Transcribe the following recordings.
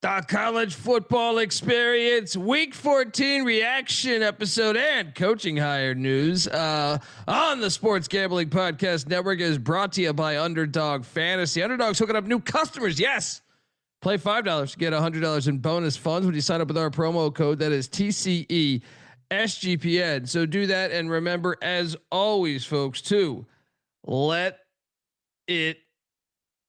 The college football experience, week 14 reaction episode and coaching hire news on the Sports Gambling Podcast Network is brought to you by Underdog Fantasy. Underdog's hooking up new customers. Yes. Play $5, get $100 in bonus funds when you sign up with our promo code. That is TCE SGPN. So do that. And remember, as always, folks, to let it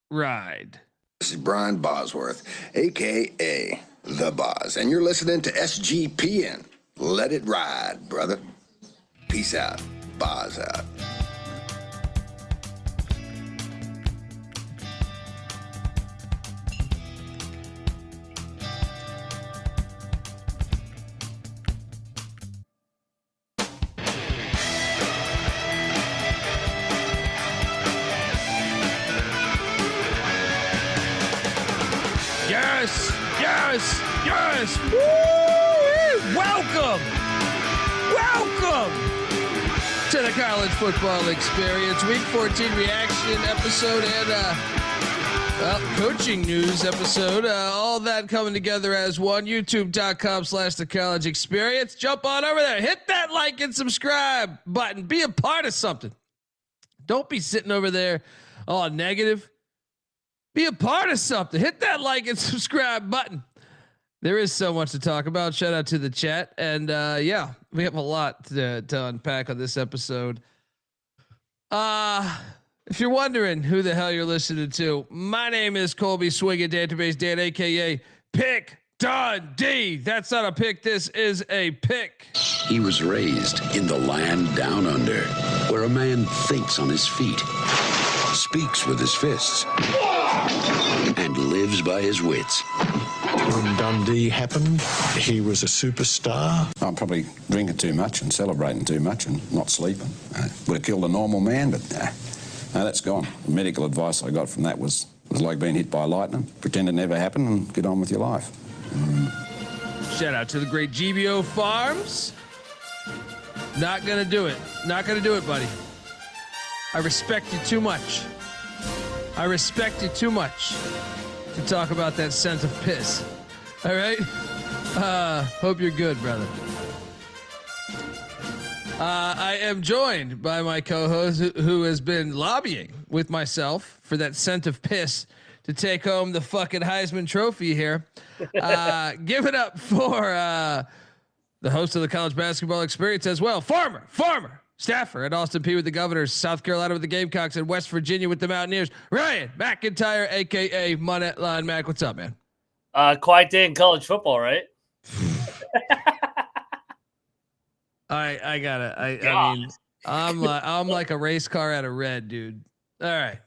ride. This is Brian Bosworth, a.k.a. The Boz, and you're listening to SGPN. Let it ride, brother. Peace out. Boz out. Yes. Woo! Welcome to the college football experience, week 14 reaction episode and coaching news episode. All that coming together as one. YouTube.com/the college experience. Jump on over there, hit that like and subscribe button. Be a part of something. Don't be sitting over there all negative. Be a part of something. Hit that like and subscribe button. There is so much to talk about. Shout out to the chat. And yeah, we have a lot to unpack on this episode. If you're wondering who the hell you're listening to, my name is Colby Swinging Database Dan, aka Pick Dundee. That's not a pick. This is a pick. He was raised in the land down under, where a man thinks on his feet, speaks with his fists, and lives by his wits. When Dundee happened, he was a superstar. I'm probably drinking too much and celebrating too much and not sleeping. Would have killed a normal man, but no, that's gone. The medical advice I got from that was like being hit by lightning. Pretend it never happened and get on with your life. Shout out to the great GBO Farms. Not gonna do it. Not gonna do it, buddy. I respect you too much. To talk about that scent of piss. All right. Hope you're good, brother. I am joined by my co-host who has been lobbying with myself for that scent of piss to take home the fucking Heisman Trophy here. Give it up for the host of the college basketball experience as well. Former staffer at Austin Peay with the Governors, South Carolina with the Gamecocks, and West Virginia with the Mountaineers, Ryan McIntyre, aka Monette Line Mac. What's up, man? Quiet day in college football, right? I got it. I mean, I'm like a race car out of red, dude. All right.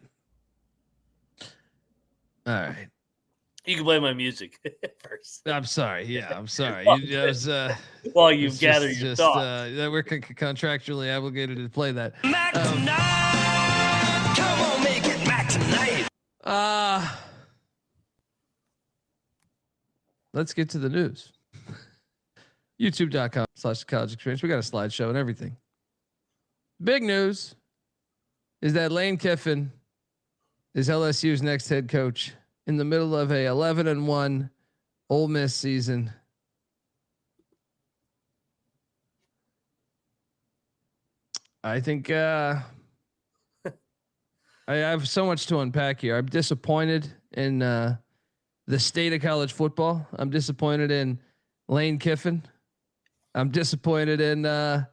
You can play my music first. I'm sorry. Yeah, I'm sorry. Well, you've gathered your thoughts. We're contractually obligated to play that. Mac tonight. Come on, make it Mac tonight. Let's get to the news. YouTube.com/college experience. We got a slideshow and everything. Big news is that Lane Kiffin is LSU's next head coach in the middle of a 11-1 Ole Miss season. I think I have so much to unpack here. I'm disappointed in the state of college football. I'm disappointed in Lane Kiffin. I'm disappointed in I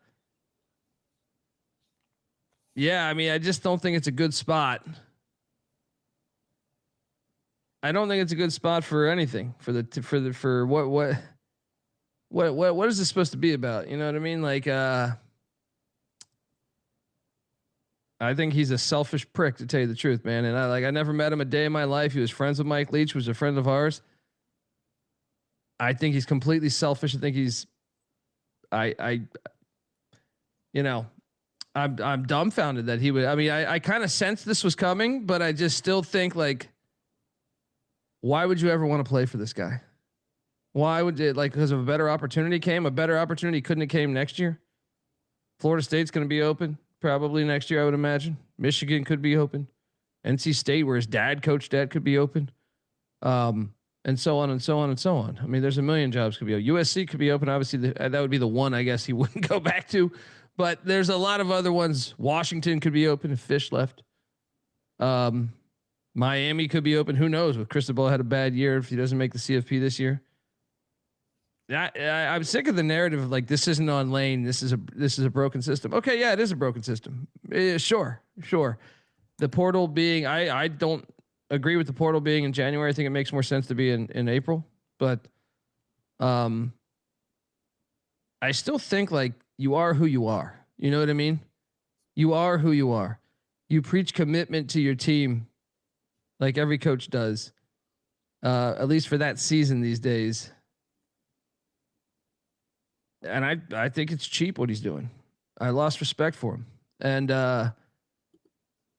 just don't think it's a good spot. I don't think it's a good spot for anything for what is this supposed to be about? You know what I mean? Like, I think he's a selfish prick, to tell you the truth, man. And I never met him a day in my life. He was friends with Mike Leach, was a friend of ours. I think he's completely selfish. I think he's, I'm dumbfounded that he would. I mean, I kind of sensed this was coming, but I just still think, like, why would you ever want to play for this guy? Why would it, like, because of a better opportunity came? A better opportunity couldn't have came next year. Florida State's going to be open probably next year, I would imagine. Michigan could be open. NC State, where his dad coached at, could be open. and so on and so on and so on. I mean, there's a million jobs could be open. USC could be open. Obviously, that would be the one I guess he wouldn't go back to. But there's a lot of other ones. Washington could be open if Fish left. Miami could be open. Who knows? With Cristobal had a bad year if he doesn't make the CFP this year. I'm sick of the narrative of like this isn't on Lane. This is a broken system. Okay, yeah, it is a broken system. Sure. The portal being I don't agree with the portal being in January. I think it makes more sense to be in April. But I still think like you are who you are. You know what I mean? You are who you are. You preach commitment to your team like every coach does. At least for that season these days. And I think it's cheap what he's doing. I lost respect for him. And, on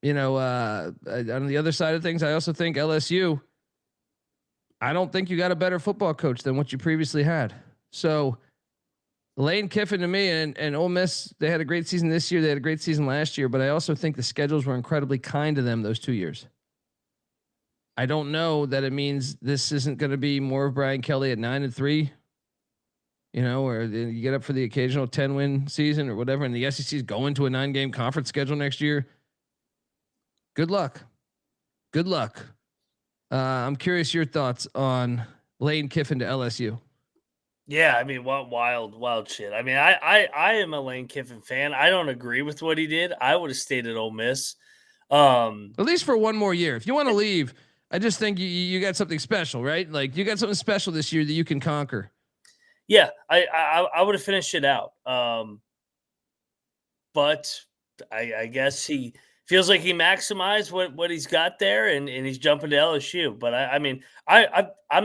the other side of things, I also think LSU, I don't think you got a better football coach than what you previously had. So Lane Kiffin to me and Ole Miss, they had a great season this year. They had a great season last year, but I also think the schedules were incredibly kind to them those 2 years. I don't know that it means this isn't going to be more of Brian Kelly at 9-3. Or you get up for the occasional 10-win season or whatever, and the SEC is going to a 9-game conference schedule next year. Good luck. I'm curious your thoughts on Lane Kiffin to LSU. Yeah, I mean, what wild shit. I mean, I am a Lane Kiffin fan. I don't agree with what he did. I would have stayed at Ole Miss. At least for one more year. If you want to leave, I just think you got something special, right? Like you got something special this year that you can conquer. Yeah, I would have finished it out. But I guess he feels like he maximized what he's got there, and he's jumping to LSU. But I'm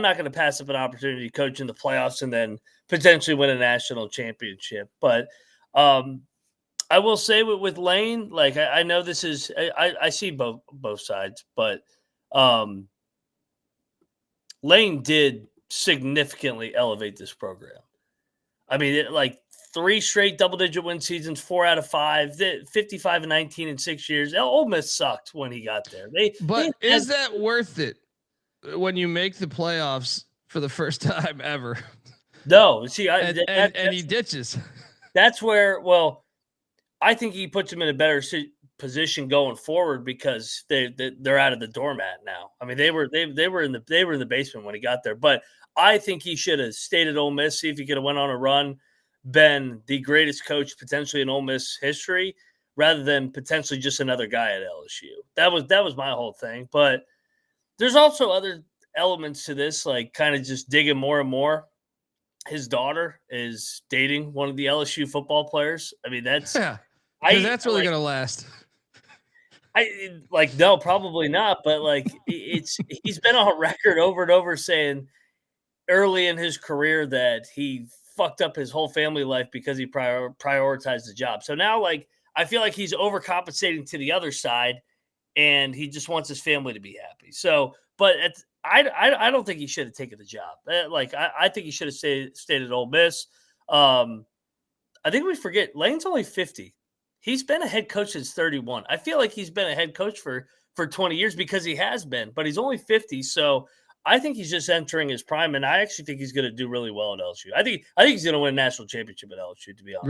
not going to pass up an opportunity to coach in the playoffs and then potentially win a national championship. But I will say with Lane, like I know this is I see both sides, but Lane did significantly elevate this program. I mean, 3 straight double-digit win seasons, 4 out of 5, 55-19 in 6 years. Ole Miss sucked when he got there. Is that worth it when you make the playoffs for the first time ever? No, see, and he ditches. That's where, I think he puts him in a better position going forward because they're out of the doormat now. I mean, they were in the basement when he got there, but I think he should have stayed at Ole Miss, see if he could have went on a run, been the greatest coach potentially in Ole Miss history, rather than potentially just another guy at LSU. That was my whole thing. But there's also other elements to this, like kind of just digging more and more. His daughter is dating one of the LSU football players. I mean, that's that's really gonna last. No, probably not. But he's been on record over and over saying early in his career that he fucked up his whole family life because he prioritized the job. So now, I feel like he's overcompensating to the other side, and he just wants his family to be happy. So, but I don't think he should have taken the job. I think he should have stayed at Ole Miss. I think we forget Lane's only 50. He's been a head coach since 31. I feel like he's been a head coach for 20 years because he has been, but he's only 50. So I think he's just entering his prime, and I actually think he's going to do really well at LSU. I think he's going to win a national championship at LSU, to be honest.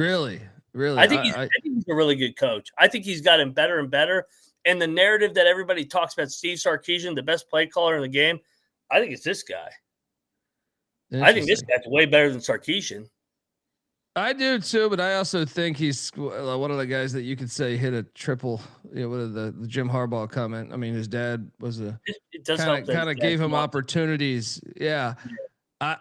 Really? I think he's a really good coach. I think he's gotten better and better. And the narrative that everybody talks about Steve Sarkisian, the best play caller in the game, I think it's this guy. I think this guy's way better than Sarkisian. I do too, but I also think he's one of the guys that you could say hit a triple. What the Jim Harbaugh comment? I mean, his dad was it does kind of gave him opportunities. Yeah, I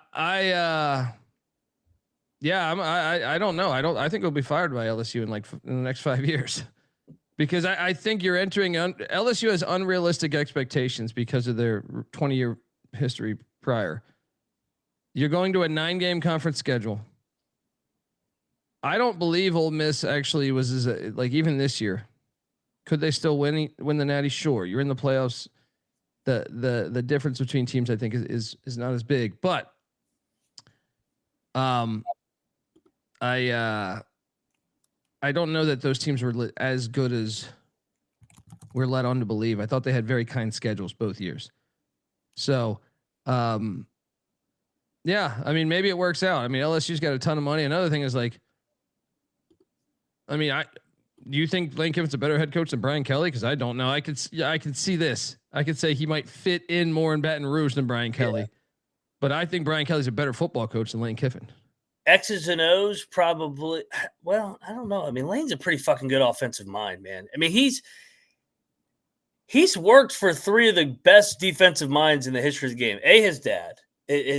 don't know. I think he'll be fired by LSU in the next 5 years, because I think you're entering LSU has unrealistic expectations because of their 20-year history prior. You're going to a 9-game conference schedule. I don't believe Ole Miss actually was even this year. Could they still win the Natty? Sure. You're in the playoffs. The difference between teams, I think, is not as big. But I don't know that those teams were as good as we're led on to believe. I thought they had very kind schedules both years. So Yeah, I mean, maybe it works out. I mean, LSU's got a ton of money. Another thing is like, I mean, do you think Lane Kiffin's a better head coach than Brian Kelly? Because I don't know. I could see this. I could say he might fit in more in Baton Rouge than Brian Kelly, but I think Brian Kelly's a better football coach than Lane Kiffin. X's and O's probably. Well, I don't know. I mean, Lane's a pretty fucking good offensive mind, man. I mean, he's worked for three of the best defensive minds in the history of the game. His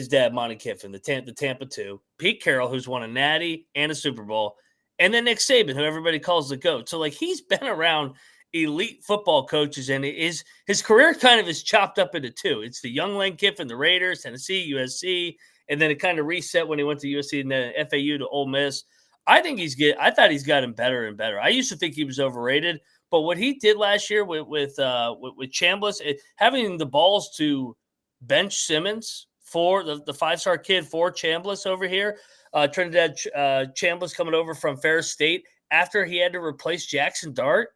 dad, Monty Kiffin, the Tampa 2, Pete Carroll, who's won a Natty and a Super Bowl, and then Nick Saban, who everybody calls the GOAT. So, like, he's been around elite football coaches, and his career kind of is chopped up into two. It's the young Lane Kiffin, the Raiders, Tennessee, USC, and then it kind of reset when he went to USC and then FAU to Ole Miss. I thought he's gotten better and better. I used to think he was overrated, but what he did last year with Chambliss, having the balls to bench Simmons for the 5-star kid for Chambliss over here, Trinidad Chambliss coming over from Ferris State after he had to replace Jackson Dart.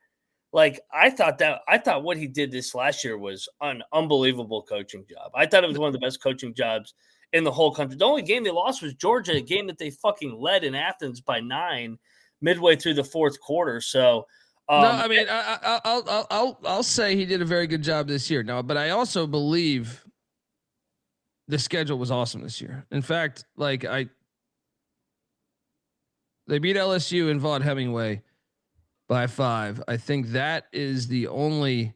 Like, I thought what he did this last year was an unbelievable coaching job. I thought it was one of the best coaching jobs in the whole country. The only game they lost was Georgia, a game that they fucking led in Athens by 9 midway through the fourth quarter. So, no, I mean, I'll say he did a very good job this year. No, but I also believe the schedule was awesome this year. In fact, like they beat LSU in Vaught Hemingway by 5. I think that is the only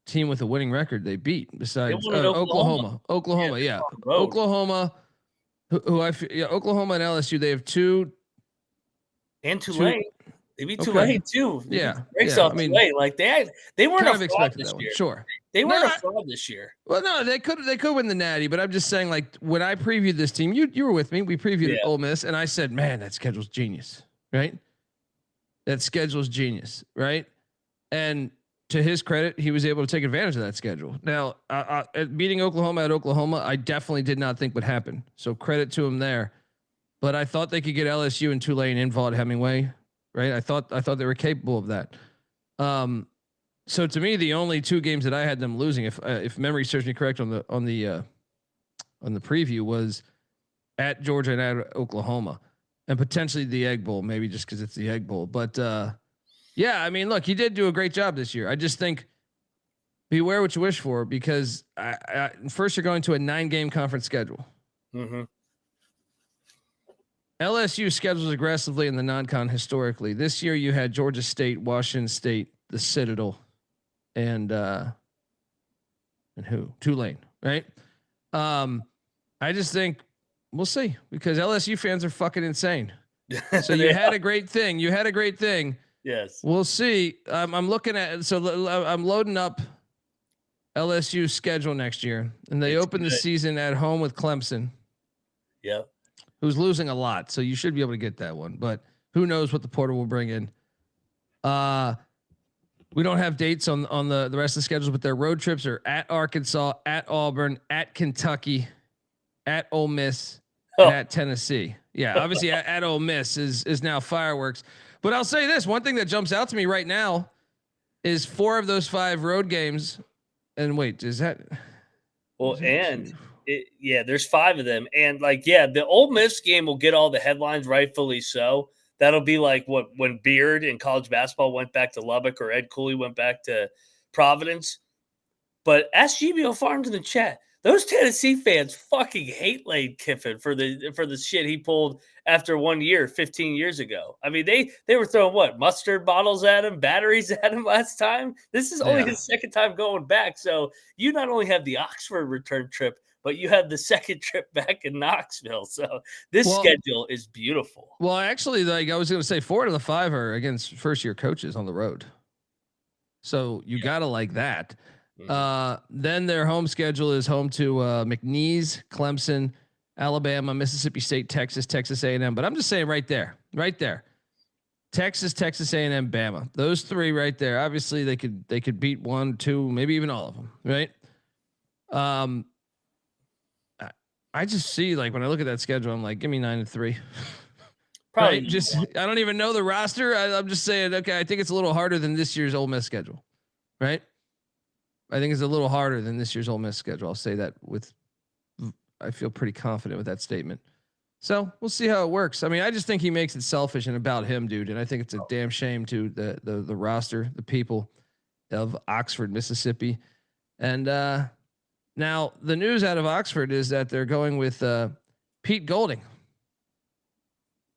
team with a winning record they beat besides Oklahoma. Oklahoma, yeah. Oklahoma, Oklahoma and LSU. They have 2 and Tulane. They beat Tulane too. Yeah, breaks off Tulane. Like they weren't kind of expected this year. Sure, they weren't a fraud this year. Well, no, they could win the Natty, but I'm just saying, like, when I previewed this team, you were with me. We previewed Ole Miss, and I said, man, that schedule's genius, right? That schedule's genius, right? And to his credit, he was able to take advantage of that schedule. Now, beating Oklahoma at Oklahoma, I definitely did not think would happen. So credit to him there. But I thought they could get LSU and Tulane in Vaught Hemingway, right? I thought they were capable of that. So to me, the only 2 games that I had them losing, if memory serves me correct on the preview, was at Georgia and at Oklahoma, and potentially the Egg Bowl, maybe just because it's the Egg Bowl. But yeah, I mean, look, he did do a great job this year. I just think beware what you wish for, because first you're going to a 9-game conference schedule. Mm-hmm. LSU schedules aggressively in the non-con historically. This year you had Georgia State, Washington State, the Citadel, and Tulane, right? I just think we'll see, because LSU fans are fucking insane. So you had a great thing. Yes. We'll see. I'm looking at, so I'm loading up LSU's schedule next year, and they open the season at home with Clemson. Yep. Who's losing a lot. So you should be able to get that one, but who knows what the portal will bring in. We don't have dates on the rest of the schedules, but their road trips are at Arkansas, at Auburn, at Kentucky, at Ole Miss, and at Tennessee. Yeah, obviously at Ole Miss is now fireworks. But I'll say this, one thing that jumps out to me right now is 4 of those 5 road games. And wait, is that? Well, there's 5 of them. And the Ole Miss game will get all the headlines, rightfully so. That'll be like when Beard in college basketball went back to Lubbock, or Ed Cooley went back to Providence. But ask GBO Farms in the chat. Those Tennessee fans fucking hate Lane Kiffin for the shit he pulled after 1 year, 15 years ago. I mean, they were throwing mustard bottles at him, batteries at him last time. This is only his second time going back. So you not only have the Oxford return trip, but you have the second trip back in Knoxville. So this schedule is beautiful. Well, actually, I was going to say 4 out of the 5 are against first-year coaches on the road. So you got to like that. Then their home schedule is home to McNeese, Clemson, Alabama, Mississippi State, Texas A&M. But I'm just saying right there, Texas A&M, Bama. Those 3 right there. Obviously, they could beat 1, 2, maybe even all of them, right? I just see, when I look at that schedule, I'm like, give me 9-3. Probably right? I don't even know the roster. I'm just saying, okay, I think it's a little harder than this year's Ole Miss schedule, right? I think it's a little harder than this year's Ole Miss schedule. I'll say that I feel pretty confident with that statement. So we'll see how it works. I mean, I just think he makes it selfish and about him, dude. And I think it's a damn shame to the roster, the people of Oxford, Mississippi. And now the news out of Oxford is that they're going with Pete Golding,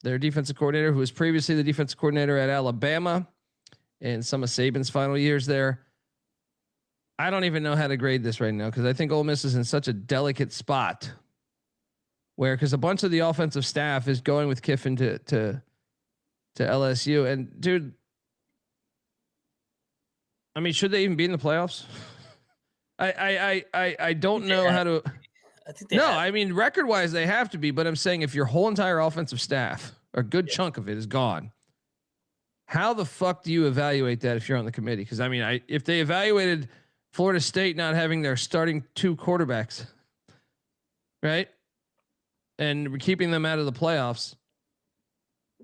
their defensive coordinator, who was previously the defensive coordinator at Alabama in some of Saban's final years there. I don't even know how to grade this right now because I think Ole Miss is in such a delicate spot where, because a bunch of the offensive staff is going with Kiffin to LSU, and dude, I mean, should they even be in the playoffs? I don't know how to. I think I mean, record wise, they have to be, but I'm saying if your whole entire offensive staff, or a good chunk of it, is gone, how the fuck do you evaluate that if you're on the committee? Because I mean, if they evaluated Florida State not having their starting 2 quarterbacks, right, and keeping them out of the playoffs,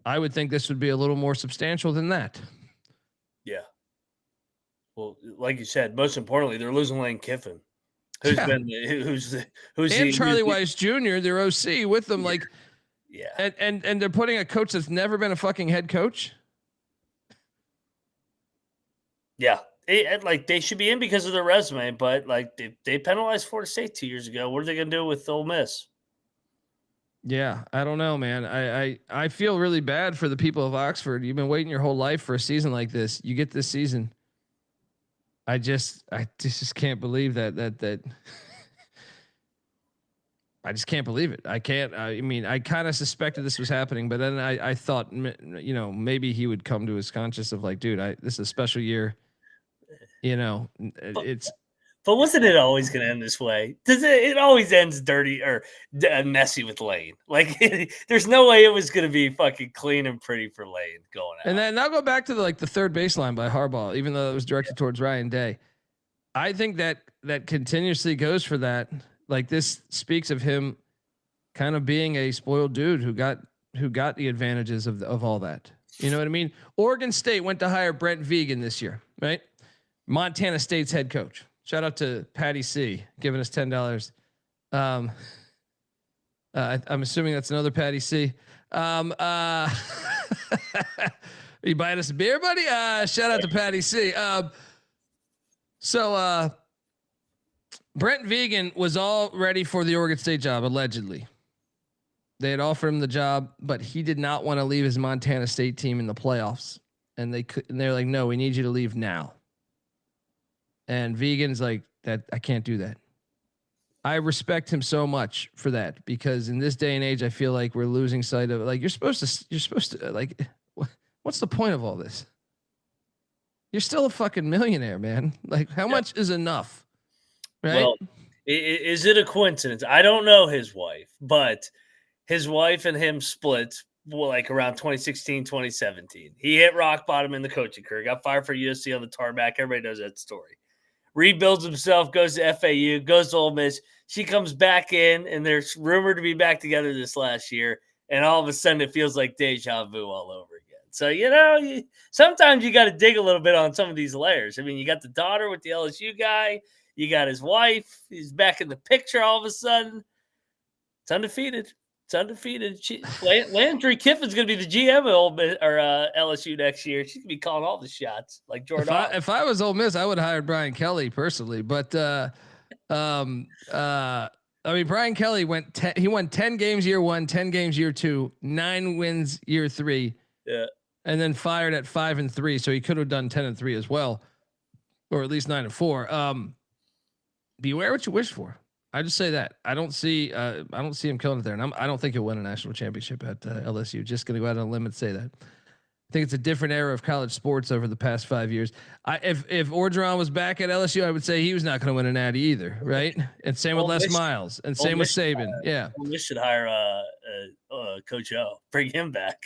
I would think this would be a little more substantial than that. Yeah. Well, like you said, most importantly, they're losing Lane Kiffin, who's and Charlie Weiss Jr., their OC, with them. Like, yeah, and they're putting a coach that's never been a fucking head coach. Yeah. Like they should be in because of their resume, but like they penalized Florida State 2 years ago. What are they going to do with Ole Miss? Yeah, I don't know, man. I feel really bad for the people of Oxford. You've been waiting your whole life for a season like this. You get this season. I just can't believe that I just can't believe it. I can't. I mean, I kind of suspected this was happening, but then I thought, you know, maybe he would come to his conscious of like, dude, this is a special year. You know, But wasn't it always going to end this way? It always ends dirty or messy with Lane. Like, there's no way it was going to be fucking clean and pretty for Lane going out. And then I'll go back to the third baseline by Harbaugh, even though it was directed towards Ryan Day. I think that continuously goes for that. Like, this speaks of him kind of being a spoiled dude who got the advantages of all that. You know what I mean? Oregon State went to hire Brent Vegan this year, right? Montana State's head coach. Shout out to Patty C giving us $10. I'm assuming that's another Patty C. Are you buying us a beer, buddy? Shout out to Patty C. So Brent Vegan was all ready for the Oregon State job, allegedly. They had offered him the job, but he did not want to leave his Montana State team in the playoffs. And they're like, no, we need you to leave now. And Vegan's like, that I can't do that. I respect him so much for that, because in this day and age, I feel like we're losing sight of, like, you're supposed to like, what's the point of all this? You're still a fucking millionaire, man. Like, how much is enough? Right. Well, is it a coincidence? I don't know his wife, but his wife and him split like around 2016, 2017. He hit rock bottom in the coaching career, got fired for USC on the tarmac. Everybody knows that story. Rebuilds himself, goes to FAU, goes to Ole Miss. She comes back in, and they're rumored to be back together this last year. And all of a sudden, it feels like deja vu all over again. So, you know, sometimes you got to dig a little bit on some of these layers. I mean, you got the daughter with the LSU guy. You got his wife. He's back in the picture all of a sudden. It's undefeated. It's undefeated. Landry Kiffin's going to be the GM of Ole Miss, or LSU next year. She's going to be calling all the shots like Jordan. If I was Ole Miss, I would have hired Brian Kelly personally. But I mean, Brian Kelly won 10 games year 1, 10 games year 2, 9 wins year 3. Yeah. And then fired at 5-3. So he could have done 10-3 as well, or at least 9-4. Beware what you wish for. I just say that I don't see him killing it there, and I don't think he'll win a national championship at LSU. Just going to go out on a limb and say that. I think it's a different era of college sports over the past 5 years. If Orgeron was back at LSU, I would say he was not going to win a natty either, right? And same with Les Miles, and same with Saban. Yeah, we should hire Coach O. Bring him back.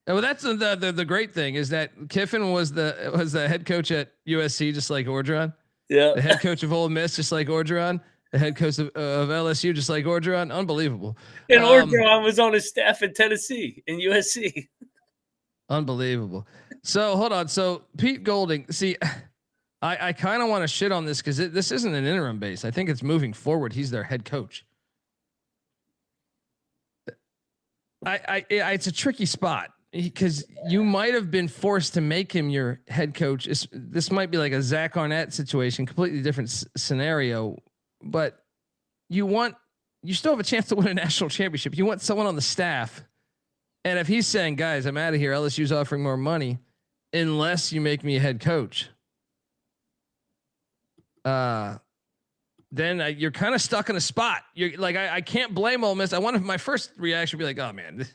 Well, that's the great thing is that Kiffin was the head coach at USC, just like Orgeron. Yeah, the head coach of Ole Miss, just like Orgeron. The head coach of LSU, just like Orgeron. Unbelievable. And Orgeron was on his staff in Tennessee and USC. Unbelievable. So hold on. So Pete Golding, see, I kind of want to shit on this because this isn't an interim base. I think it's moving forward. He's their head coach. It's a tricky spot because you might have been forced to make him your head coach. This might be like a Zach Arnett situation, completely different scenario, but you still have a chance to win a national championship. You want someone on the staff. And if he's saying, guys, I'm out of here, LSU's offering more money unless you make me a head coach. Then you're kind of stuck in a spot. You're like, I can't blame Ole Miss. My first reaction would be like, oh man,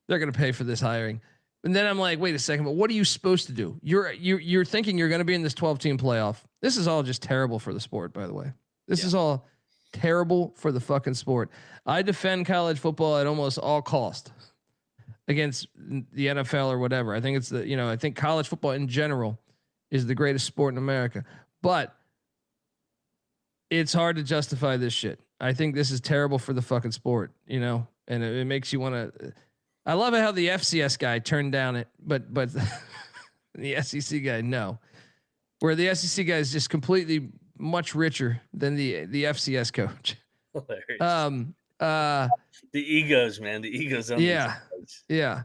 they're going to pay for this hiring. And then I'm like, wait a second, but what are you supposed to do? You're thinking you're going to be in this 12-team playoff. This is all just terrible for the sport, by the way. This is all terrible for the fucking sport. I defend college football at almost all cost against the NFL or whatever. I think it's I think college football in general is the greatest sport in America, but it's hard to justify this shit. I think this is terrible for the fucking sport, and it makes you want to. I love how the FCS guy turned down it, but the SEC guy, no. Where the SEC guy is just completely much richer than the FCS coach. Hilarious. The egos, man. The egos. Yeah.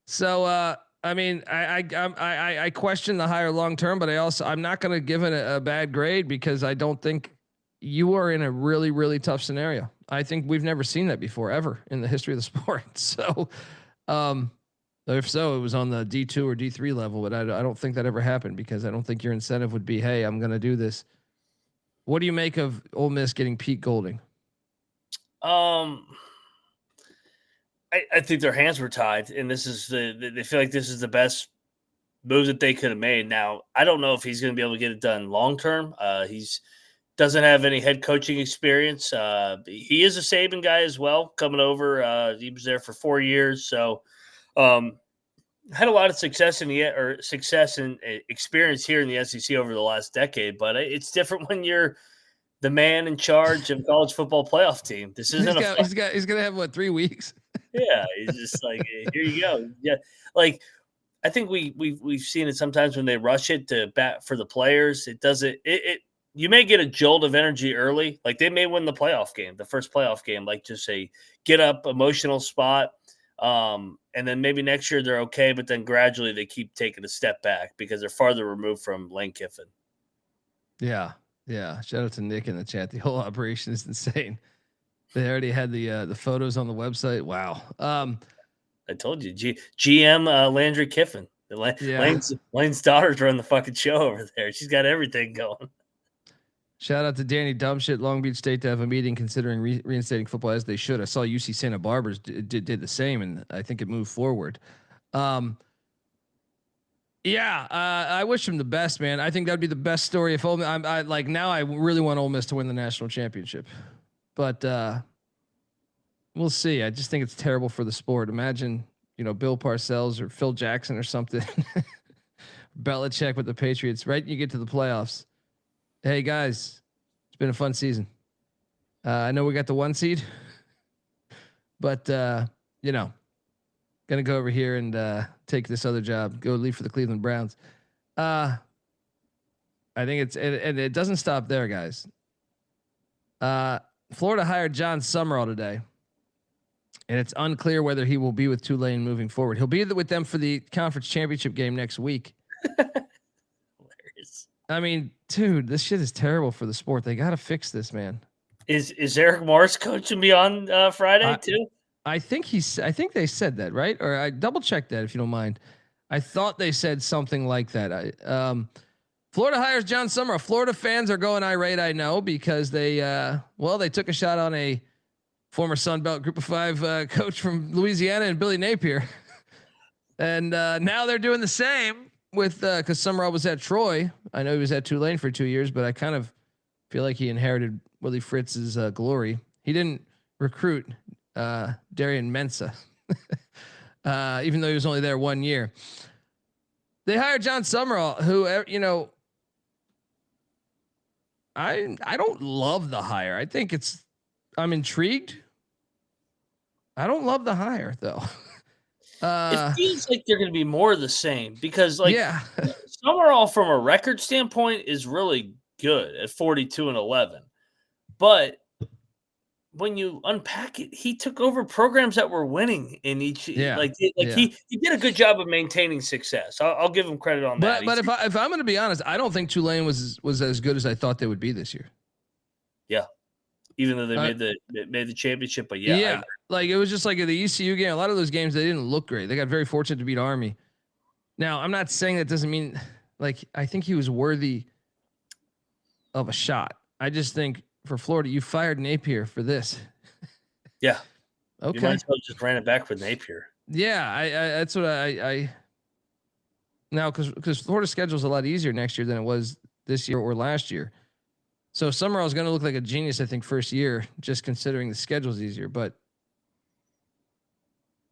So, I mean, I question the hire long term, but I'm not going to give it a bad grade because I don't think you are in a really, really tough scenario. I think we've never seen that before, ever in the history of the sport. So, if so, it was on the D2 or D3 level, but I don't think that ever happened because I don't think your incentive would be, hey, I'm going to do this. What do you make of Ole Miss getting Pete Golding? I think their hands were tied, and this is they feel like this is the best move that they could have made. Now, I don't know if he's going to be able to get it done long term. He's doesn't have any head coaching experience. He is a Saban guy as well, coming over. He was there for 4 years, so had a lot of success and experience here in the SEC over the last decade. But it's different when you're the man in charge of college football playoff team. This isn't he's going to have 3 weeks. Yeah, he's just like, here you go. Yeah, like I think we've seen it sometimes when they rush it to bat for the players. It doesn't. You may get a jolt of energy early, like they may win the first playoff game, like just a get up emotional spot, and then maybe next year they're okay, but then gradually they keep taking a step back because they're farther removed from Lane Kiffin. Yeah. Shout out to Nick in the chat. The whole operation is insane. They already had the photos on the website. Wow. I told you, GM Landry Kiffin. Lane's daughter's running the fucking show over there. She's got everything going. Shout out to Danny Dumbshit, Long Beach State to have a meeting considering reinstating football as they should. I saw UC Santa Barbara's did the same, and I think it moved forward. I wish him the best, man. I think that'd be the best story if Ole Miss. I really want Ole Miss to win the national championship, but we'll see. I just think it's terrible for the sport. Imagine, Bill Parcells or Phil Jackson or something, Belichick with the Patriots. Right, you get to the playoffs. Hey guys, it's been a fun season. I know we got the 1 seed, but gonna go over here and take this other job. Go leave for the Cleveland Browns. I think it doesn't stop there, guys. Florida hired Jon Sumrall today, and it's unclear whether he will be with Tulane moving forward. He'll be with them for the conference championship game next week. I mean, dude, this shit is terrible for the sport. They got to fix this, man. Is Eric Morris coaching me on Friday too? I think they said that, right? Or I double checked that if you don't mind. I thought they said something like that. Florida hires Jon Sumrall. Florida fans are going irate, I know, because they took a shot on a former Sun Belt Group of 5 coach from Louisiana and Billy Napier, and now they're doing the same. Because Sumrall was at Troy. I know he was at Tulane for 2 years, but I kind of feel like he inherited Willie Fritz's glory. He didn't recruit Darian Mensah, even though he was only there 1 year. They hired Jon Sumrall, who I don't love the hire. I'm intrigued. I don't love the hire though. It feels like they're going to be more of the same because, Summerall, from a record standpoint, is really good at 42-11. But when you unpack it, he took over programs that were winning in each. He did a good job of maintaining success. I'll give him credit on that. But if I'm going to be honest, I don't think Tulane was as good as I thought they would be this year. Yeah, even though they made the championship, but like it was just like the ECU game. A lot of those games they didn't look great. They got very fortunate to beat Army. Now I'm not saying that doesn't mean like I think he was worthy of a shot. I just think for Florida, you fired Napier for this. Yeah. Okay. You might as well just ran it back with Napier. Yeah, I that's what I now because Florida's schedule is a lot easier next year than it was this year or last year. So Summerall is going to look like a genius, I think, first year, just considering the schedule's easier. But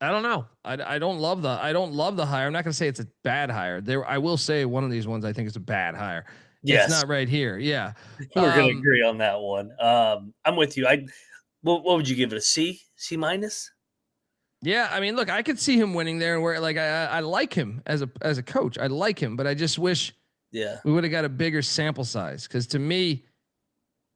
I don't know. I don't love the hire. I'm not going to say it's a bad hire. I will say one of these ones I think is a bad hire. Yes. It's not right here. Yeah. We're going to agree on that one. I'm with you. What would you give it? A C? C minus? Yeah. I mean, look, I could see him winning there, and where like I like him as a coach. I like him, but I just wish we would have got a bigger sample size. Because to me,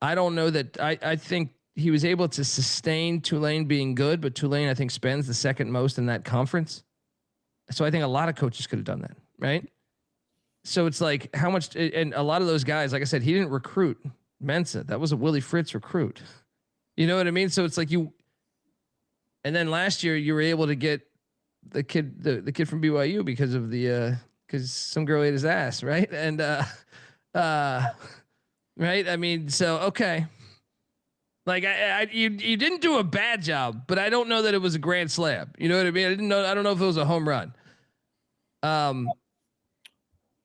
I don't know that I think he was able to sustain Tulane being good, but Tulane I think spends the second most in that conference. So I think a lot of coaches could have done that, right? So it's like how much, and a lot of those guys, like I said, he didn't recruit Mensa. That was a Willie Fritz recruit. You know what I mean? So it's like and then last year you were able to get the kid from BYU because of because some girl ate his ass, right? And right. I mean, so okay. Like you didn't do a bad job, but I don't know that it was a grand slam. You know what I mean? I don't know if it was a home run.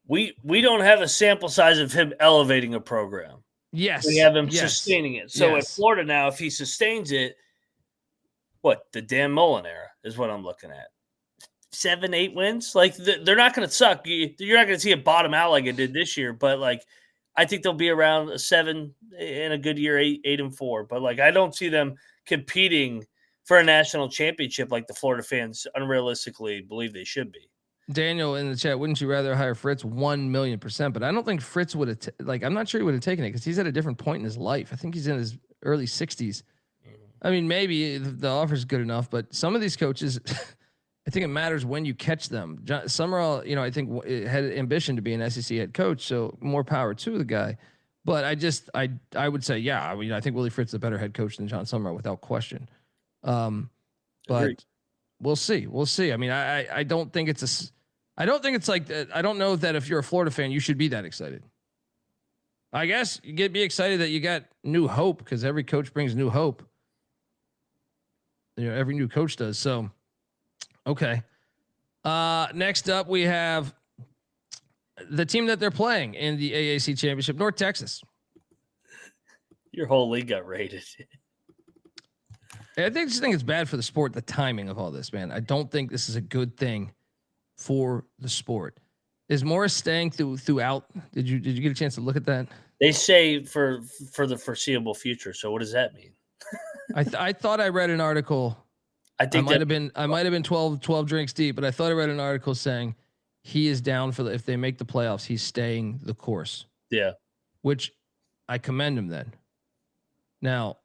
We don't have a sample size of him elevating a program. Yes. We have him sustaining it. So at Florida now, if he sustains it, the Dan Mullen era is what I'm looking at. 7-8 wins. Like they're not going to suck. You're not going to see it bottom out like it did this year, but like I think they'll be around a 7 in a good year, 8-4. But like I don't see them competing for a national championship like the Florida fans unrealistically believe they should be. Daniel in the chat, wouldn't you rather hire Fritz 1,000,000%? But I don't think Fritz would have I'm not sure he would have taken it because he's at a different point in his life. I think he's in his early 60s. I mean, maybe the offer's good enough, but some of these coaches, I think it matters when you catch them. Jon Sumrall, I think had ambition to be an SEC head coach, so more power to the guy. But I would say, I mean, I think Willie Fritz is a better head coach than Jon Sumrall without question. But we'll see. We'll see. I mean, I don't think it's I don't think it's like I don't know that if you're a Florida fan, you should be that excited. I guess you be excited that you got new hope because every coach brings new hope. Every new coach does. So, okay. Next up, we have the team that they're playing in the AAC championship, North Texas. Your whole league got rated. I just think it's bad for the sport, the timing of all this, man. I don't think this is a good thing for the sport. Is Morris staying throughout? Did you get a chance to look at that? They say for the foreseeable future. So what does that mean? I thought I read an article. I might have been 12 drinks deep, but I thought I read an article saying he is down for if they make the playoffs, he's staying the course. Yeah. Which I commend him then. Now,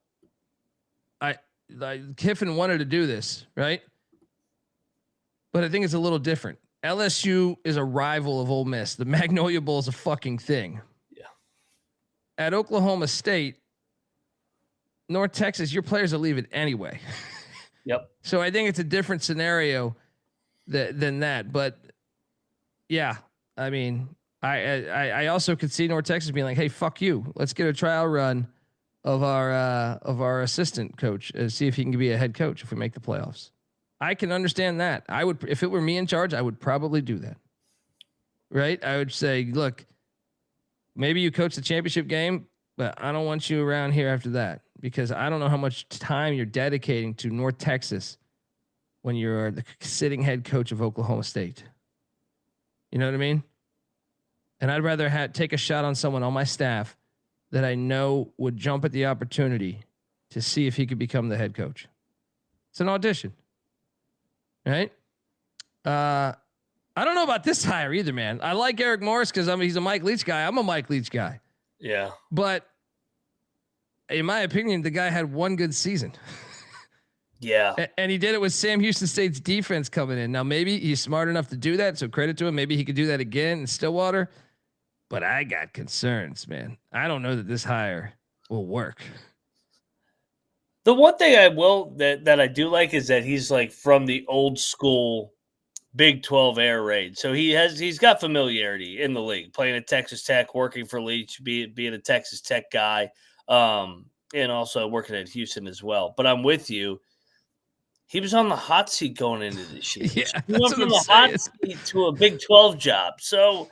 Kiffin wanted to do this, right? But I think it's a little different. LSU is a rival of Ole Miss. The Magnolia Bowl is a fucking thing. Yeah. At Oklahoma State, North Texas, your players will leave it anyway. Yep. So I think it's a different scenario than that. But yeah, I mean, I also could see North Texas being like, hey, fuck you. Let's get a trial run of our assistant coach and see if he can be a head coach if we make the playoffs. I can understand that. I would, if it were me in charge, I would probably do that. Right? I would say, look, maybe you coach the championship game, but I don't want you around here after that because I don't know how much time you're dedicating to North Texas when you're the sitting head coach of Oklahoma State. You know what I mean? And I'd rather take a shot on someone on my staff that I know would jump at the opportunity to see if he could become the head coach. It's an audition. Right? I I don't know about this hire either, man. I like Eric Morris because he's a Mike Leach guy. I'm a Mike Leach guy. Yeah. But in my opinion, the guy had one good season. Yeah. And he did it with Sam Houston State's defense coming in. Now, maybe he's smart enough to do that. So credit to him. Maybe he could do that again in Stillwater. But I got concerns, man. I don't know that this hire will work. The one thing I will that I do like is that he's like from the old school Big 12 air raid. So he's got familiarity in the league, playing at Texas Tech, working for Leach, being a Texas Tech guy, and also working at Houston as well. But I'm with you. He was on the hot seat going into this year. Yeah, he went from the hot seat to a Big 12 job. So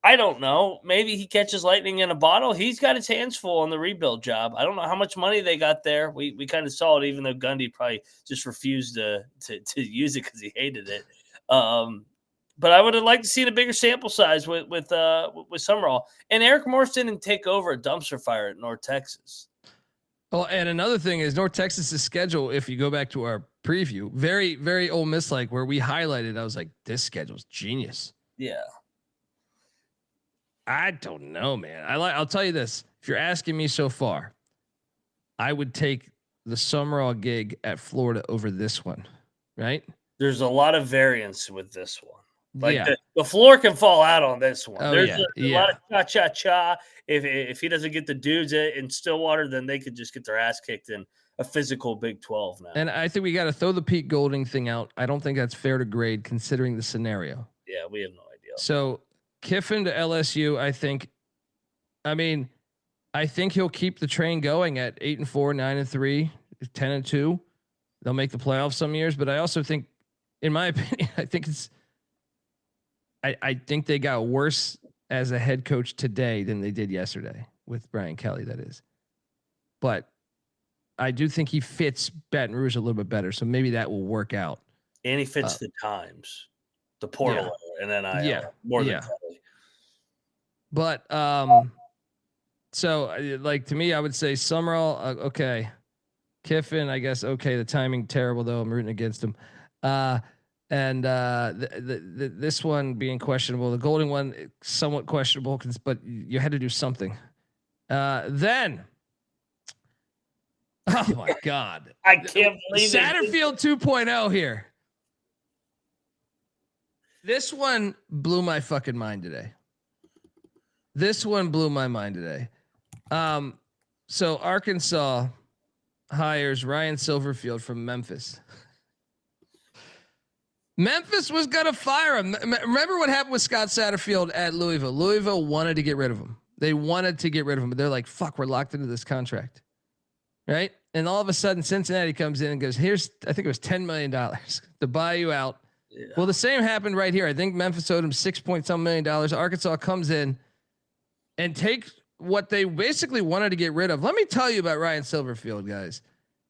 I don't know. Maybe he catches lightning in a bottle. He's got his hands full on the rebuild job. I don't know how much money they got there. We kind of saw it, even though Gundy probably just refused to use it because he hated it. But I would have liked to see a bigger sample size with Sumrall. And Eric Morris didn't take over a dumpster fire at North Texas. Well, and another thing is North Texas's schedule. If you go back to our preview, very, very Ole Miss like, where we highlighted. I was like, this schedule's genius. Yeah. I don't know, man. I'll tell you this. If you're asking me so far, I would take the Sumrall gig at Florida over this one, right? There's a lot of variance with this one. Like yeah. the floor can fall out on this one. Oh, There's a lot of cha-cha-cha. If he doesn't get the dudes in Stillwater, then they could just get their ass kicked in a physical Big 12 now. And I think we got to throw the Pete Golding thing out. I don't think that's fair to grade considering the scenario. Yeah, we have no idea. So Kiffin to LSU, I think he'll keep the train going at 8-4, 9-3, 10-2. They'll make the playoffs some years, but I also think, in my opinion, I think they got worse as a head coach today than they did yesterday with Brian Kelly. That is, but I do think he fits Baton Rouge a little bit better, so maybe that will work out. And he fits the times, the portal, and then more than Kelly. But so like to me, I would say Sumrall, okay. Kiffin, I guess, okay. The timing terrible though. I'm rooting against him. And this one being questionable, the Golding one somewhat questionable, but you had to do something. Then, oh my God, I can't believe Satterfield 2.0 here. This one blew my fucking mind today. So Arkansas hires Ryan Silverfield from Memphis. Memphis was going to fire him. Remember what happened with Scott Satterfield at Louisville? Louisville wanted to get rid of him. They wanted to get rid of him, but they're like, fuck, we're locked into this contract. Right? And all of a sudden, Cincinnati comes in and goes, I think it was $10 million to buy you out. Yeah. Well, the same happened right here. I think Memphis owed him $6 million. Arkansas comes in and takes what they basically wanted to get rid of. Let me tell you about Ryan Silverfield, guys.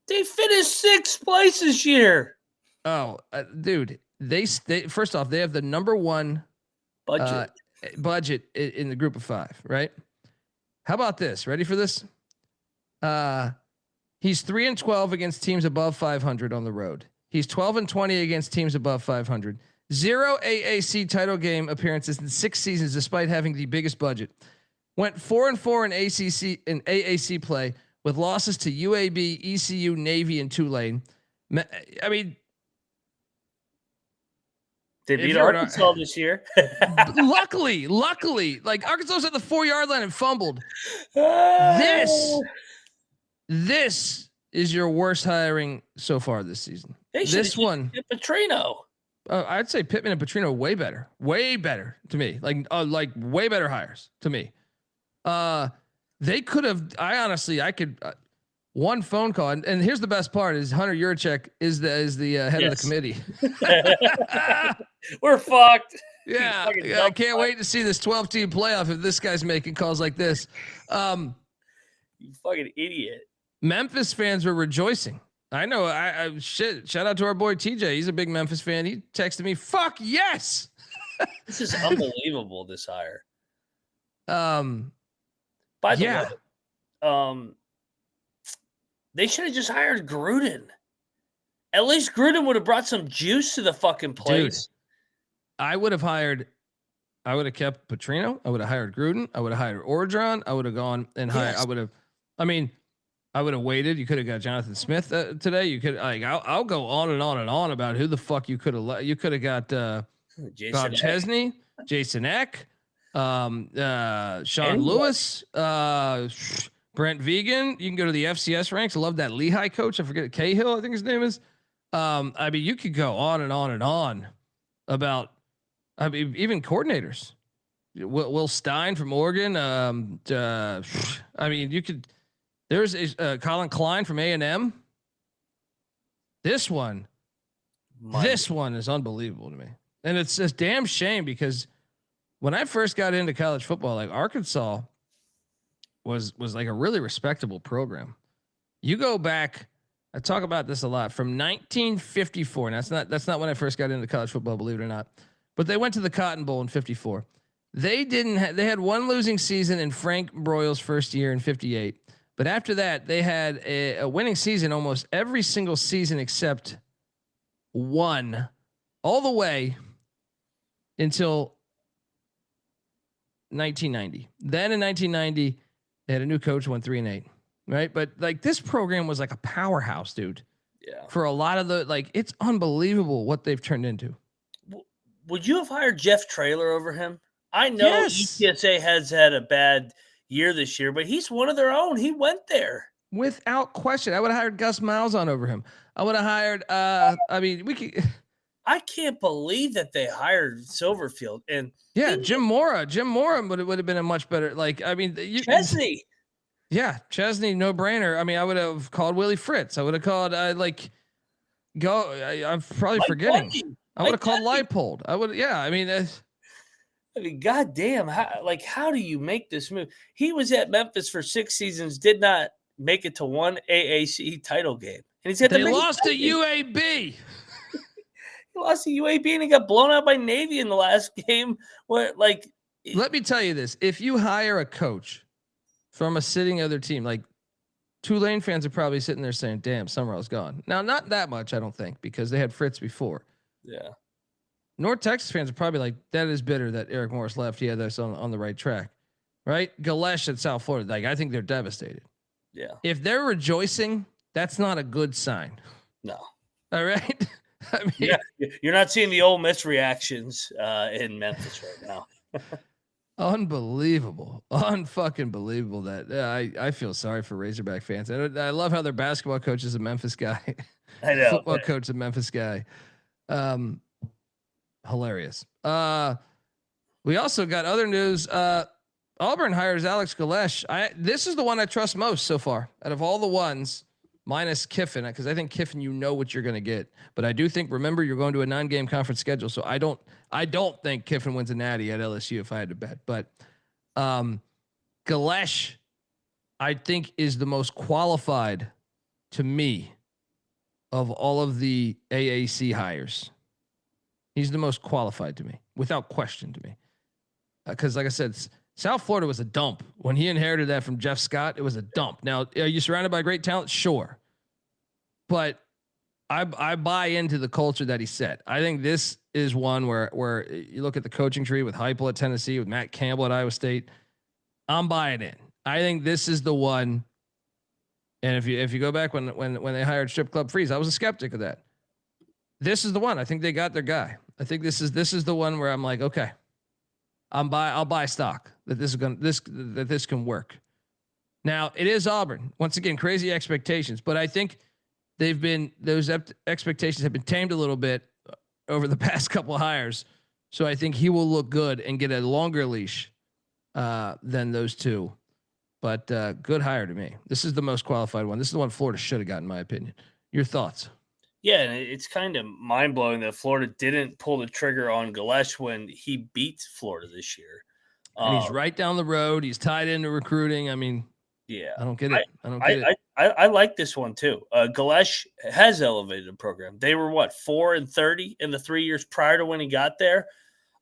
They finished 6th place this year. Oh, dude. They first off, they have the number one budget in the group of 5, right? How about this? Ready for this? He's 3-12 against teams above 500 on the road. He's 12-20 against teams above 500. 0 AAC title game appearances in 6 seasons, despite having the biggest budget. Went 4-4 in AAC play with losses to UAB, ECU, Navy, and Tulane. I mean, they beat Arkansas this year. luckily, like Arkansas was at the 4-yard line and fumbled. This is your worst hiring so far this season. This one, Petrino. I'd say Pittman and Petrino way better to me. Like way better hires to me. They could have. I could. One phone call, and here's the best part: is Hunter Yurchek is the head of the committee. We're fucked. Yeah, I can't wait to see this 12-team playoff if this guy's making calls like this. You fucking idiot. Memphis fans were rejoicing. I know. Shit. Shout out to our boy TJ. He's a big Memphis fan. He texted me, "Fuck yes." This is unbelievable. This hire. By the way, they should have just hired Gruden. At least Gruden would have brought some juice to the fucking place. I would have kept Petrino. I would have hired Gruden. I would have hired Orgeron. I would have gone and hired. I would have waited. You could have got Jonathan Smith today. You could I'll go on and on and on about who the fuck you could have. You could have got Bob Chesney, Jason Eck, Sean Lewis, Brent Vegan. You can go to the FCS ranks. I love that Lehigh coach. I forget Cahill, I think his name is. You could go on and on and on about. Even coordinators. Will Stein from Oregon. You could. There's Colin Klein from A&M. This one is unbelievable to me, and it's just damn shame because when I first got into college football, like Arkansas was like a really respectable program. You go back, I talk about this a lot, from 1954. And that's not when I first got into college football, believe it or not. But they went to the Cotton Bowl in 54. They had one losing season in Frank Broyles' first year in 58. But after that, they had a winning season almost every single season except one, all the way until 1990. Then in 1990, they had a new coach, went 3-8, right? But like this program was like a powerhouse, dude. Yeah. For a lot of it's unbelievable what they've turned into. Would you have hired Jeff Traylor over him? I know UTSA has had a bad year this year, but he's one of their own. He went there. Without question. I would have hired Gus Malzahn over him. I would have hired I can't believe that they hired Silverfield and Jim Mora. Jim Mora would have been a much better Chesney. Yeah, Chesney, no brainer. I would have called Willie Fritz. I would have called I'm probably forgetting. Bundy. I would have called Leipold. I would, goddamn, how do you make this move? He was at Memphis for 6 seasons, did not make it to one AAC title game, and he's they lost to UAB. He lost to UAB, and he got blown out by Navy in the last game. Let me tell you this: if you hire a coach from a sitting other team, like Tulane fans are probably sitting there saying, "Damn, Sumrall's gone." Now, not that much, I don't think, because they had Fritz before. Yeah. North Texas fans are probably like, that is bitter that Eric Morris left. He had us on the right track, right? Golesh at South Florida. I think they're devastated. Yeah. If they're rejoicing, that's not a good sign. No. All right. You're not seeing the Ole Miss reactions in Memphis right now. Unbelievable. Unfucking believable that I feel sorry for Razorback fans. I love how their basketball coach is a Memphis guy. I know. Football coach is a Memphis guy. Hilarious. We also got other news. Auburn hires Alex Golesh. This is the one I trust most so far out of all the ones, minus Kiffin, because I think Kiffin, you know what you're going to get. But I do think, remember, you're going to a 9-game conference schedule, so I don't think Kiffin wins a natty at LSU if I had to bet. But Golesh, I think, is the most qualified to me of all of the AAC hires. He's the most qualified to me, without question to me. Because like I said, South Florida was a dump. When he inherited that from Jeff Scott, it was a dump. Now, are you surrounded by great talent? Sure. But I buy into the culture that he set. I think this is one where you look at the coaching tree with Heupel at Tennessee, with Matt Campbell at Iowa State. I'm buying in. I think this is the one. And if you go back when they hired Strip Club Freeze, I was a skeptic of that. This is the one. I think they got their guy. I think this is the one where I'm like, okay, I'll buy stock that this can work. Now it is Auburn. Once again, crazy expectations, but I think those expectations have been tamed a little bit over the past couple of hires. So I think he will look good and get a longer leash than those two. But good hire to me. This is the most qualified one. This is the one Florida should have gotten, in my opinion. Your thoughts? Yeah, and it's kind of mind-blowing that Florida didn't pull the trigger on Golesh when he beat Florida this year. And he's right down the road. He's tied into recruiting. I mean, yeah, I don't get it. I like this one too. Golesh has elevated the program. They were 4-30 in the 3 years prior to when he got there.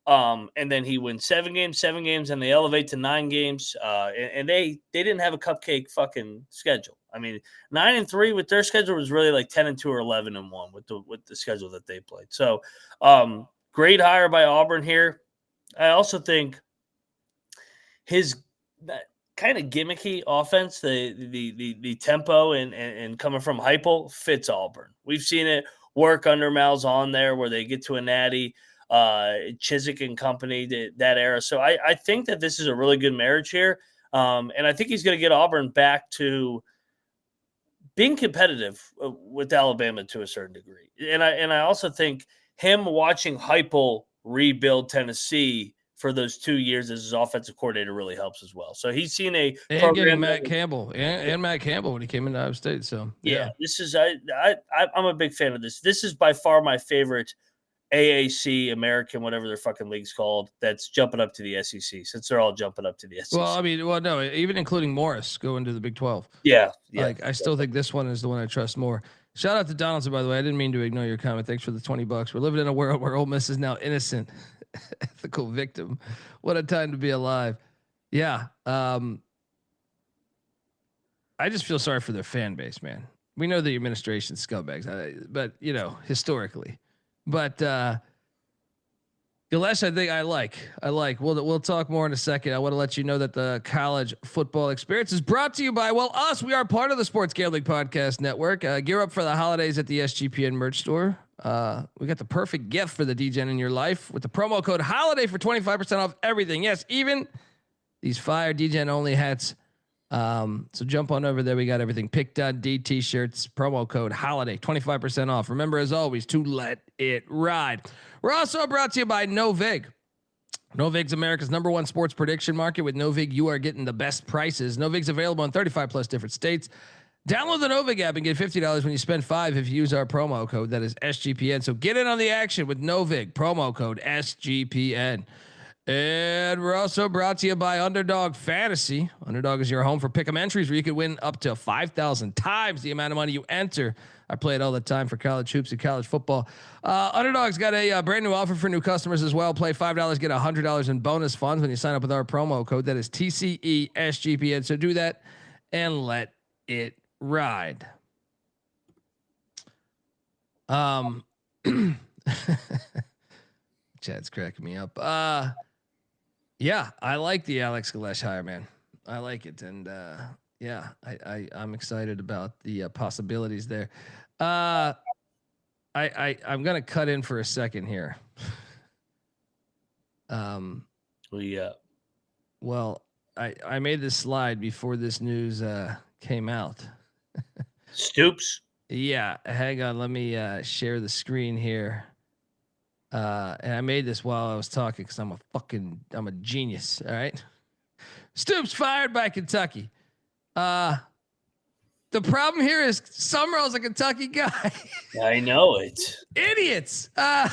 And then he wins 7 games, and they elevate to 9 games. And they didn't have a cupcake fucking schedule. I mean, 9-3 with their schedule was really like 10-2 or 11-1 with the schedule that they played. So, great hire by Auburn here. I also think his kind of gimmicky offense, the tempo and coming from Heupel fits Auburn. We've seen it work under Malzahn there where they get to a natty, Chizik and company, that era. So I think that this is a really good marriage here. And I think he's going to get Auburn back to being competitive with Alabama to a certain degree. And I also think him watching Heupel rebuild Tennessee for those 2 years as his offensive coordinator really helps as well. So he's seen a and program getting Matt Campbell and Matt Campbell when he came into Iowa State. So yeah, this is I'm a big fan of this. This is by far my favorite AAC, American, whatever their fucking league's called, that's jumping up to the SEC, since they're all jumping up to the SEC. Well, I mean, no, even including Morris going to the Big 12. Yeah. Like, I still think this one is the one I trust more. Shout out to Donaldson, by the way. I didn't mean to ignore your comment. Thanks for the $20. We're living in a world where Ole Miss is now innocent, ethical victim. What a time to be alive. Yeah. I just feel sorry for their fan base, man. We know the administration scumbags, but historically. But Golesh, I think I like. We'll talk more in a second. I want to let you know that the college football experience is brought to you by us. We are part of the Sports Gambling Podcast Network. Gear up for the holidays at the SGPN merch store. We got the perfect gift for the DGen in your life with the promo code HOLIDAY for 25% off everything. Yes, even these fire DGen only hats. So jump on over there. We got everything. Pick Dundee t-shirts, promo code HOLIDAY, 25% off. Remember, as always, to let it ride. We're also brought to you by Novig. Novig's America's #1 sports prediction market. With Novig, you are getting the best prices. Novig's available in 35 plus different states. Download the Novig app and get $50 when you spend $5 if you use our promo code. That is SGPN. So get in on the action with Novig, promo code SGPN. And we're also brought to you by Underdog Fantasy. Underdog is your home for pick'em entries where you could win up to 5,000 times the amount of money you enter. I play it all the time for college hoops and college football. Underdog's got a brand new offer for new customers as well. Play $5, get $100 in bonus funds when you sign up with our promo code. That is TCESGPN. So do that and let it ride. Chad's cracking me up. Yeah, I like the Alex Golesh hire, man. I like it, and I'm excited about the possibilities there. I'm gonna cut in for a second here. Well, I made this slide before this news came out. Stoops. Yeah, hang on. Let me share the screen here. And I made this while I was talking because I'm a genius. All right. Stoops fired by Kentucky. The problem here is Sumrall's a Kentucky guy. I know it. Idiots. I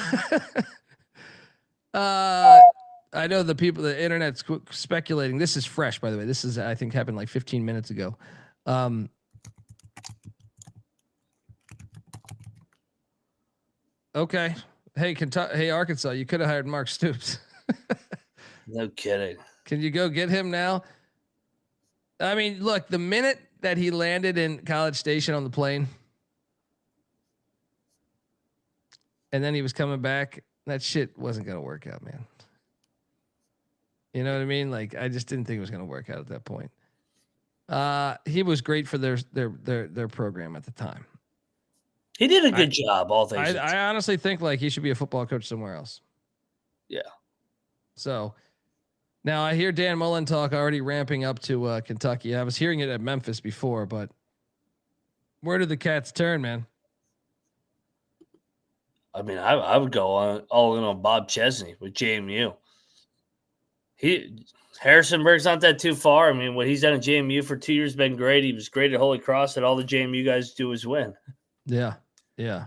know the internet's speculating. This is fresh, by the way. This is, I think, happened like 15 minutes ago. Okay. Hey, Kentucky. Hey, Arkansas. You could have hired Mark Stoops. No kidding. Can you go get him now? I mean, look, the minute that he landed in College Station on the plane, and then he was coming back, that shit wasn't gonna work out, man. You know what I mean? Like, I just didn't think it was gonna work out at that point. He was great for their program at the time. He did a good job, all things. I honestly think like he should be a football coach somewhere else. Yeah. So now I hear Dan Mullen talk already ramping up to Kentucky. I was hearing it at Memphis before, but where did the Cats turn, man? I mean, I would go all in on Bob Chesney with JMU. Harrisonburg's not that too far. I mean, what he's done at JMU for 2 years has been great. He was great at Holy Cross, and all the JMU guys do is win. Yeah. Yeah.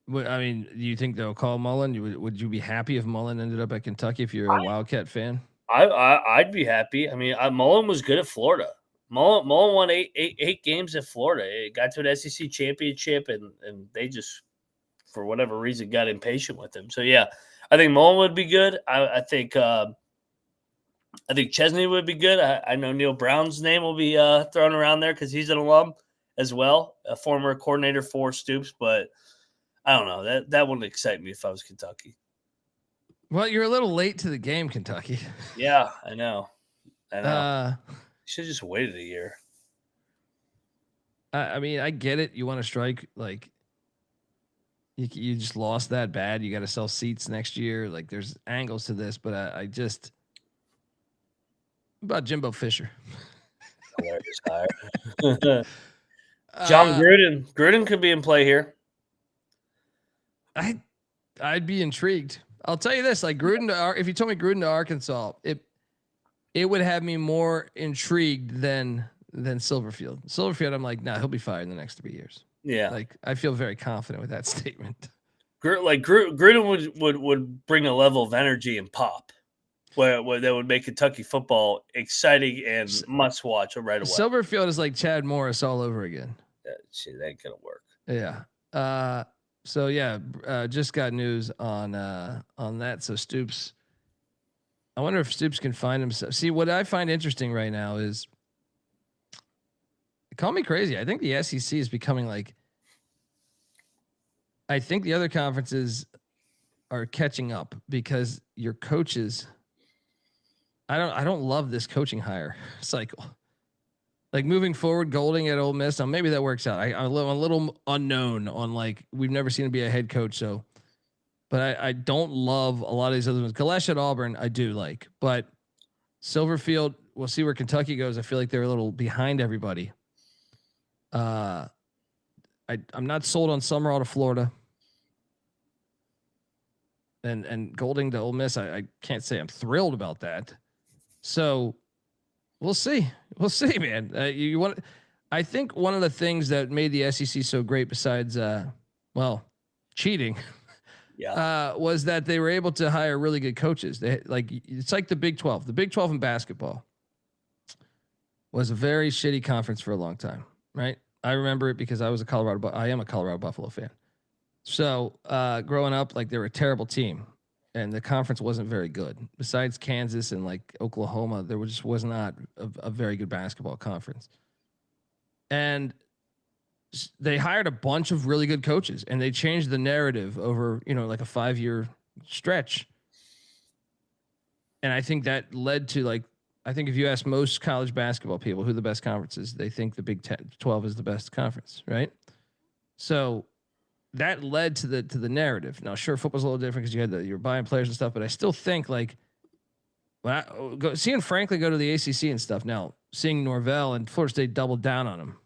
I mean, do you think they'll call Mullen? Would you be happy if Mullen ended up at Kentucky if you're a Wildcat fan? I'd be happy. I mean, Mullen was good at Florida. Mullen won eight games at Florida. It got to an SEC championship, and they just, for whatever reason, got impatient with him. So yeah, I think Mullen would be good. I think Chesney would be good. I know Neil Brown's name will be thrown around there because he's an alum as well, a former coordinator for Stoops, but I don't know. That wouldn't excite me if I was Kentucky. Well, you're a little late to the game, Kentucky. Yeah, I know. Should have just waited a year. I mean, I get it. You want to strike, like, you just lost that bad. You got to sell seats next year. Like, there's angles to this, but I just about Jimbo Fisher. Hilarious hire. John Gruden. Gruden could be in play here. I'd be intrigued. I'll tell you this: like Gruden if you told me Gruden to Arkansas, it would have me more intrigued than Silverfield. Silverfield, I'm like, nah, he'll be fired in the next 3 years. Yeah, like I feel very confident with that statement. Gruden would bring a level of energy and pop where that would make Kentucky football exciting and must watch right away. Silverfield is like Chad Morris all over again. Shit, that ain't gonna work. Yeah. So yeah, just got news on that. So Stoops, I wonder if Stoops can find himself. See, what I find interesting right now is, call me crazy, I think the SEC is becoming like, I think the other conferences are catching up because your coaches, I don't love this coaching hire cycle. Like moving forward, Golding at Ole Miss. Now maybe that works out. I'm a little unknown on, like, we've never seen him be a head coach. So, but I don't love a lot of these other ones. Golesh at Auburn, I do like, but Silverfield, we'll see where Kentucky goes. I feel like they're a little behind everybody. I'm not sold on Sumrall to Florida. And Golding to Ole Miss. I can't say I'm thrilled about that. So we'll see. We'll see, man. I think one of the things that made the SEC so great, besides cheating, was that they were able to hire really good coaches. It's like the Big 12. The Big 12 in basketball was a very shitty conference for a long time, right? I remember it because I am a Colorado Buffalo fan. So growing up, like, they were a terrible team, and the conference wasn't very good. Besides Kansas and like Oklahoma, there was not a very good basketball conference. And they hired a bunch of really good coaches, and they changed the narrative over, like a 5-year stretch. And I think that led to, like, I think if you ask most college basketball people who the best conference is, they think the Big 12 is the best conference, right? So that led to the narrative. Now, sure, football's a little different because you're buying players and stuff, but I still think, like, when seeing Franklin go to the ACC and stuff, now seeing Norvell and Florida State double down on him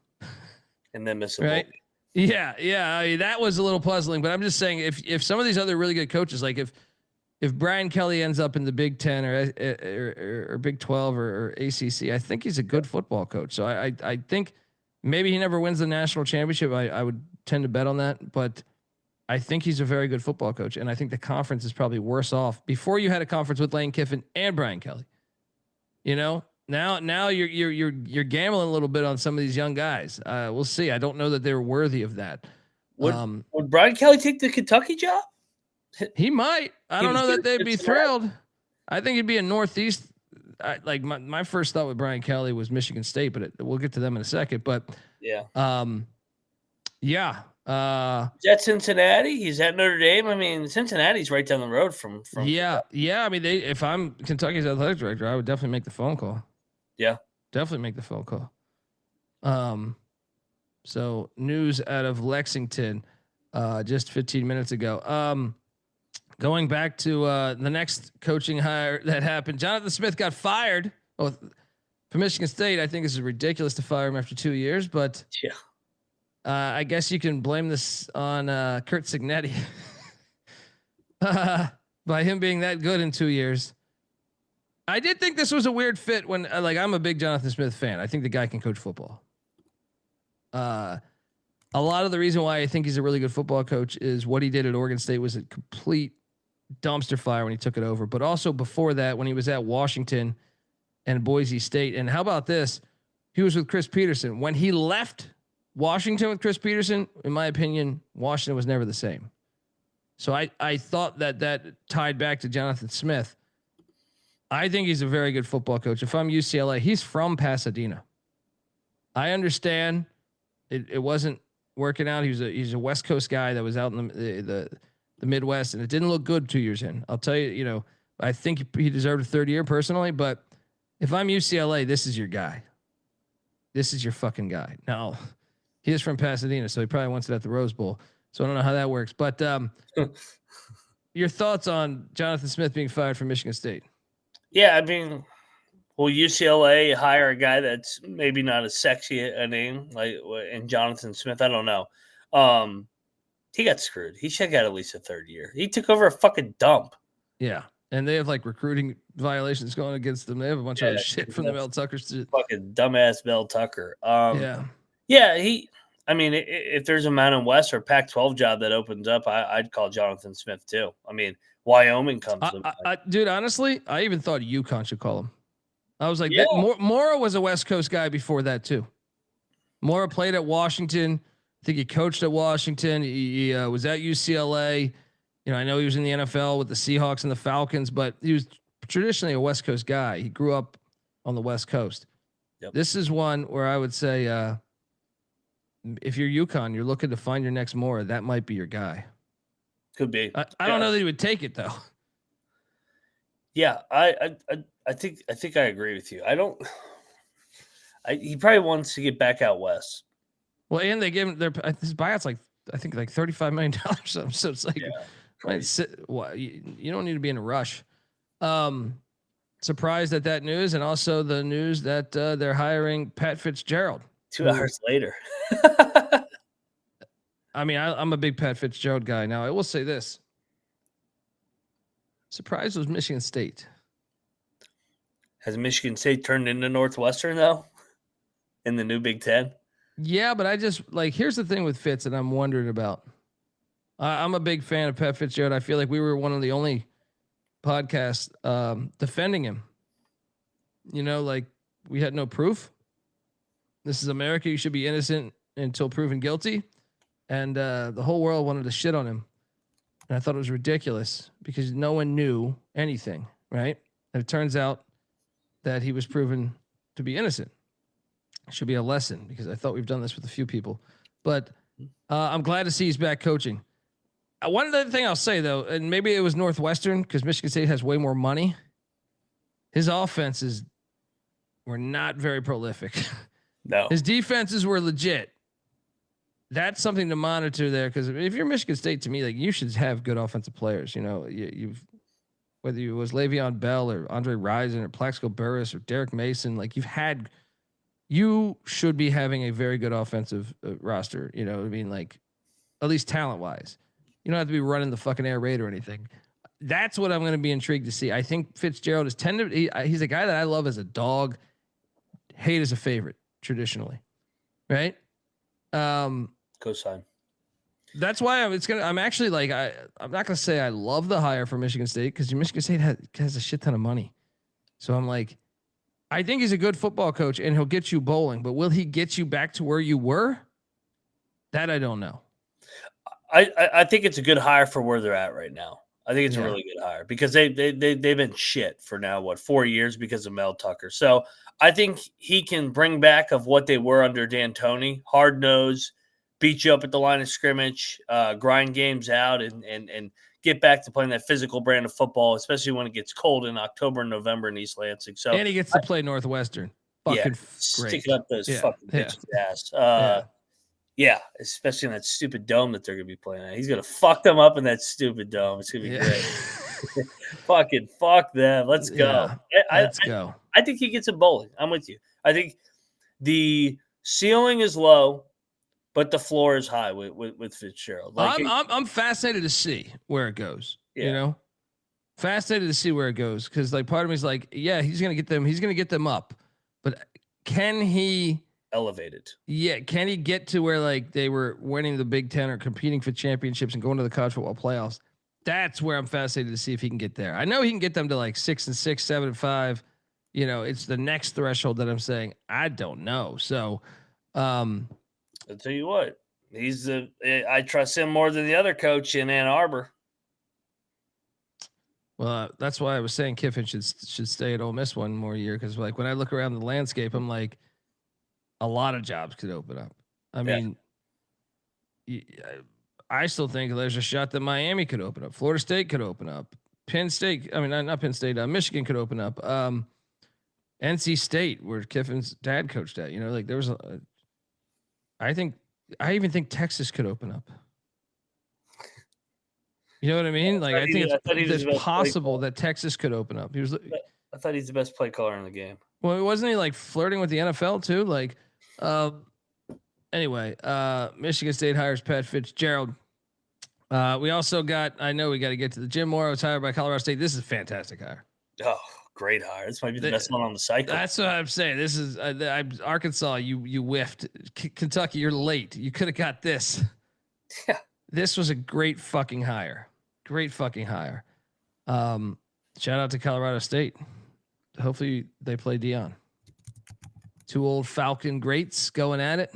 and then miss a right. bowl. Yeah. I mean, that was a little puzzling, but I'm just saying, if some of these other really good coaches, like if Brian Kelly ends up in the Big 10 or Big 12 or ACC, I think he's a good football coach. So I think maybe he never wins the national championship. I would tend to bet on that, but I think he's a very good football coach. And I think the conference is probably worse off before you had a conference with Lane Kiffin and Brian Kelly. Now you're gambling a little bit on some of these young guys. We'll see. I don't know that they're worthy of that. Would Brian Kelly take the Kentucky job? He might. I don't know that they'd be thrilled. I think he'd be a Northeast. Like my first thought with Brian Kelly was Michigan State, but we'll get to them in a second. But yeah. Is that Cincinnati? He's at Notre Dame. I mean, Cincinnati's right down the road from. Yeah. I mean, if I'm Kentucky's athletic director, I would definitely make the phone call. Yeah, definitely make the phone call. So news out of Lexington, just 15 minutes ago. Going back to the next coaching hire that happened, Jonathan Smith got fired. Well, for Michigan State, I think this is ridiculous to fire him after 2 years, but yeah. I guess you can blame this on Kurt Cignetti by him being that good in 2 years. I did think this was a weird fit when, I'm a big Jonathan Smith fan. I think the guy can coach football. A lot of the reason why I think he's a really good football coach is what he did at Oregon State was a complete dumpster fire when he took it over. But also before that, when he was at Washington and Boise State. And how about this? He was with Chris Peterson. When he left Washington with Chris Peterson, in my opinion, Washington was never the same. So I thought that tied back to Jonathan Smith. I think he's a very good football coach. If I'm UCLA, he's from Pasadena. I understand it wasn't working out. He's a West Coast guy that was out in the the Midwest, and it didn't look good 2 years in. I'll tell you, I think he deserved a third year personally, but if I'm UCLA, this is your guy. This is your fucking guy. Now, he is from Pasadena, so he probably wants it at the Rose Bowl. So I don't know how that works, but your thoughts on Jonathan Smith being fired from Michigan State? Yeah, I mean, will UCLA hire a guy that's maybe not as sexy a name like in Jonathan Smith? I don't know. He got screwed. He should have got at least a third year. He took over a fucking dump. Yeah, and they have like recruiting violations going against them. They have a bunch of other shit from the Mel Tuckers. Fucking dumbass Mel Tucker. Yeah. I mean, if there's a Mountain West or Pac-12 job that opens up, I'd call Jonathan Smith too. I mean, Wyoming comes to mind. Dude, honestly, I even thought UConn should call him. I was like, Yeah. Mora was a West Coast guy before that too. Mora played at Washington. I think he coached at Washington. He was at UCLA. I know he was in the NFL with the Seahawks and the Falcons, but he was traditionally a West Coast guy. He grew up on the West Coast. Yep. This is one where I would say, if you're UConn, you're looking to find your next Mora, that might be your guy. Could be. I don't know that he would take it though. Yeah, I think I agree with you. He probably wants to get back out west. Well, and they gave him his buyout's like I think like $35 million. So it's like, you don't need to be in a rush. Surprised at that news, and also the news that they're hiring Pat Fitzgerald. 2 hours later. I mean, I'm a big Pat Fitzgerald guy. Now, I will say this. Surprise was Michigan State. Has Michigan State turned into Northwestern, though, in the new Big Ten? Yeah, but I just, here's the thing with Fitz that I'm wondering about. I'm a big fan of Pat Fitzgerald. I feel like we were one of the only podcasts defending him. We had no proof. This is America. You should be innocent until proven guilty. And the whole world wanted to shit on him. And I thought it was ridiculous because no one knew anything, right? And it turns out that he was proven to be innocent. It should be a lesson because I thought we've done this with a few people. But I'm glad to see he's back coaching. One other thing I'll say, though, and maybe it was Northwestern because Michigan State has way more money. His offenses were not very prolific. No. His defenses were legit. That's something to monitor there because if you're Michigan State, to me, you should have good offensive players. You've whether it was Le'Veon Bell or Andre Rison or Plaxico Burress or Derek Mason, you should be having a very good offensive roster. At least talent wise. You don't have to be running the fucking air raid or anything. That's what I'm going to be intrigued to see. I think Fitzgerald is he's a guy that I love as a dog, hate as a favorite traditionally, right? Cosign. That's why I'm actually I'm not going to say I love the hire for Michigan State because Michigan State has a shit ton of money. So I'm I think he's a good football coach and he'll get you bowling, but will he get you back to where you were? That I don't know. I think it's a good hire for where they're at right now. I think it's a really good hire because they've been shit for now, 4 years because of Mel Tucker. So I think he can bring back of what they were under D'Antoni, hard nose, beat you up at the line of scrimmage, grind games out, and get back to playing that physical brand of football, especially when it gets cold in October and November in East Lansing. So and he gets to play Northwestern. Fucking great. Sticking up those fucking bitches' ass. Yeah, especially in that stupid dome that they're going to be playing at. He's going to fuck them up in that stupid dome. It's going to be great. Fucking fuck them. Let's go. Let's go. I think he gets a bowling. I'm with you. I think the ceiling is low, but the floor is high with Fitzgerald. I'm fascinated to see where it goes. Yeah. Fascinated to see where it goes because part of me is he's going to get them. He's going to get them up, but can he elevate it? Yeah, can he get to where they were winning the Big Ten or competing for championships and going to the college football playoffs? That's where I'm fascinated to see if he can get there. I know he can get them to 6-6, 7-5. It's the next threshold that I'm saying I don't know. So, I'll tell you what, I trust him more than the other coach in Ann Arbor. Well, that's why I was saying Kiffin should stay at Ole Miss one more year because when I look around the landscape, I'm a lot of jobs could open up. I mean, I still think there's a shot that Miami could open up. Florida State could open up. Penn State. I mean, not Penn State. Michigan could open up. NC State, where Kiffin's dad coached at. Like there was I even think Texas could open up. You know what I mean? Like I think it's possible that Texas could open up. I thought he's the best play caller in the game. Well, wasn't he like flirting with the NFL too? Like, anyway, Michigan State hires Pat Fitzgerald. We also got. I know we got to get to the Jim Mora was hired by Colorado State. This is a fantastic hire. Oh, great hire. This might be the best one on the cycle. That's what I'm saying. This is Arkansas. You whiffed. Kentucky, you're late. You could have got this. Yeah. This was a great fucking hire. Great fucking hire. Shout out to Colorado State. Hopefully they play Dion. Two old Falcon greats going at it.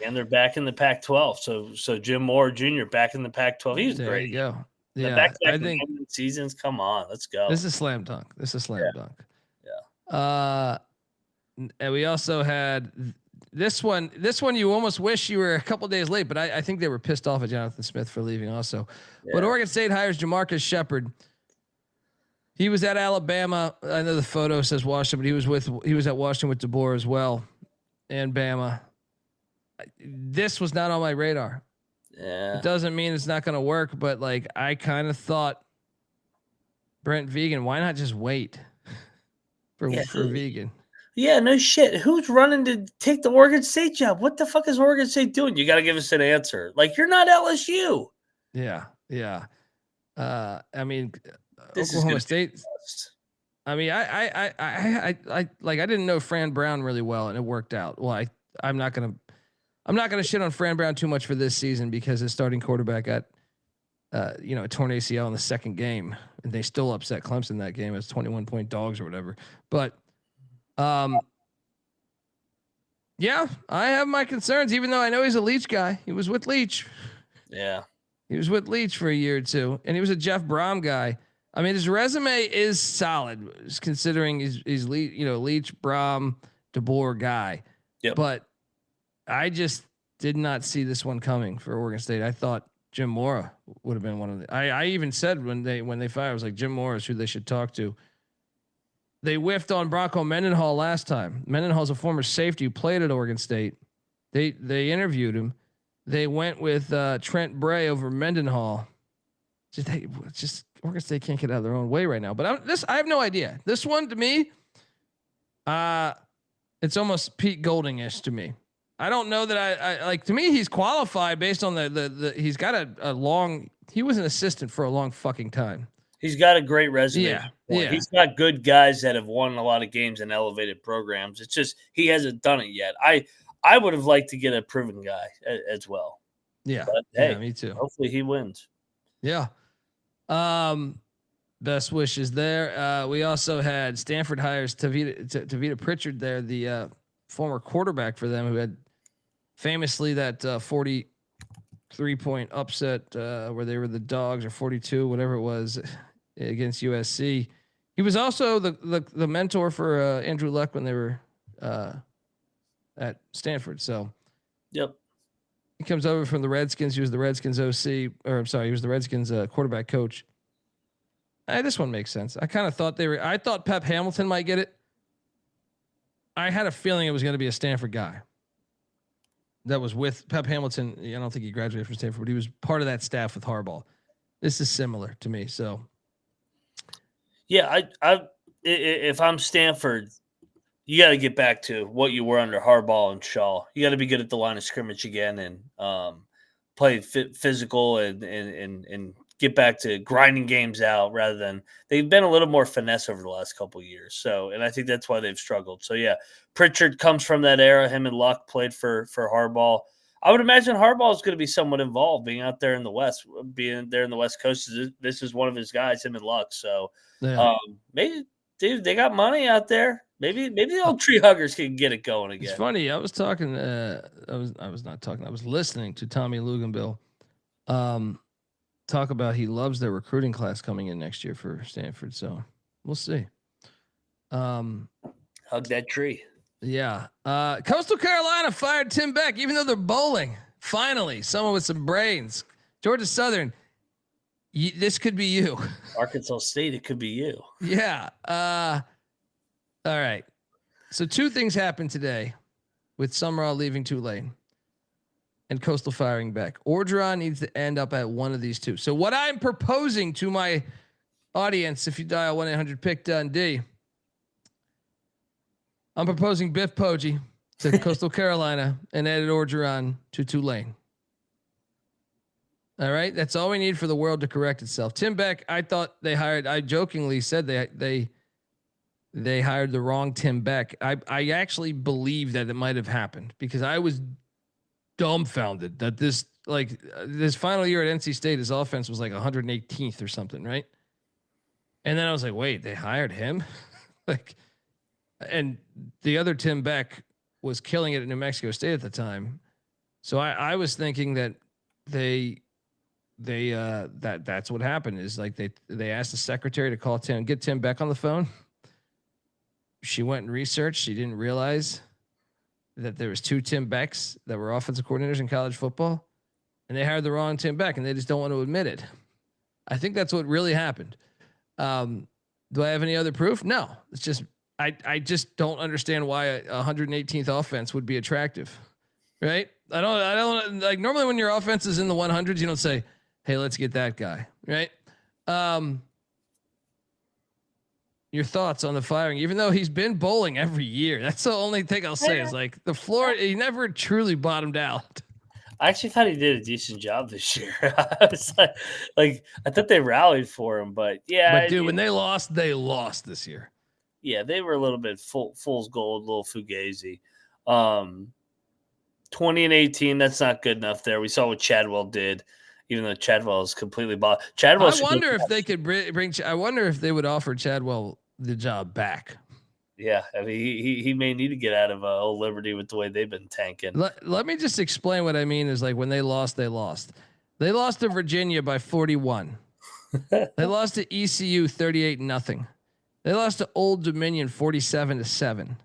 And they're back in the Pac-12. So Jim Mora Jr. back in the Pac-12. He's there great. You go. Yeah, I think seasons. Come on, let's go. This is a slam dunk. Dunk. Yeah. And we also had this one. This one you almost wish you were a couple days late, but I think they were pissed off at Jonathan Smith for leaving also. Yeah. But Oregon State hires Jamarcus Shepard. He was at Alabama. I know the photo says Washington, but he was at Washington with DeBoer as well, and Bama. This was not on my radar. Yeah. It doesn't mean it's not going to work, but like I kind of thought Brent Vegan, why not just wait for Vegan? Yeah, no shit. Who's running to take the Oregon State job? What the fuck is Oregon State doing? You got to give us an answer. Like you're not LSU. Yeah. I mean, This Oklahoma State. I mean, I didn't know Fran Brown really well, and it worked out. Well, I'm not gonna shit on Fran Brown too much for this season because his starting quarterback got, a torn ACL in the second game, and they still upset Clemson that game as 21-point dogs or whatever. But, yeah, I have my concerns, even though I know he's a Leach guy. He was with Leach. Yeah, he was with Leach for a year or two, and he was a Jeff Brom guy. I mean, his resume is solid considering he's Leach, Brom, DeBoer guy. Yep. But I just did not see this one coming for Oregon State. I thought Jim Mora would have been one of the. I even said when they fired, I was like, Jim Mora is who they should talk to. They whiffed on Bronco Mendenhall last time. Mendenhall's a former safety who played at Oregon State. They interviewed him. They went with Trent Bray over Mendenhall. Just Oregon State can't get out of their own way right now. But I have no idea. This one to me, it's almost Pete Golding-ish to me. I don't know that I like. To me, he's qualified based on the he's got a long. He was an assistant for a long fucking time. He's got a great resume. Yeah. He's got good guys that have won a lot of games in elevated programs. It's just he hasn't done it yet. I would have liked to get a proven guy as well. Yeah. But, hey, me too. Hopefully he wins. Yeah. Best wishes there. We also had Stanford hires Tavita Pritchard there, the former quarterback for them, who had famously that 43-point upset where they were the dogs, or 42, whatever it was, against USC. He was also the mentor for Andrew Luck when they were at Stanford. So, yep. He comes over from the Redskins. He was the Redskins OC, or I'm sorry, he was the Redskins quarterback coach. This one makes sense. I kind of thought I thought Pep Hamilton might get it. I had a feeling it was going to be a Stanford guy that was with Pep Hamilton. I don't think he graduated from Stanford, but he was part of that staff with Harbaugh. This is similar to me. So, yeah, if I'm Stanford, you got to get back to what you were under Harbaugh and Shaw. You got to be good at the line of scrimmage again and play physical and get back to grinding games out rather than they've been a little more finesse over the last couple of years. So, and I think that's why they've struggled. So yeah, Pritchard comes from that era. Him and Luck played for Harbaugh. I would imagine Harbaugh is going to be somewhat involved being out there in the West, being there in the West Coast. This is one of his guys, him and Luck. So maybe, dude, they got money out there. Maybe the old tree huggers can get it going again. It's funny. I was talking. I was not talking. I was listening to Tommy Luganbill talk about he loves their recruiting class coming in next year for Stanford. So we'll see. Hug that tree. Yeah. Coastal Carolina fired Tim Beck, even though they're bowling. Finally, someone with some brains. Georgia Southern, this could be you. Arkansas State, it could be you. Yeah. All right. So 2 things happened today with Sumrall leaving Tulane and Coastal firing back. Orgeron needs to end up at one of these 2. So what I'm proposing to my audience, if you dial 1-800-PICK-DUNDEE, I'm proposing Biff Poggi to Coastal Carolina and Ed Orgeron to Tulane. All right, that's all we need for the world to correct itself. Tim Beck, I thought they hired. I jokingly said they hired the wrong Tim Beck. I actually believe that it might have happened because I was dumbfounded that this final year at NC State, his offense was like 118th or something, right? And then I was like, wait, they hired him? And the other Tim Beck was killing it at New Mexico State at the time. So I was thinking that that's what happened is like they asked the secretary to call Tim, get Tim Beck on the phone. She went and researched. She didn't realize that there was 2 Tim Becks that were offensive coordinators in college football, and they hired the wrong Tim Beck, and they just don't want to admit it. I think that's what really happened. Do I have any other proof? No. It's just I just don't understand why a 118th offense would be attractive, right? I don't like normally when your offense is in the 100s, you don't say, "Hey, let's get that guy," right? Your thoughts on the firing, even though he's been bowling every year. That's the only thing I'll say is like the floor. He never truly bottomed out. I actually thought he did a decent job this year. I was like I thought they rallied for him, but yeah. But dude, when they lost this year. Yeah, they were a little bit fool's gold, a little fugazi. 20 and 18, that's not good enough there. We saw what Chadwell did, even though Chadwell is completely bought. I wonder if they could bring. I wonder if they would offer Chadwell the job back. Yeah, I mean, he may need to get out of Old Liberty with the way they've been tanking. Let me just explain what I mean. Is like when they lost. They lost to Virginia by 41. They lost to ECU 38-0. They lost to Old Dominion 47-7.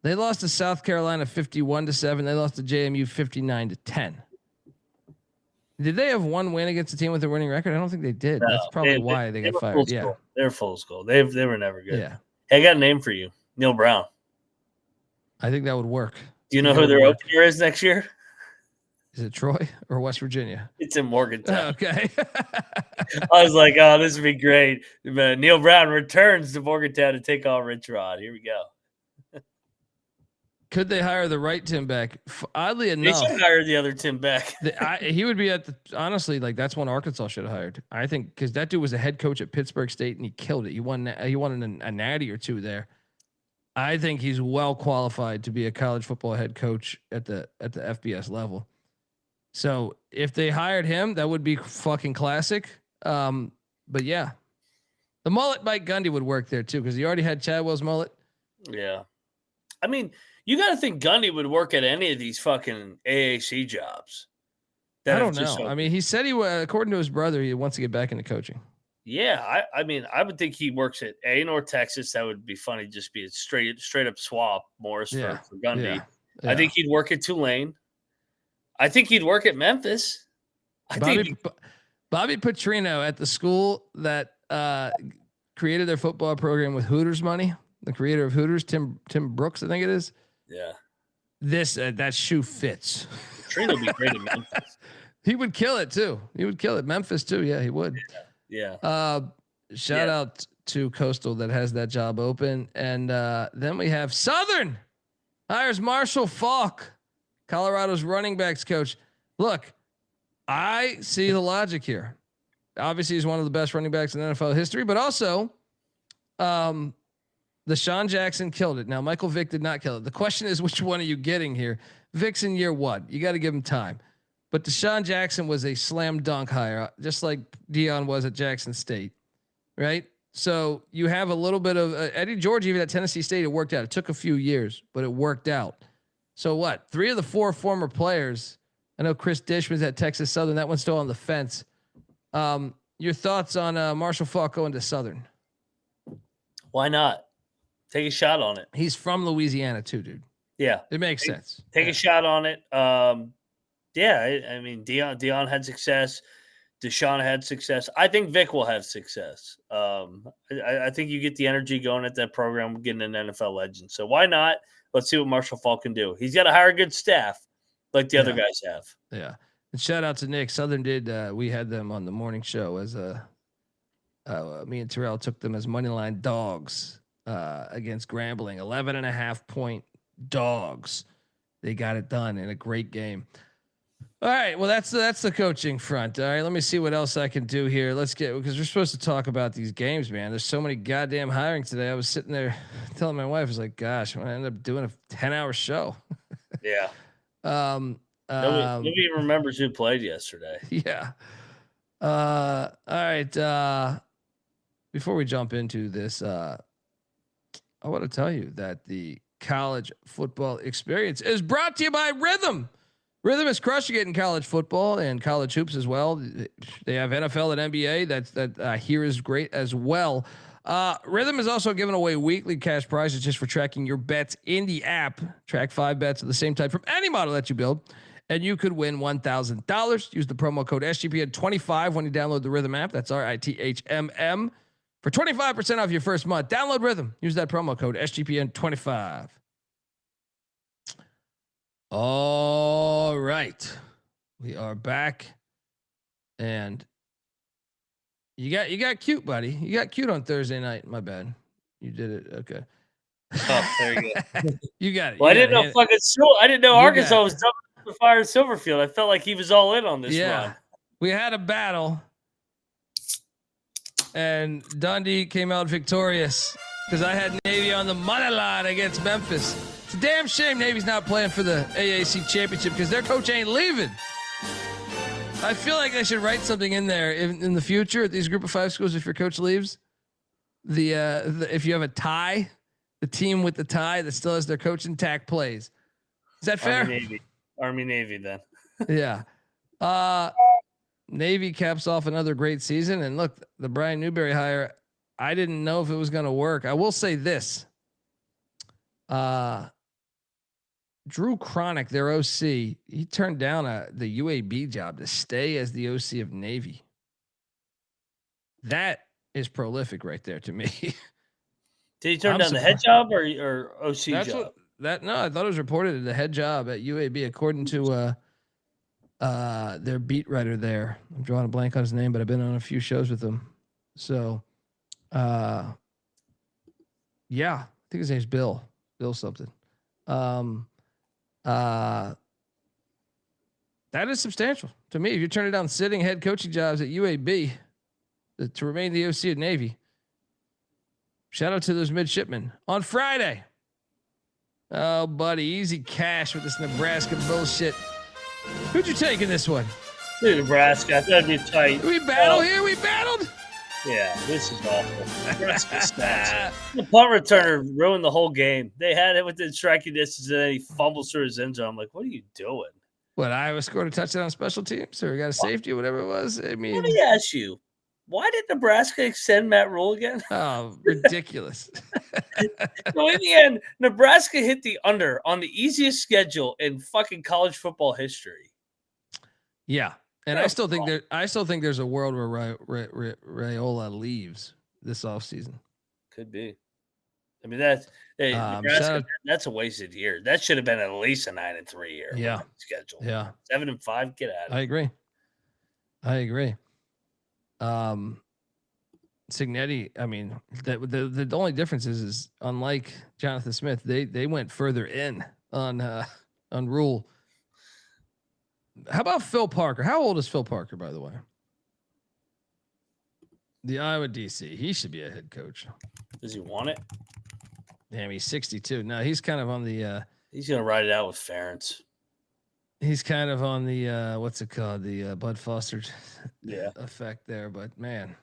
They lost to South Carolina 51-7. They lost to JMU 59-10. Did they have one win against a team with a winning record? I don't think they did. No, that's probably why they got fired. Yeah, they're full school. They were never good. Yeah. Hey, I got a name for you, Neil Brown. I think that would work. Do you know who their opener is next year? Is it Troy or West Virginia? It's in Morgantown. Okay. I was like, oh, this would be great. But Neil Brown returns to Morgantown to take on Rich Rod. Here we go. Could they hire the right Tim Beck? Oddly enough, they should hire the other Tim Beck. He would be at the honestly like that's one Arkansas should have hired. I think because that dude was a head coach at Pittsburgh State and he killed it. He won a natty or 2 there. I think he's well qualified to be a college football head coach at the FBS level. So if they hired him, that would be fucking classic. But yeah, the mullet Mike Gundy would work there too because he already had Chadwell's mullet. Yeah, I mean. You got to think Gundy would work at any of these fucking AAC jobs. I don't know. I mean, he said according to his brother, he wants to get back into coaching. Yeah, I mean, I would think he works at North Texas. That would be funny, just be a straight up swap, Morris for Gundy. Yeah. I think he'd work at Tulane. I think he'd work at Memphis. Bobby Petrino at the school that created their football program with Hooters money. The creator of Hooters, Tim Brooks, I think it is. Yeah. That shoe fits. Trina would be great at Memphis. He would kill it too. He would kill it. Memphis too. Yeah, he would. Yeah. Shout out to Coastal that has that job open. And then we have Southern hires Marshall Faulk, Colorado's running backs coach. Look, I see the logic here. Obviously, he's one of the best running backs in NFL history, but also, Deshaun Jackson killed it. Now, Michael Vick did not kill it. The question is, which one are you getting here? Vick's in year 1. You got to give him time. But Deshaun Jackson was a slam dunk hire, just like Dion was at Jackson State, right? So you have a little bit of Eddie George, even at Tennessee State, it worked out. It took a few years, but it worked out. So what? 3 of the 4 former players. I know Chris Dish was at Texas Southern. That one's still on the fence. Your thoughts on Marshall Faulk going to Southern? Why not? Take a shot on it. He's from Louisiana too, dude. Yeah. It makes sense. Take a shot on it. Yeah, I mean, Dion had success. Deshaun had success. I think Vic will have success. I think you get the energy going at that program, getting an NFL legend. So why not? Let's see what Marshall Faulk can do. He's got to hire a good staff like the other guys have. Yeah. And shout out to Nick. Southern did. We had them on the morning show as me and Terrell took them as moneyline dogs against Grambling. 11.5-point dogs. They got it done in a great game. All right. Well, that's the coaching front. All right. Let me see what else I can do here. Let's get, because we're supposed to talk about these games, man. There's so many goddamn hiring today. I was sitting there telling my wife, I was like, gosh, I'm going to end up doing a 10-hour show. Yeah. Nobody remembers who played yesterday. Yeah. All right. Before we jump into this, I want to tell you that the college football experience is brought to you by Rhythm. Rhythm is crushing it in college football and college hoops as well. They have NFL and NBA. That here is great as well. Rhythm is also giving away weekly cash prizes just for tracking your bets in the app. Track 5 bets of the same type from any model that you build, and you could win $1,000. Use the promo code SGPN25 when you download the Rhythm app. That's RITHMM for 25% off your first month. Download Rhythm. Use that promo code SGPN25. All right, we are back, and you got cute, buddy. You got cute on Thursday night. My bad. You did it. Okay. Oh, there you go. You got it. Well, I didn't know Arkansas was dumping the fire Silverfield. I felt like he was all in on this run. We had a battle, and Dundee came out victorious because I had Navy on the money line against Memphis. It's a damn shame Navy's not playing for the AAC championship because their coach ain't leaving. I feel like I should write something in there in the future at these group of 5 schools. If your coach leaves, if you have a tie, the team with the tie that still has their coach intact plays. Is that fair? Army Navy then. Yeah. Navy caps off another great season. And look, the Brian Newberry hire, I didn't know if it was going to work. I will say this. Drew Cronick, their OC, he turned down the UAB job to stay as the OC of Navy. That is prolific right there to me. Did he turn down the head job or OC That's job? No, I thought it was reported as the head job at UAB, according to their beat writer there. I'm drawing a blank on his name, but I've been on a few shows with him. So, yeah, I think his name's Bill something. That is substantial to me. If you're turning down sitting head coaching jobs at UAB to remain the OC of Navy, shout out to those midshipmen on Friday. Oh, buddy, easy cash with this Nebraska bullshit. Who'd you take in this one? Nebraska. I thought it'd be tight. We battled here. We battled. Yeah, this is awful. Nebraska stats. The punt returner ruined the whole game. They had it within striking distance, and then he fumbles through his end zone. I'm like, what are you doing? What, Iowa scored a touchdown on special teams, or we got a safety, or whatever it was? I mean, let me ask you, why did Nebraska extend Matt Rule again? Oh, ridiculous. So in the end, Nebraska hit the under on the easiest schedule in fucking college football history. Yeah. And I still think there's a world where Raiola leaves this offseason. Could be. I mean, Nebraska, that's a wasted year. That should have been at least a 9-3 year. Yeah. Schedule. Yeah. 7-5. Get out of it. I agree. Signetti, I mean, the only difference is unlike Jonathan Smith, they went further in on Rule. How about Phil Parker? How old is Phil Parker, by the way? The Iowa DC. He should be a head coach. Does he want it? Damn, he's 62. No, he's kind of on the he's gonna ride it out with Ferentz. He's kind of on the what's it called? The Bud Foster effect there. But man,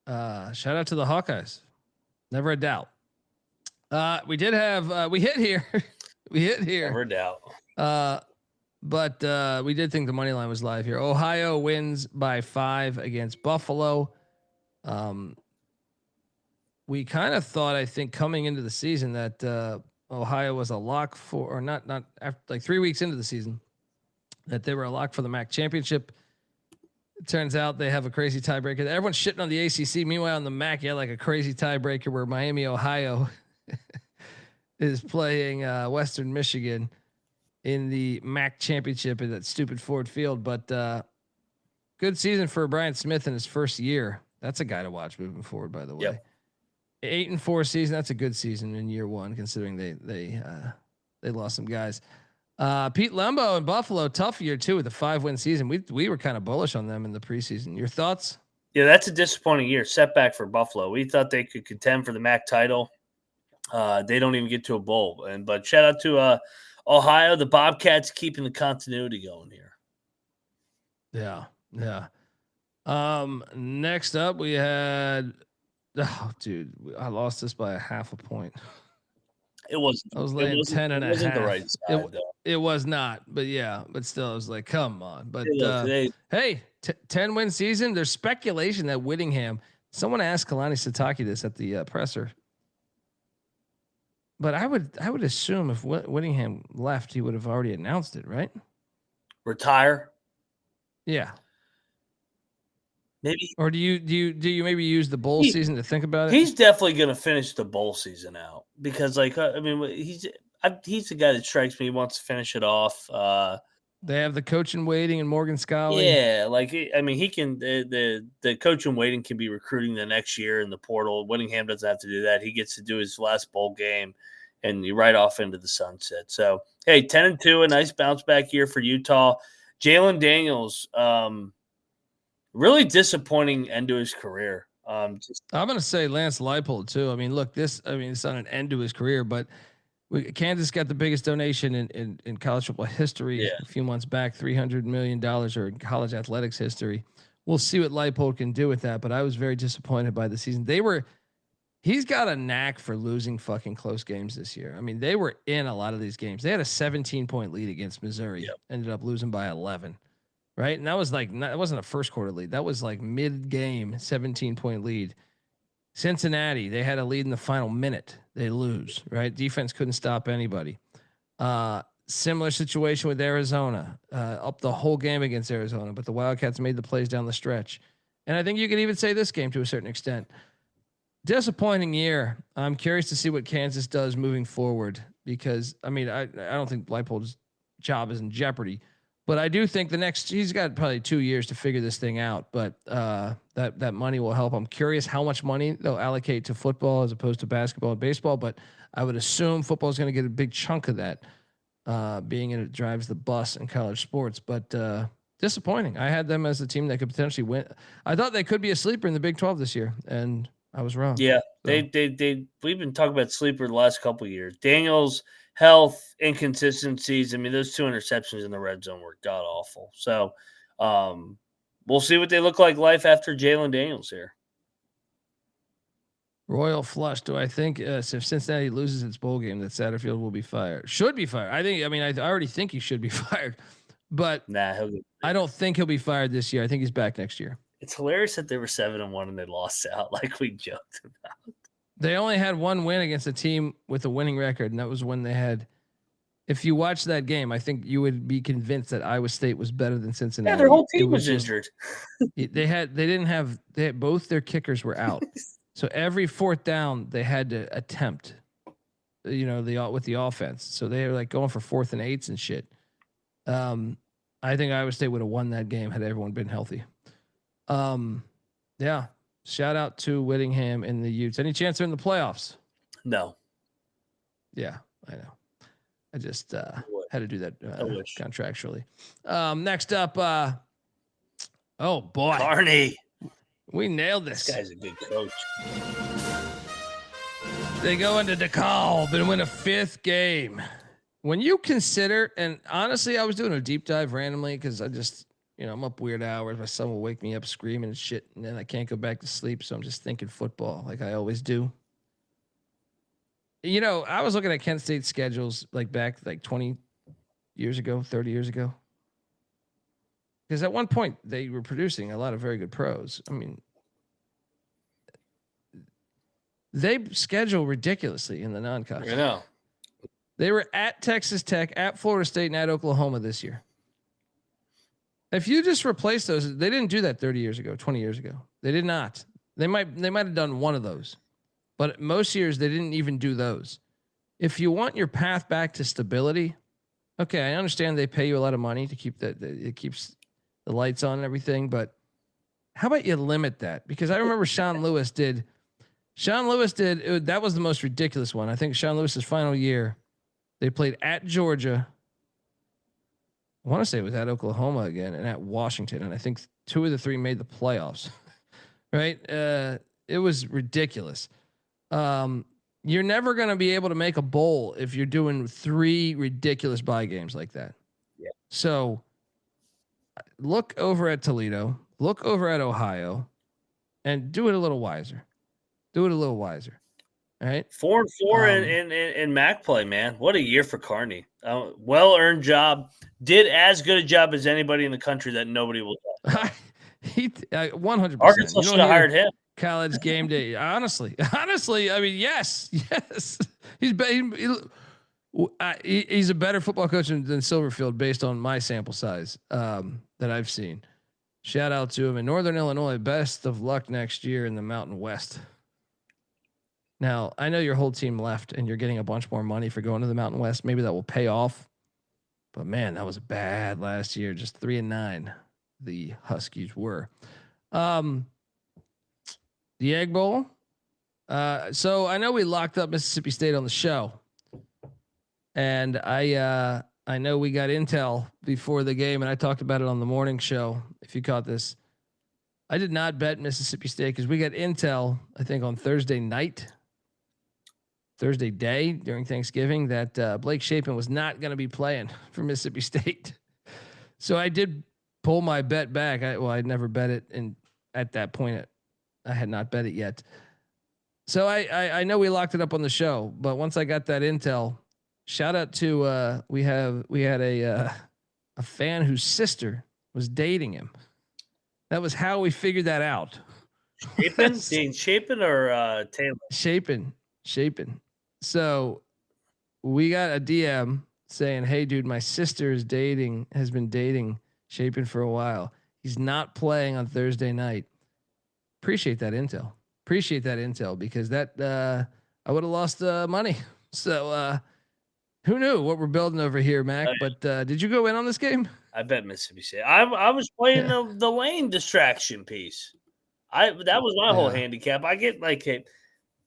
shout out to the Hawkeyes. Never a doubt. We did have we hit here. Never a doubt. But we did think the money line was live here. Ohio wins by 5 against Buffalo. We kind of thought, I think, coming into the season that Ohio was a lock for, or not after like 3 weeks into the season, that they were a lock for the MAC championship. It turns out they have a crazy tiebreaker. Everyone's shitting on the ACC. Meanwhile, on the MAC, you had like a crazy tiebreaker where Miami, Ohio is playing Western Michigan in the MAC championship in that stupid Ford Field. But good season for Brian Smith in his first year. That's a guy to watch moving forward, by the way. Yep. 8-4 season. That's a good season in year one, considering they lost some guys. Pete Lembo in Buffalo, tough year too with a 5-win season. We were kind of bullish on them in the preseason. Your thoughts? Yeah, that's a disappointing year. Setback for Buffalo. We thought they could contend for the MAC title. They don't even get to a bowl. But shout out to Ohio, the Bobcats keeping the continuity going here. Yeah. Next up we had I lost this by a half a point. I was laying 10 and a half. The right side, it was not, but still, I was like, come on. But hey, 10-win season. There's speculation that Whittingham. Someone asked Kalani Sitake this at the presser, but I would assume if Whittingham left, he would have already announced it, right? Retire. Yeah. Maybe. Or do you maybe use the bowl season to think about it? He's definitely going to finish the bowl season out because, like, I mean, he's the guy that strikes me. He wants to finish it off. They have the coach in waiting and Morgan Scalley. Yeah, like, I mean, he can. The coach in waiting can be recruiting the next year in the portal. Whittingham doesn't have to do that. He gets to do his last bowl game, and you right off into the sunset. So, hey, 10-2, a nice bounce back year for Utah. Jalen Daniels. Really disappointing end to his career. I'm going to say Lance Leipold too. I mean, look, it's not an end to his career, but Kansas got the biggest donation in college football history a few months back, $300 million, or in college athletics history. We'll see what Leipold can do with that, but I was very disappointed by the season. He's got a knack for losing fucking close games this year. I mean, they were in a lot of these games. They had a 17-point lead against Missouri, ended up losing by 11. Right. And that was that wasn't a first quarter lead. That was like mid game, 17-point lead. Cincinnati, they had a lead in the final minute. They lose, right? Defense couldn't stop anybody. Similar situation with Arizona, up the whole game against Arizona, but the Wildcats made the plays down the stretch. And I think you could even say this game to a certain extent. Disappointing year. I'm curious to see what Kansas does moving forward because, I mean, I don't think Leipold's job is in jeopardy. But I do think he's got probably 2 years to figure this thing out. But that money will help. I'm curious how much money they'll allocate to football as opposed to basketball and baseball. But I would assume football is going to get a big chunk of that, being it drives the bus in college sports. But disappointing. I had them as a team that could potentially win. I thought they could be a sleeper in the Big 12 this year, and I was wrong. Yeah, so. We've been talking about sleeper the last couple of years. Daniels. Health, inconsistencies. I mean, those 2 interceptions in the red zone were god awful. So we'll see what they look like life after Jalen Daniels here. Royal flush. Do I think if Cincinnati loses its bowl game that Satterfield will be fired? Should be fired. I already think he should be fired, but I don't think he'll be fired this year. I think he's back next year. It's hilarious that they were 7-1 and they lost out like we joked about. They only had one win against a team with a winning record, and that was when they had. If you watch that game, I think you would be convinced that Iowa State was better than Cincinnati. Yeah, their whole team was injured. They had both their kickers were out, so every fourth down they had to attempt. With the offense, so they were like going for 4th and 8s and shit. I think Iowa State would have won that game had everyone been healthy. Yeah. Shout out to Whittingham and the Utes. Any chance they're in the playoffs? No. Yeah, I know. I just had to do that contractually. Next up, oh boy, Carney. We nailed this. This guy's a good coach. They go into DeKalb and win a 5th game. When you consider, and honestly, I was doing a deep dive randomly because I just. I'm up weird hours. My son will wake me up screaming and shit, and then I can't go back to sleep. So I'm just thinking football like I always do. I was looking at Kent State's schedules back 20 years ago, 30 years ago. Because at one point they were producing a lot of very good pros. I mean, they schedule ridiculously in the non-conference. I know. They were at Texas Tech, at Florida State, and at Oklahoma this year. If you just replace those, they didn't do that 30 years ago, 20 years ago. They did not. They might have done one of those, but most years they didn't even do those. If you want your path back to stability, okay, I understand they pay you a lot of money to keep it keeps the lights on and everything, but how about you limit that? Because I remember Sean Lewis did, that was the most ridiculous one. I think Sean Lewis's final year, they played at Georgia. I want to say it was at Oklahoma again and at Washington. And I think 2 of the 3 made the playoffs, right? It was ridiculous. You're never going to be able to make a bowl if you're doing 3 ridiculous bye games like that. Yeah. So look over at Toledo, look over at Ohio, and do it a little wiser. Do it a little wiser. All right. 4-4 in MAC play, man. What a year for Carney. Well-earned job. Did as good a job as anybody in the country that nobody will talk. He 100%. Arkansas should have hired him. College game day. Honestly, I mean, yes. He's a better football coach than Silverfield based on my sample size that I've seen. Shout out to him in Northern Illinois. Best of luck next year in the Mountain West. Now, I know your whole team left and you're getting a bunch more money for going to the Mountain West. Maybe that will pay off. But man, that was bad last year. Just 3-9. The Huskies were. The Egg Bowl. So I know we locked up Mississippi State on the show, and I know we got intel before the game, and I talked about it on the morning show. If you caught this, I did not bet Mississippi State because we got intel, I think on Thursday day during Thanksgiving, that Blake Shapen was not going to be playing for Mississippi State. So I did pull my bet back. I'd never bet it, and at that point, I had not bet it yet. So I know we locked it up on the show, but once I got that intel, shout out to we had a fan whose sister was dating him. That was how we figured that out. Shapen or Taylor? Shapen. So we got a DM saying, "Hey, dude, my sister has been dating Shapen for a while. He's not playing on Thursday night." Appreciate that intel because that I would have lost money. So who knew what we're building over here, Mac? But did you go in on this game? I bet Mississippi State. I was playing the Lane distraction piece. That was my whole handicap. I get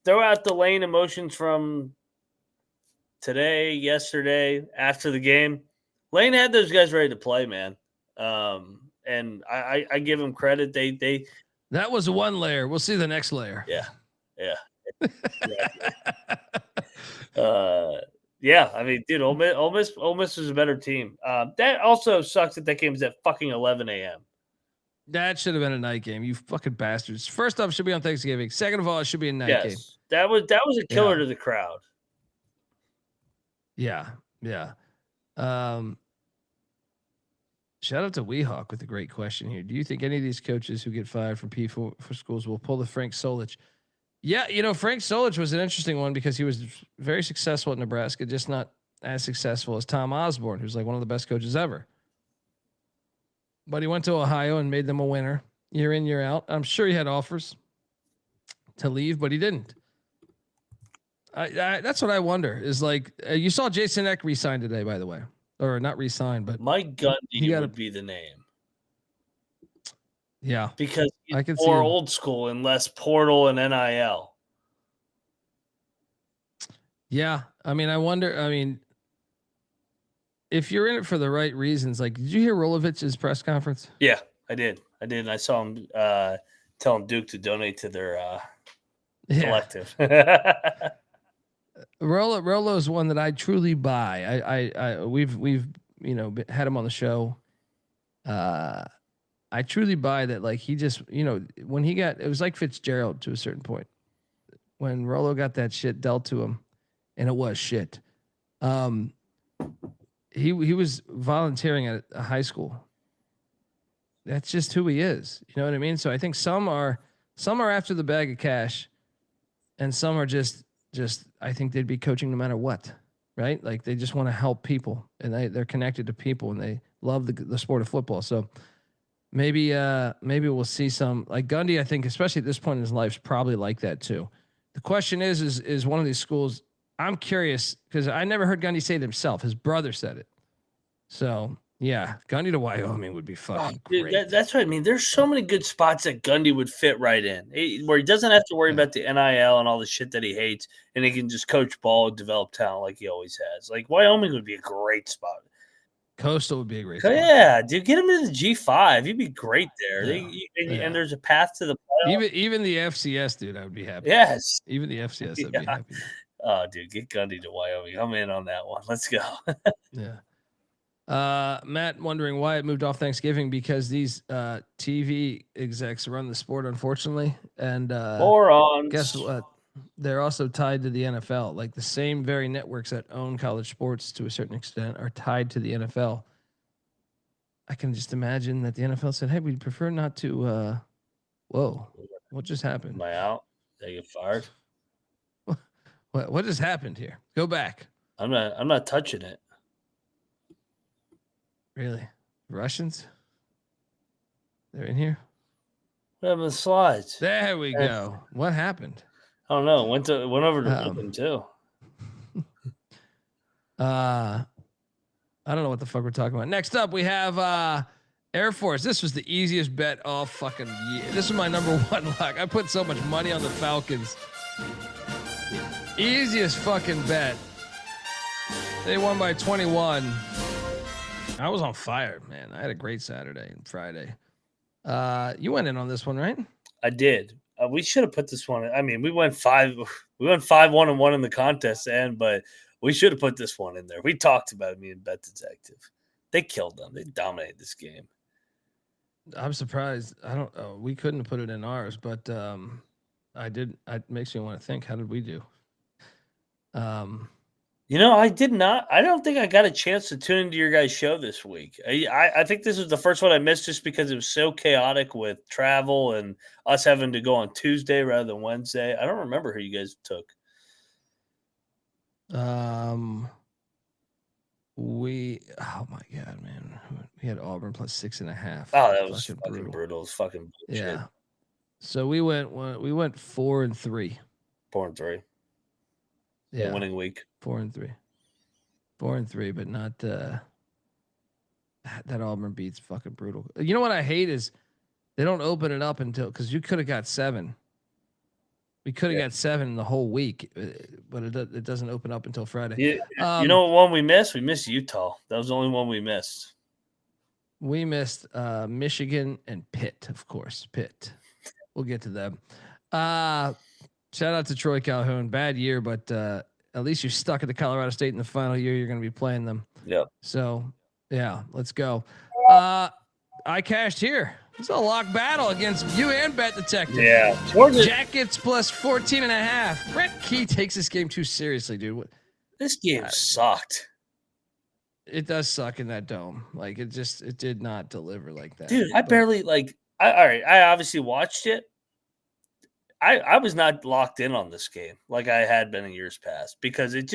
throw out the Lane emotions from today, yesterday, after the game. Lane had those guys ready to play, man. And I give them credit. They that was one layer. We'll see the next layer. Yeah. Yeah. I mean, dude, Ole Miss was a better team. That also sucks that game was at fucking 11 a.m. That should have been a night game. You fucking bastards. First off, it should be on Thanksgiving. Second of all, it should be a night game. That was a killer to the crowd. Yeah. Shout out to Weehawk with a great question here. Do you think any of these coaches who get fired from P4 schools will pull the Frank Solich? Yeah, Frank Solich was an interesting one because he was very successful at Nebraska, just not as successful as Tom Osborne, who's like one of the best coaches ever. But he went to Ohio and made them a winner year in, year out. I'm sure he had offers to leave, but he didn't. That's what I wonder is you saw Jason Eck re-signed today, by the way. Or not re-signed, but Mike Gundy would be the name. Yeah, because he's more old school and less portal and NIL. Yeah, I mean, I wonder. I mean, if you're in it for the right reasons, did you hear Rolovich's press conference? Yeah, I did. I saw him telling Duke to donate to their collective. Rolo is one that I truly buy. We've had him on the show. I truly buy that. He just when it was like Fitzgerald to a certain point. When Rolo got that shit dealt to him, and it was shit. He was volunteering at a high school. That's just who he is. You know what I mean? So I think some are after the bag of cash, and some are just I think they'd be coaching no matter what, right? They just want to help people, and they're connected to people, and they love the sport of football. So maybe we'll see some like Gundy. I think, especially at this point in his life, is probably like that too. The question is one of these schools? I'm curious because I never heard Gundy say it himself. His brother said it. So yeah, Gundy to Wyoming would be fucking Dude, great. that's what I mean. There's so many good spots that Gundy would fit right in, where he doesn't have to worry about the NIL and all the shit that he hates, and he can just coach ball, develop talent like he always has. Like Wyoming would be a great spot. Coastal would be a great spot. Yeah, dude, get him in the G5. He'd be great there. Yeah. And there's a path to the playoffs. Even the FCS, dude, I would be happy. Yes. Even the FCS, I'd be happy. Oh, dude, get Gundy to Wyoming. I'm in on that one. Let's go. Yeah. Matt wondering why it moved off Thanksgiving because these TV execs run the sport, unfortunately. And Morons. Guess what? They're also tied to the NFL. Like the same very networks that own college sports to a certain extent are tied to the NFL. I can just imagine that the NFL said, "Hey, we'd prefer not to." Whoa, what just happened? Am I out? Did I get fired? What just happened here? Go back. I'm not touching it. Really? Russians? They're in here? What happened to the slides? There we go. What happened? I don't know. Went over to Brooklyn too. I don't know what the fuck we're talking about. Next up, we have Air Force. This was the easiest bet all fucking year. This is my number one lock. I put so much money on the Falcons. Easiest fucking bet. They won by 21. I was on fire, man. I had a great Saturday and Friday. You went in on this one, right? I did. We should have put this one. I mean, we went 5-1-1 in the contest, but we should have put this one in there. We talked about me and Bet Detective. They killed them. They dominated this game. I'm surprised. We couldn't have put it in ours, but I did. It makes me want to think. How did we do? I did not. I don't think I got a chance to tune into your guys' show this week. I think this was the first one I missed just because it was so chaotic with travel and us having to go on Tuesday rather than Wednesday. I don't remember who you guys took. Oh my God, man. We had Auburn plus 6.5. Oh, that was fucking brutal. It was fucking bullshit. Yeah. So we went 4-3. 4-3. Yeah. Winning week. 4-3. 4-3, but not that Auburn beat's fucking brutal. You know what I hate is they don't open it up until because you could have got 7. We could have got 7 the whole week, but it doesn't open up until Friday. Yeah, you know what one we missed? We missed Utah. That was the only one we missed. We missed Michigan and Pitt, of course. Pitt. We'll get to them. Shout out to Troy Calhoun. Bad year, but at least you're stuck at the Colorado State in the final year. You're going to be playing them. Yeah. So, yeah, let's go. I cashed here. It's a lock battle against you and Bet Detective. Yeah. Jackets plus 14.5. Brent Key takes this game too seriously, dude. This game sucked. It does suck in that dome. Like it did not deliver like that. Dude, I barely I obviously watched it. I was not locked in on this game like I had been in years past because it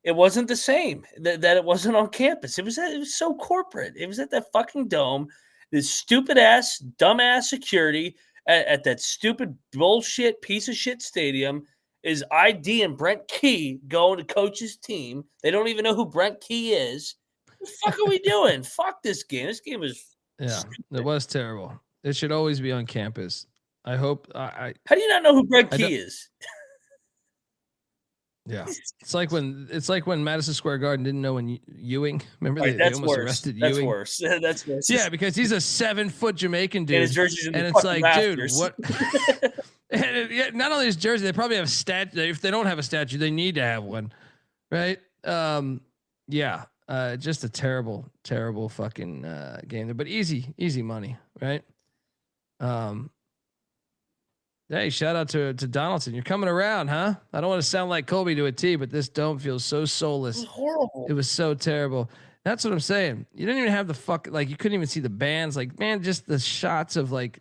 wasn't the same that it wasn't on campus. It was so corporate. It was at that fucking dome. This stupid ass, dumbass security at that stupid bullshit piece of shit stadium is ID and Brent Key going to coach his team. They don't even know who Brent Key is. What the fuck are we doing? Fuck this game. This game was stupid. It was terrible. It should always be on campus. I hope How do you not know who Brent Key is? Yeah, it's like when Madison Square Garden didn't know when Ewing. Remember they almost arrested Ewing. That's worse. That's worse. Yeah, because he's a 7-foot Jamaican dude, and his jersey's in and the it's like, rafters. dude, what? And not only his jersey, they probably have a statue. If they don't have a statue, they need to have one, right? Yeah, just a terrible fucking game there, but easy money, right? Hey, shout out to Donaldson. You're coming around, huh? I don't want to sound like Kobe to a T, but this dome feels so soulless. It was horrible. It was so terrible. That's what I'm saying. You didn't even have the you couldn't even see the bands. Like, man, just the shots of like,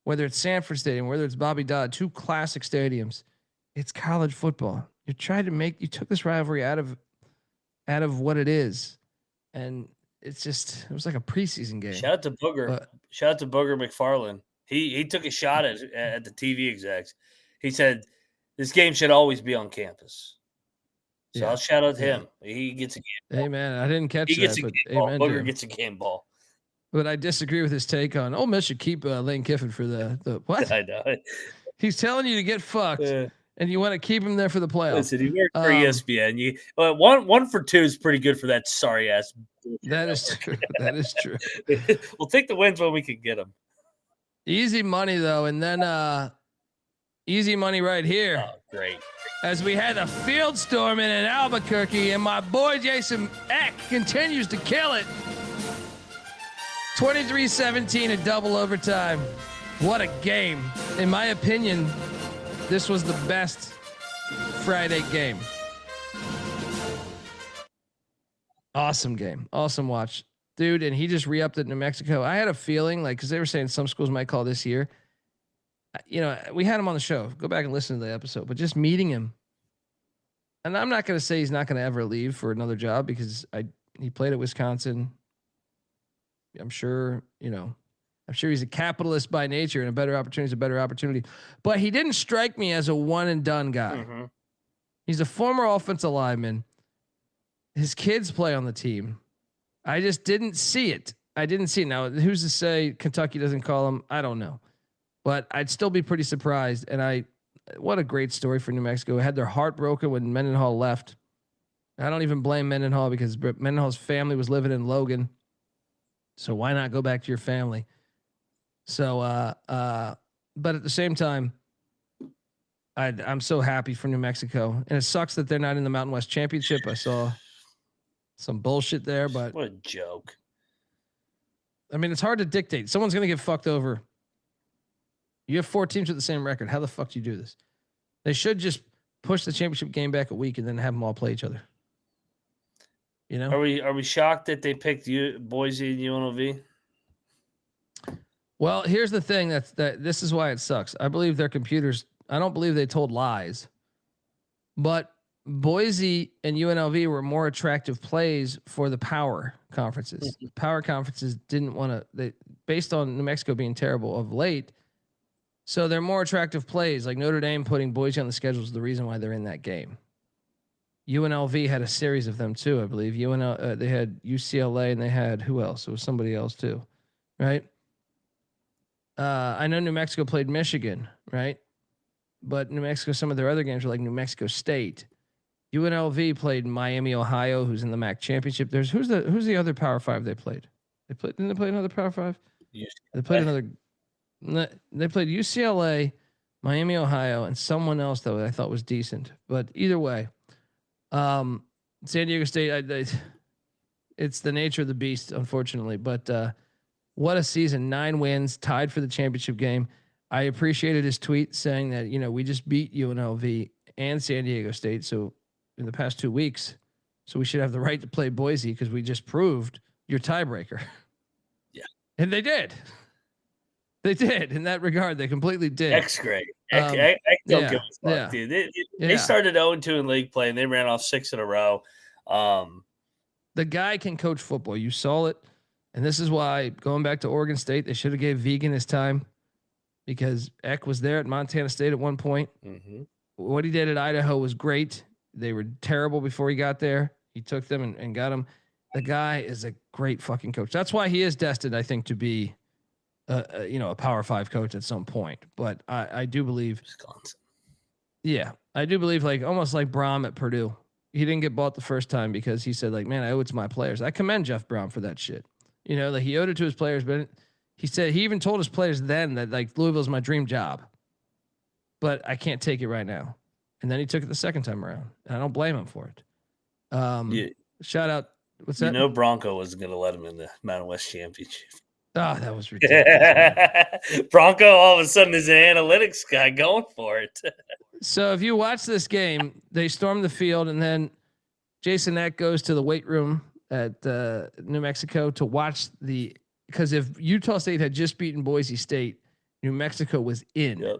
whether it's Sanford Stadium, whether it's Bobby Dodd, 2 classic stadiums. It's college football. You took this rivalry out of what it is. And it was like a preseason game. Shout out to Booger. Shout out to Booger McFarland. He took a shot at the TV execs. He said this game should always be on campus. So I'll shout out him. He gets a game ball. Hey man, I didn't catch He gets that, a but game ball. amen to Booger him. gets a game ball. But I disagree with his take on Ole Miss should keep Lane Kiffin for the what? I know. He's telling you to get fucked, and you want to keep him there for the playoffs. Listen, he worked for ESPN. One for two is pretty good for that sorry ass. That is true. That is true. We'll take the wins when we can get them. Easy money though, and then easy money right here. Oh, great. As we had a field storming in Albuquerque, and my boy Jason Eck continues to kill it. 23-17 in double overtime. What a game. In my opinion, this was the best Friday game. Awesome game. Awesome watch. Dude, and he just re-upped at New Mexico. I had a feeling, like, because they were saying some schools might call this year. You know, we had him on the show. Go back and listen to the episode. But just meeting him, and I'm not going to say he's not going to ever leave for another job because he played at Wisconsin. I'm sure he's a capitalist by nature, and a better opportunity is a better opportunity. But he didn't strike me as a one and done guy. Mm-hmm. He's a former offensive lineman. His kids play on the team. I just didn't see it. Now, who's to say Kentucky doesn't call him? I don't know. But I'd still be pretty surprised. And what a great story for New Mexico. Had their heart broken when Mendenhall left. I don't even blame Mendenhall because Mendenhall's family was living in Logan. So why not go back to your family? So, but at the same time, I'm so happy for New Mexico, and it sucks that they're not in the Mountain West Championship. I saw some bullshit there, but what a joke. I mean, it's hard to dictate. Someone's going to get fucked over. You have 4 teams with the same record. How the fuck do you do this? They should just push the championship game back a week and then have them all play each other. You know? Are we shocked that they picked Boise and UNLV? Well, here's the thing. That this is why it sucks. I believe their computers. I don't believe they told lies, but Boise and UNLV were more attractive plays for the power conferences. The power conferences didn't want to. They based on New Mexico being terrible of late. So they're more attractive plays. Like Notre Dame putting Boise on the schedule is the reason why they're in that game. UNLV had a series of them too, I believe. They had UCLA and they had who else? It was somebody else too, right? I know New Mexico played Michigan, right? But New Mexico, some of their other games were like New Mexico State. UNLV played Miami, Ohio, who's in the MAC championship. Who's the other Power 5 they played? Didn't they play another Power 5? They played another. They played UCLA, Miami, Ohio, and someone else that I thought was decent. But either way, San Diego State. It's the nature of the beast, unfortunately. But what a season! 9 wins, tied for the championship game. I appreciated his tweet saying that we just beat UNLV and San Diego State. So in the past 2 weeks, so we should have the right to play Boise because we just proved your tiebreaker. Yeah, and they did. They did in that regard. They completely did. X great. Don't give a fuck, dude. They started 0-2 in league play and they ran off 6 in a row. The guy can coach football. You saw it. And this is why, going back to Oregon State, they should have gave Vegan his time because Eck was there at Montana State at one point. Mm-hmm. What he did at Idaho was great. They were terrible before he got there. He took them and got them. The guy is a great fucking coach. That's why he is destined, I think, to be a Power 5 coach at some point. But I do believe Wisconsin. Yeah, I do believe almost like Braum at Purdue. He didn't get bought the first time because he said man, I owe it to my players. I commend Jeff Brown for that shit. He owed it to his players, but he said he even told his players then that Louisville's my dream job, but I can't take it right now. And then he took it the second time around, and I don't blame him for it. Shout out. What's that? Bronco wasn't going to let him in the Mountain West Championship. Oh, that was ridiculous. Bronco all of a sudden is an analytics guy going for it. So if you watch this game, they storm the field, and then Jason Eck goes to the weight room at New Mexico to watch because if Utah State had just beaten Boise State, New Mexico was in. Yep.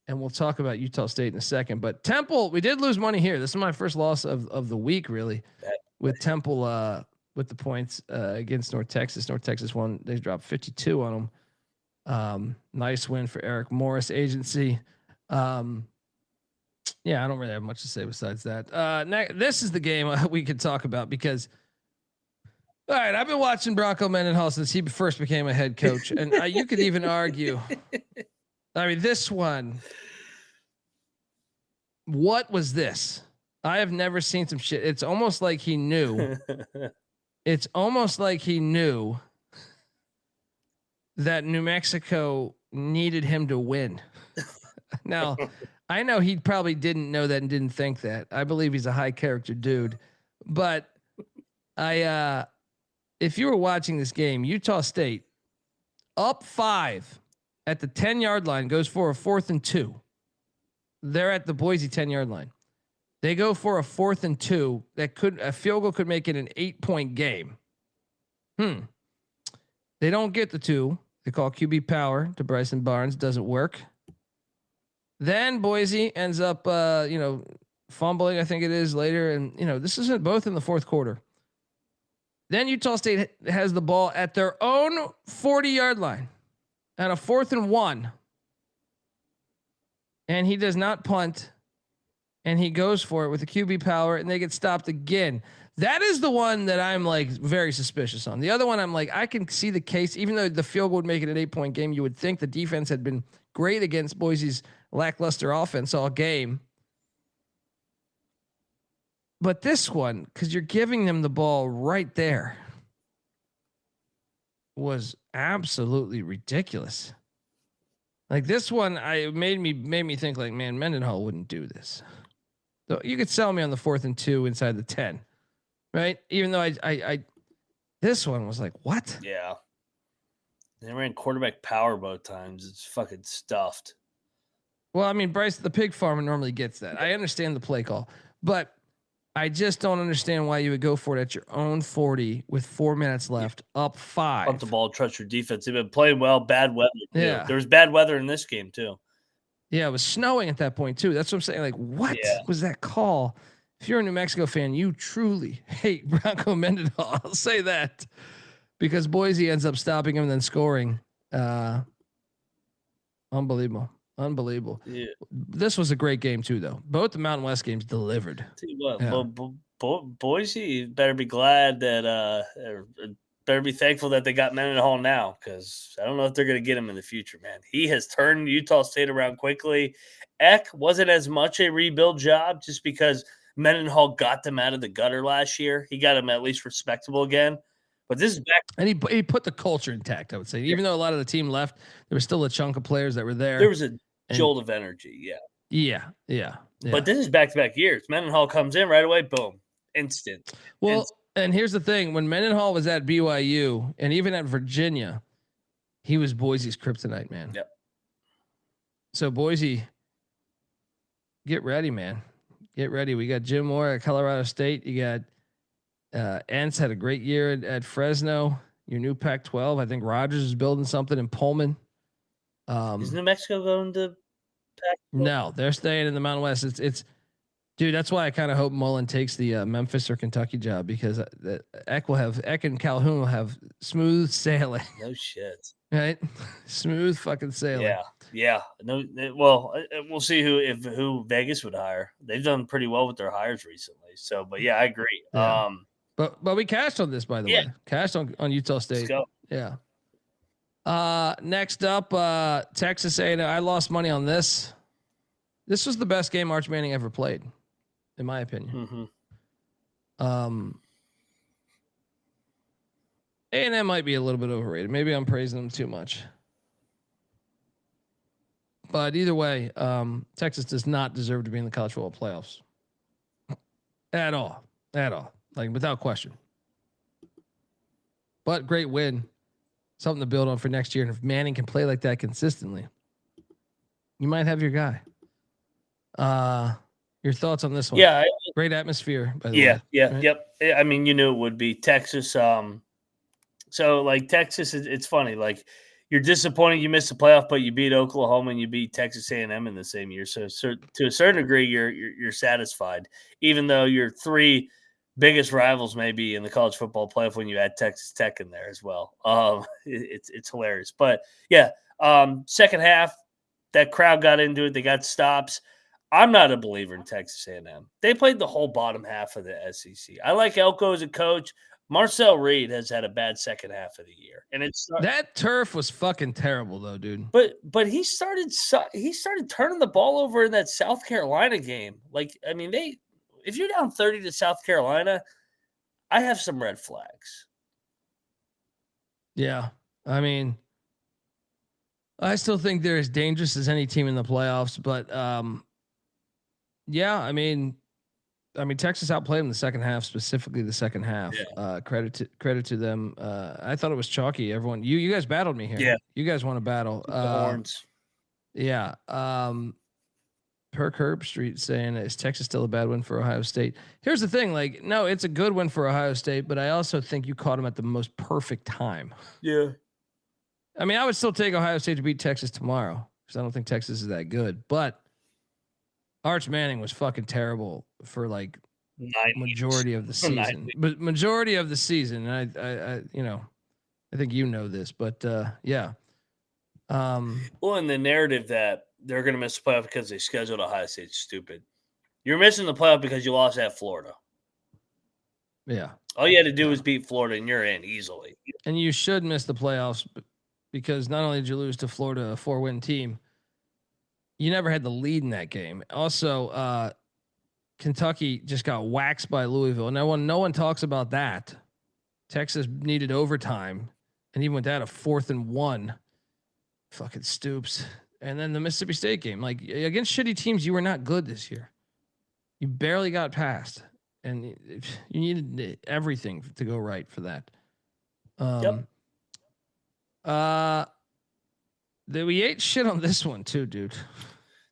And we'll talk about Utah State in a second. But Temple, we did lose money here. This is my first loss of the week, really, with Temple with the points against North Texas. North Texas won. They dropped 52 on them. Nice win for Eric Morris agency. Yeah, I don't really have much to say besides that. This is the game we could talk about because, all right, I've been watching Bronco Mendenhall since he first became a head coach, and you could even argue. I mean, this one. What was this? I have never seen some shit. It's almost like he knew. It's almost like he knew that New Mexico needed him to win. Now, I know he probably didn't know that and didn't think that. I believe he's a high character dude, but if you were watching this game, Utah State up 5 at the 10-yard line goes for a 4th and 2. They're at the Boise 10-yard line. They go for a 4th and 2 a field goal could make it an 8-point game. They don't get the 2. They call QB power to Bryson Barnes. Doesn't work. Then Boise ends up, fumbling. I think it is later. And this isn't both in the fourth quarter. Then Utah State has the ball at their own 40-yard line at a 4th and 1. And he does not punt. And he goes for it with the QB power, and they get stopped again. That is the one that I'm like very suspicious on. The other one, I'm like, I can see the case, even though the field goal would make it an 8-point game. You would think the defense had been great against Boise's lackluster offense all game. But this one, because you're giving them the ball right there, was absolutely ridiculous. Like this one, made me think like, man, Mendenhall wouldn't do this. So you could sell me on the 4th and 2 inside the 10, right? Even though I this one was like, what? Yeah. They ran quarterback power both times. It's fucking stuffed. Well, I mean, Bryce, the pig farmer normally gets that. I understand the play call, but I just don't understand why you would go for it at your own 40 with 4 minutes left, up 5. Pump the ball, trust your defense. They've been playing well, bad weather. Yeah. There was bad weather in this game too. Yeah, it was snowing at that point too. That's what I'm saying. Like, what was that call? If you're a New Mexico fan, you truly hate Bronco Mendenhall. I'll say that because Boise ends up stopping him and then scoring. Unbelievable. Yeah. This was a great game too, though. Both the Mountain West games delivered. Tell you what, Boise better be glad that better be thankful that they got Mendenhall now, because I don't know if they're going to get him in the future, man. He has turned Utah State around quickly. Eck wasn't as much a rebuild job just because Mendenhall got them out of the gutter last year. He got them at least respectable again. But this is back. And he put the culture intact, I would say. Even though a lot of the team left, there was still a chunk of players that were there. There was a jolt of energy, Yeah. But this is back-to-back years. Mendenhall comes in right away, boom, instant. Well, and here's the thing. When Mendenhall was at BYU and even at Virginia, he was Boise's kryptonite, man. Yep. So Boise, get ready, man. Get ready. We got Jim Mora at Colorado State. You got Entz had a great year at Fresno. Your new Pac-12. I think Rogers is building something in Pullman. Is New Mexico going to Pac-12? No, they're staying in the Mountain West. It's dude. That's why I kind of hope Mullen takes the Memphis or Kentucky job, because Eck and Calhoun will have smooth sailing. No shit. Right? Smooth fucking sailing. Yeah. No. Well, we'll see who Vegas would hire. They've done pretty well with their hires recently. So, but yeah, I agree. Yeah. But we cashed on this, by the way. Cashed on Utah State. Let's go. Yeah. Next up, Texas A&M. I lost money on this. This was the best game Arch Manning ever played, in my opinion. Mm-hmm. A&M might be a little bit overrated. Maybe I'm praising them too much. But either way, Texas does not deserve to be in the college football playoffs. At all. Like, without question. But great win. Something to build on for next year. And if Manning can play like that consistently, you might have your guy. Your thoughts on this one? Yeah. Great atmosphere, by the way. Right? Yep. I mean, you knew it would be Texas. So like Texas, it's funny. Like, you're disappointed you missed the playoff, but you beat Oklahoma and you beat Texas A&M in the same year. So to a certain degree, you're satisfied, even though your three biggest rivals maybe in the college football playoff when you add Texas Tech in there as well. It's hilarious. But yeah, second half, that crowd got into it. They got stops. I'm not a believer in Texas A&M. They played the whole bottom half of the SEC. I like Elko as a coach. Marcel Reed has had a bad second half of the year, and that turf was fucking terrible, though, dude. But he started turning the ball over in that South Carolina game. Like, I mean, if you're down 30 to South Carolina, I have some red flags. Yeah, I mean, I still think they're as dangerous as any team in the playoffs, but yeah, I mean, Texas outplayed them the second half, specifically the second half. Yeah. Credit to them. I thought it was chalky. Everyone, you guys battled me here. Yeah, you guys want to battle. The horns. Yeah. Per Herb Street saying, is Texas still a bad win for Ohio State? Here's the thing, like, no, it's a good win for Ohio State, but I also think you caught them at the most perfect time. Yeah. I mean, I would still take Ohio State to beat Texas tomorrow because I don't think Texas is that good, but Arch Manning was fucking terrible for like majority of the season. But majority of the season, and I think you know this, but yeah. Well, in the narrative that they're going to miss the playoff because they scheduled Ohio State stupid. You're missing the playoff because you lost at Florida. Yeah. All you had to do was beat Florida, and you're in easily. And you should miss the playoffs because not only did you lose to Florida, a 4-win team, you never had the lead in that game. Also, Kentucky just got waxed by Louisville. No one talks about that. Texas needed overtime and even went down to 4th and 1. Fucking Stoops. And then the Mississippi State game, like against shitty teams, you were not good this year. You barely got past, and you needed everything to go right for that. We ate shit on this one too, dude.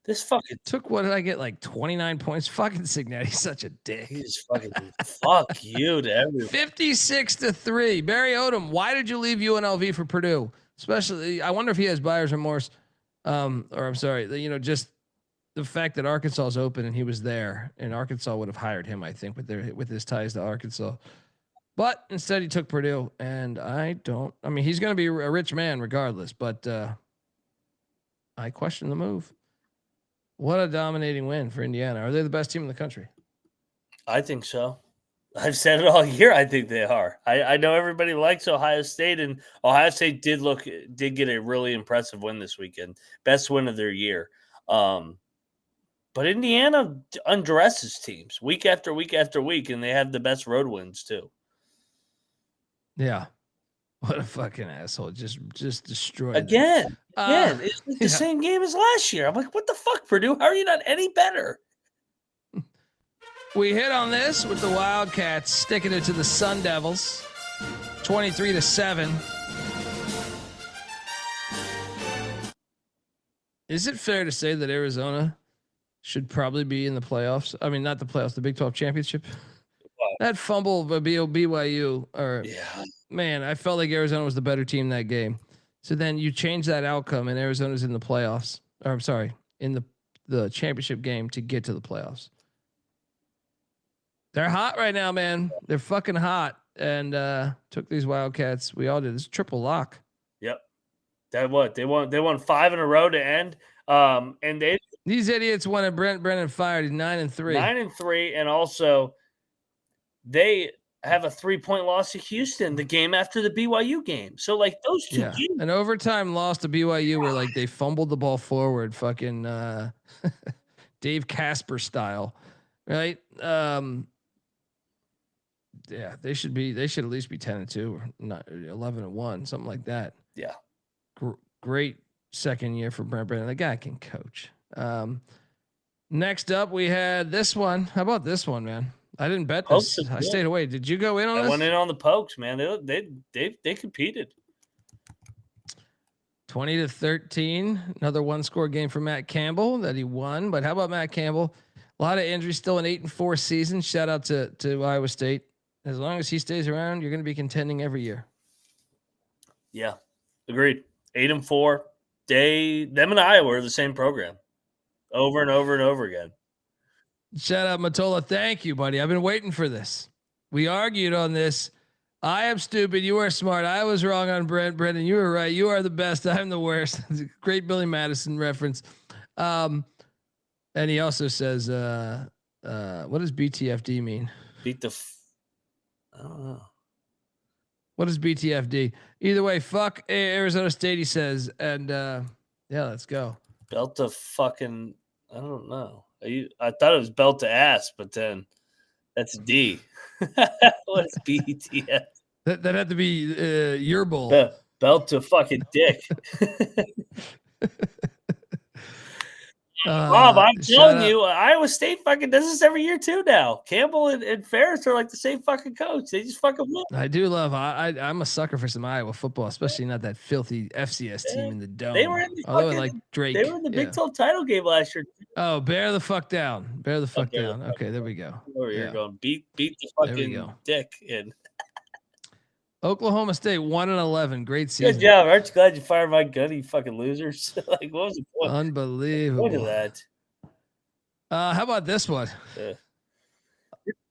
This fucking took, what did I get, like 29 points? Fucking Cignetti's such a dick. He's fucking fuck you to everyone. 56-3. Barry Odom, why did you leave UNLV for Purdue? Especially, I wonder if he has buyer's remorse. Or I'm sorry, just the fact that Arkansas is open and he was there, and Arkansas would have hired him, I think, with his ties to Arkansas. But instead, he took Purdue, and he's going to be a rich man regardless. But I question the move. What a dominating win for Indiana. Are they the best team in the country? I think so. I've said it all year. I think they are. I know everybody likes Ohio State, and Ohio State did get a really impressive win this weekend. Best win of their year. But Indiana undresses teams week after week after week, and they have the best road wins too. Yeah. What a fucking asshole. Just destroyed again. It's like the same game as last year. I'm like, what the fuck, Purdue? How are you not any better? We hit on this with the Wildcats sticking it to the Sun Devils, 23-7. Is it fair to say that Arizona should probably be in the playoffs? I mean, not the playoffs, the Big 12 championship. Wow. That fumble by BYU, man, I felt like Arizona was the better team that game. So then you change that outcome, and Arizona's in the playoffs. Or I'm sorry, in the championship game to get to the playoffs. They're hot right now, man. They're fucking hot, and took these Wildcats. We all did. This triple lock. Yep. They won 5 in a row to end. And these idiots wanted Brennan fired. He's 9-3. 9-3, and also they have a 3-point loss to Houston the game after the BYU game. So like those two games. An overtime loss to BYU where like they fumbled the ball forward, fucking Dave Casper style, right? Yeah, they should at least be 10-2 or not 11-1, something like that. Yeah. Great second year for Brent Brennan. The guy can coach. Next up, we had this one. How about this one, man? I didn't bet this. I stayed away. Did you go in on this? I went in on the Pokes, man. They competed. 20-13. Another one-score game for Matt Campbell that he won. But how about Matt Campbell? A lot of injuries. Still an 8-4 season. Shout out to Iowa State. As long as he stays around, you're going to be contending every year. Yeah, agreed. 8-4. Them and Iowa are the same program, over and over and over again. Shout out Matola. Thank you, buddy. I've been waiting for this. We argued on this. I am stupid. You are smart. I was wrong on Brent. Brendan, you were right. You are the best. I'm the worst. Great Billy Madison reference. And he also says, what does BTFD mean? I don't know. What is BTFD? Either way, fuck Arizona State, he says. And yeah, let's go. Belt to fucking, I don't know. I thought it was belt to ass, but then that's D. What is BTF? That had to be your bull. Belt to fucking dick. Bob, I'm telling you, Iowa State fucking does this every year too now. Campbell and Ferris are like the same fucking coach. They just fucking win. I do love. I'm a sucker for some Iowa football, especially not that filthy FCS team in the dome. They were in the like Drake. They were in the Big 12 title game last year. Oh, bear the fuck down. Bear the fuck down. Okay, there we go. Where you're going, beat the fucking dick in. Oklahoma State 1-11. Great season. Good job. Aren't you glad you fired my gun, you fucking losers? Like, what was the point? Unbelievable. Look at that. How about this one?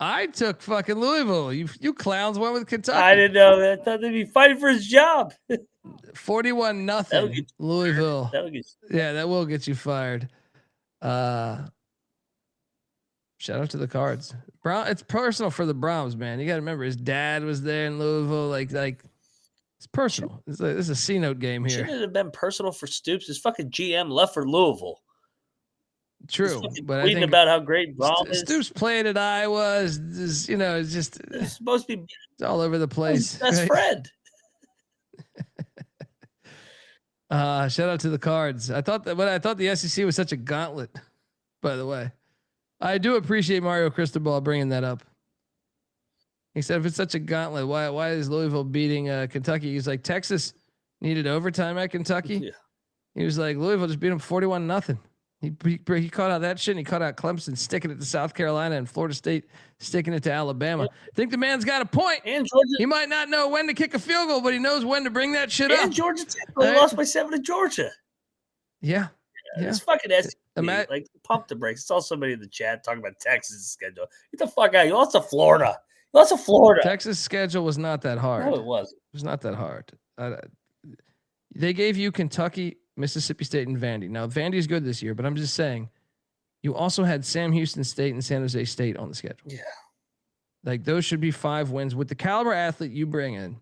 I took fucking Louisville. You clowns went with Kentucky. I didn't know that. I thought they'd be fighting for his job. 41-0 Louisville. That will get you fired. Shout out to the Cards. It's personal for the Browns, man. You got to remember his dad was there in Louisville. Like it's personal. This is a C-note game here. Shouldn't it have been personal for Stoops? His fucking GM left for Louisville. True, but reading about how great Brown is. Stoops played at Iowa. It's just it's supposed to be it's all over the place. Best friend. Shout out to the Cards. I thought the SEC was such a gauntlet. By the way, I do appreciate Mario Cristobal bringing that up. He said, if it's such a gauntlet, why is Louisville beating Kentucky? He's like, Texas needed overtime at Kentucky. Yeah. He was like, Louisville just beat him 41-0. He caught out that shit. And he caught out Clemson sticking it to South Carolina and Florida State sticking it to Alabama. I think the man's got a point. And Georgia, he might not know when to kick a field goal, but he knows when to bring that shit up. And Georgia Tech lost by 7 to Georgia. Yeah. It's fucking SEC. Like, pump the brakes. Saw somebody in the chat talking about Texas' schedule. Get the fuck out. You lost to Florida. Texas' schedule was not that hard. No, it wasn't. It was not that hard. They gave you Kentucky, Mississippi State, and Vandy. Now, Vandy's good this year, but I'm just saying, you also had Sam Houston State and San Jose State on the schedule. Yeah. Like, those should be 5 wins. With the caliber athlete you bring in,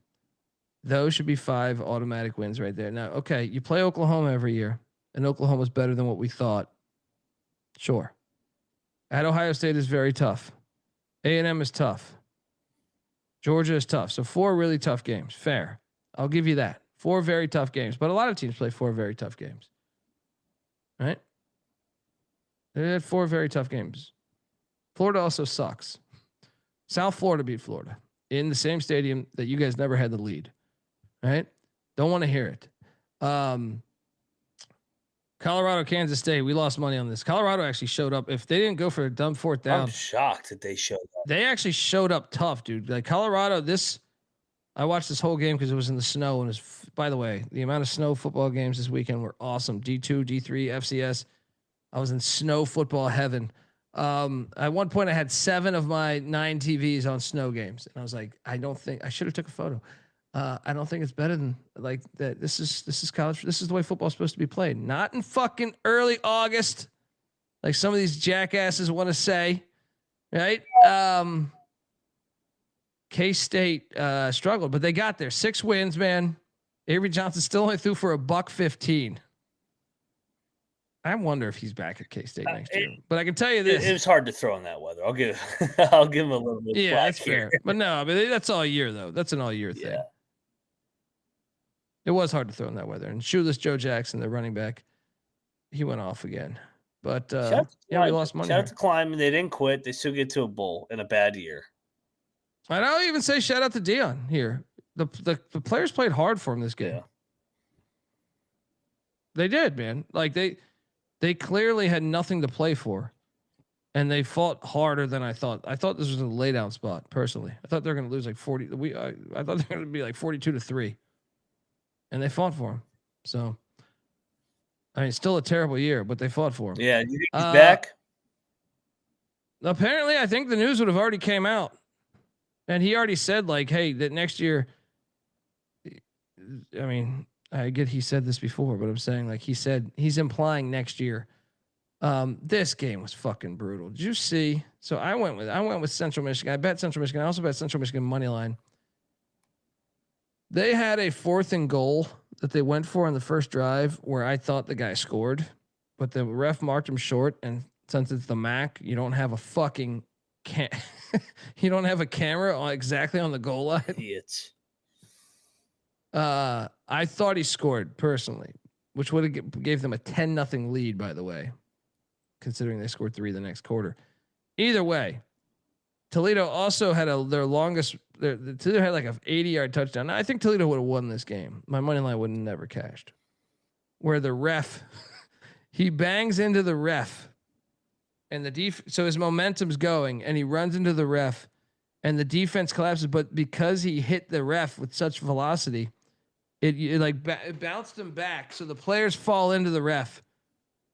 those should be 5 automatic wins right there. Now, okay, you play Oklahoma every year, and Oklahoma's better than what we thought. Sure. At Ohio State is very tough. A&M is tough. Georgia is tough. So 4 really tough games. Fair. I'll give you that. 4 very tough games. But a lot of teams play 4 very tough games. Right? They had 4 very tough games. Florida also sucks. South Florida beat Florida in the same stadium that you guys never had the lead. Right? Don't want to hear it. Colorado, Kansas State. We lost money on this. Colorado actually showed up. If they didn't go for a dumb 4th down, I'm shocked that they showed up. They actually showed up tough, dude. Like Colorado, I watched this whole game because it was in the snow. And by the way, the amount of snow football games this weekend were awesome. D2, D3, FCS. I was in snow football heaven. At one point I had 7 of my 9 TVs on snow games. And I was like, I should have took a photo. I don't think it's better than like that. This is college. This is the way football is supposed to be played. Not in fucking early August, like some of these jackasses want to say, right? K-State struggled, but they got there. 6 wins, man. Avery Johnson still only threw for $115. I wonder if he's back at K-State next year. But I can tell you this: it was hard to throw in that weather. I'll give him a little bit. Yeah, that's fair. But no, that's all year though. That's an all year thing. Yeah. It was hard to throw in that weather. And shoeless Joe Jackson, the running back, he went off again. But we lost money. Shout out to Climb. They didn't quit. They still get to a bowl in a bad year. And I'll even say shout out to Dion here. The players played hard for him this game. Yeah. They did, man. Like they clearly had nothing to play for. And they fought harder than I thought. I thought this was a lay down spot, personally. I thought they were going to lose like 40. I thought they were going to be like 42-3. And they fought for him. So, I mean, still a terrible year, but they fought for him. Yeah. You think he's back? Apparently, I think the news would have already came out. And he already said like, hey, that next year. I mean, I get he said this before, but I'm saying like he said he's implying next year. This game was fucking brutal. Did you see? So I went with Central Michigan. I bet Central Michigan. I also bet Central Michigan money line. They had a 4th and goal that they went for on the first drive where I thought the guy scored, but the ref marked him short. And since it's the MAC, you don't have a fucking you don't have a camera exactly on the goal line. Idiots. I thought he scored personally, which would have gave them a 10-0 lead, by the way, considering they scored 3 the next quarter. Either way, Toledo also had their longest. Toledo had like a 80-yard touchdown. Now, I think Toledo would have won this game. My money line would have never cashed. Where the ref, he bangs into the ref, and so his momentum's going, and he runs into the ref, and the defense collapses. But because he hit the ref with such velocity, it bounced him back. So the players fall into the ref,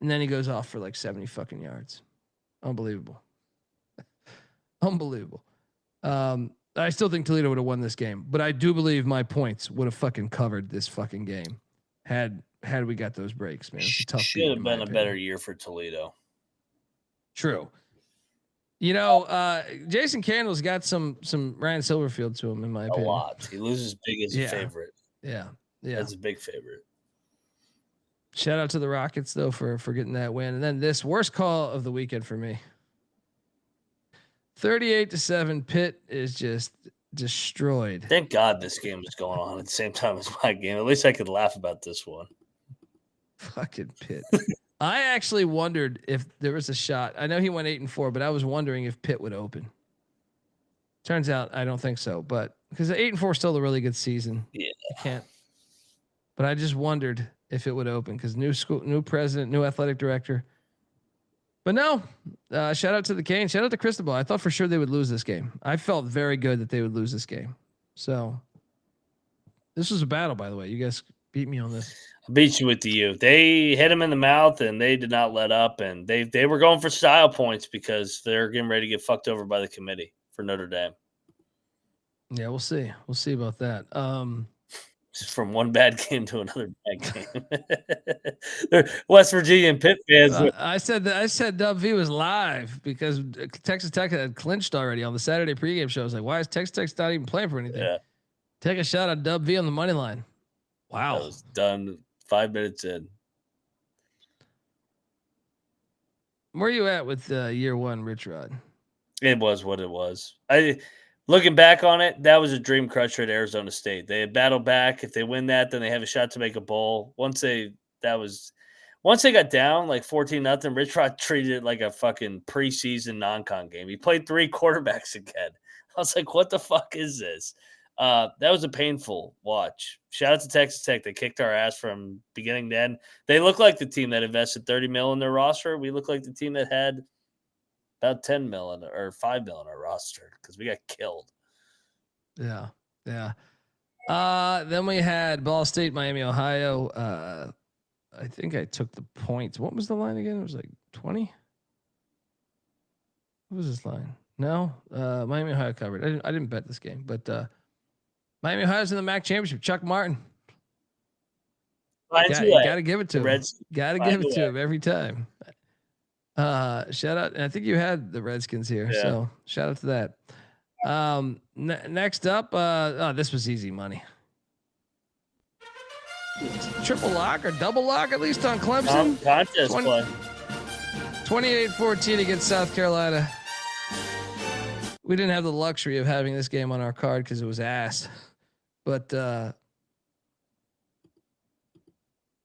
and then he goes off for like 70 fucking yards. Unbelievable. Unbelievable. I still think Toledo would have won this game, but I do believe my points would have fucking covered this fucking game had we got those breaks, man. It's a tough Should have been a better year for Toledo. True. You know, Jason Candle's got some Ryan Silverfield to him, in my opinion. A lot. He loses big as a favorite. Yeah. That's a big favorite. Shout out to the Rockets though for getting that win. And then this worst call of the weekend for me. 38-7. Pitt is just destroyed. Thank God this game was going on at the same time as my game. At least I could laugh about this one. Fucking Pitt. I actually wondered if there was a shot. I know he went 8-4, but I was wondering if Pitt would open. Turns out I don't think so, but because 8-4 is still a really good season. Yeah. You can't. But I just wondered if it would open because new school, new president, new athletic director. But no, shout out to the Canes. Shout out to Cristobal. I thought for sure they would lose this game. I felt very good that they would lose this game. So this was a battle, by the way. You guys beat me on this. I beat you with the U. They hit him in the mouth and they did not let up. And they were going for style points because they're getting ready to get fucked over by the committee for Notre Dame. Yeah, we'll see. We'll see about that. From one bad game to another bad game. West Virginia and Pitt fans. I said Dub V was live because Texas Tech had clinched already on the Saturday pregame show. I was like, why is Texas Tech not even playing for anything? Yeah. Take a shot on Dub V on the money line. Wow. That was done 5 minutes in. Where are you at with year one, Rich Rod? It was what it was. Looking back on it, that was a dream crusher at Arizona State. They had battled back. If they win that, then they have a shot to make a bowl. Once they got down like 14-0, Rich Rod treated it like a fucking preseason non-con game. He played 3 quarterbacks again. I was like, what the fuck is this? That was a painful watch. Shout out to Texas Tech. They kicked our ass from beginning to end. They look like the team that invested $30 million in their roster. We look like the team that had about $10 million or $5 million in our roster because we got killed. Yeah. Then we had Ball State, Miami, Ohio. I think I took the points. What was the line again? It was like 20. What was this line? No, Miami, Ohio covered. I didn't bet this game, but Miami, Ohio's in the MAC championship. Chuck Martin. You got to give it to him. Got to give it to him every time. Shout out. And I think you had the Redskins here. Yeah. So shout out to that. Next up, this was easy money. Triple lock or double lock, at least on Clemson. Contest play. 28-14 against South Carolina. We didn't have the luxury of having this game on our card because it was ass. But I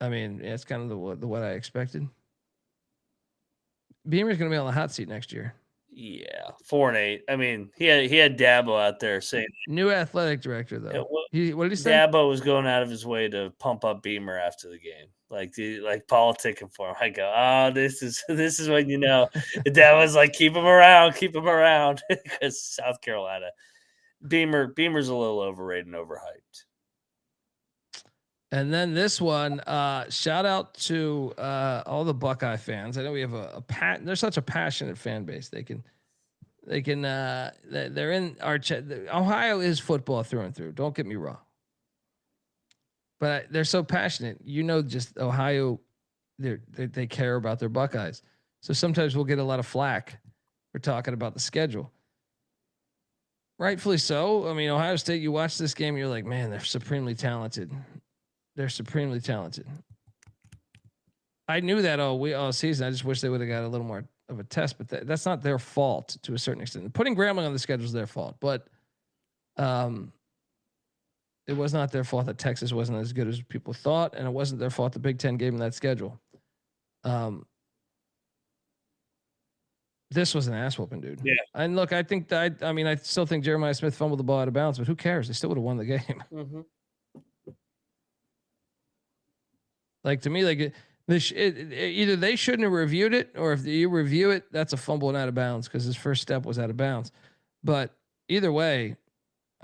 mean, it's kind of the what I expected. Beamer's going to be on the hot seat next year. Yeah, 4-8. I mean, he had Dabo out there saying new athletic director though. What did he say? Dabo was going out of his way to pump up Beamer after the game, like politicking for him. I go, oh, this is what you know. Dabo's like, keep him around because South Carolina, Beamer's a little overrated and overhyped. And then this one, shout out to all the Buckeye fans. I know we have a they're such a passionate fan base. They can. They're in our. Ohio is football through and through. Don't get me wrong. But they're so passionate. Just Ohio. They care about their Buckeyes. So sometimes we'll get a lot of flack for talking about the schedule. Rightfully so. I mean, Ohio State. You watch this game, you're like, man, they're supremely talented. They're supremely talented. I knew that all season. I just wish they would have got a little more of a test, but that's not their fault to a certain extent. Putting Grambling on the schedule is their fault, but it was not their fault that Texas wasn't as good as people thought, and it wasn't their fault the Big Ten gave them that schedule. This was an ass whooping, dude. Yeah. And look, I think that I still think Jeremiah Smith fumbled the ball out of bounds, but who cares? They still would have won the game. Mm-hmm. Like, to me, like either they shouldn't have reviewed it, or if you review it, that's a fumble and out of bounds because his first step was out of bounds. But either way,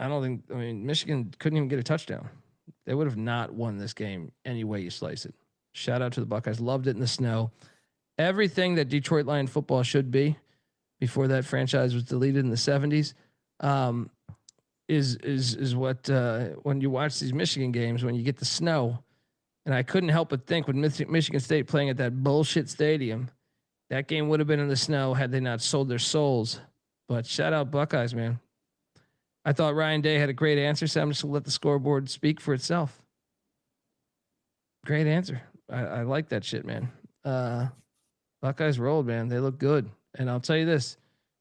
Michigan couldn't even get a touchdown. They would have not won this game any way you slice it. Shout out to the Buckeyes. Loved it in the snow. Everything that Detroit Lion football should be before that franchise was deleted in the 70s is what when you watch these Michigan games, when you get the snow. And I couldn't help but think, with Michigan State playing at that bullshit stadium, that game would have been in the snow had they not sold their souls. But shout out Buckeyes, man. I thought Ryan Day had a great answer, so I'm just going to let the scoreboard speak for itself. Great answer. I like that shit, man. Buckeyes rolled, man. They look good. And I'll tell you this,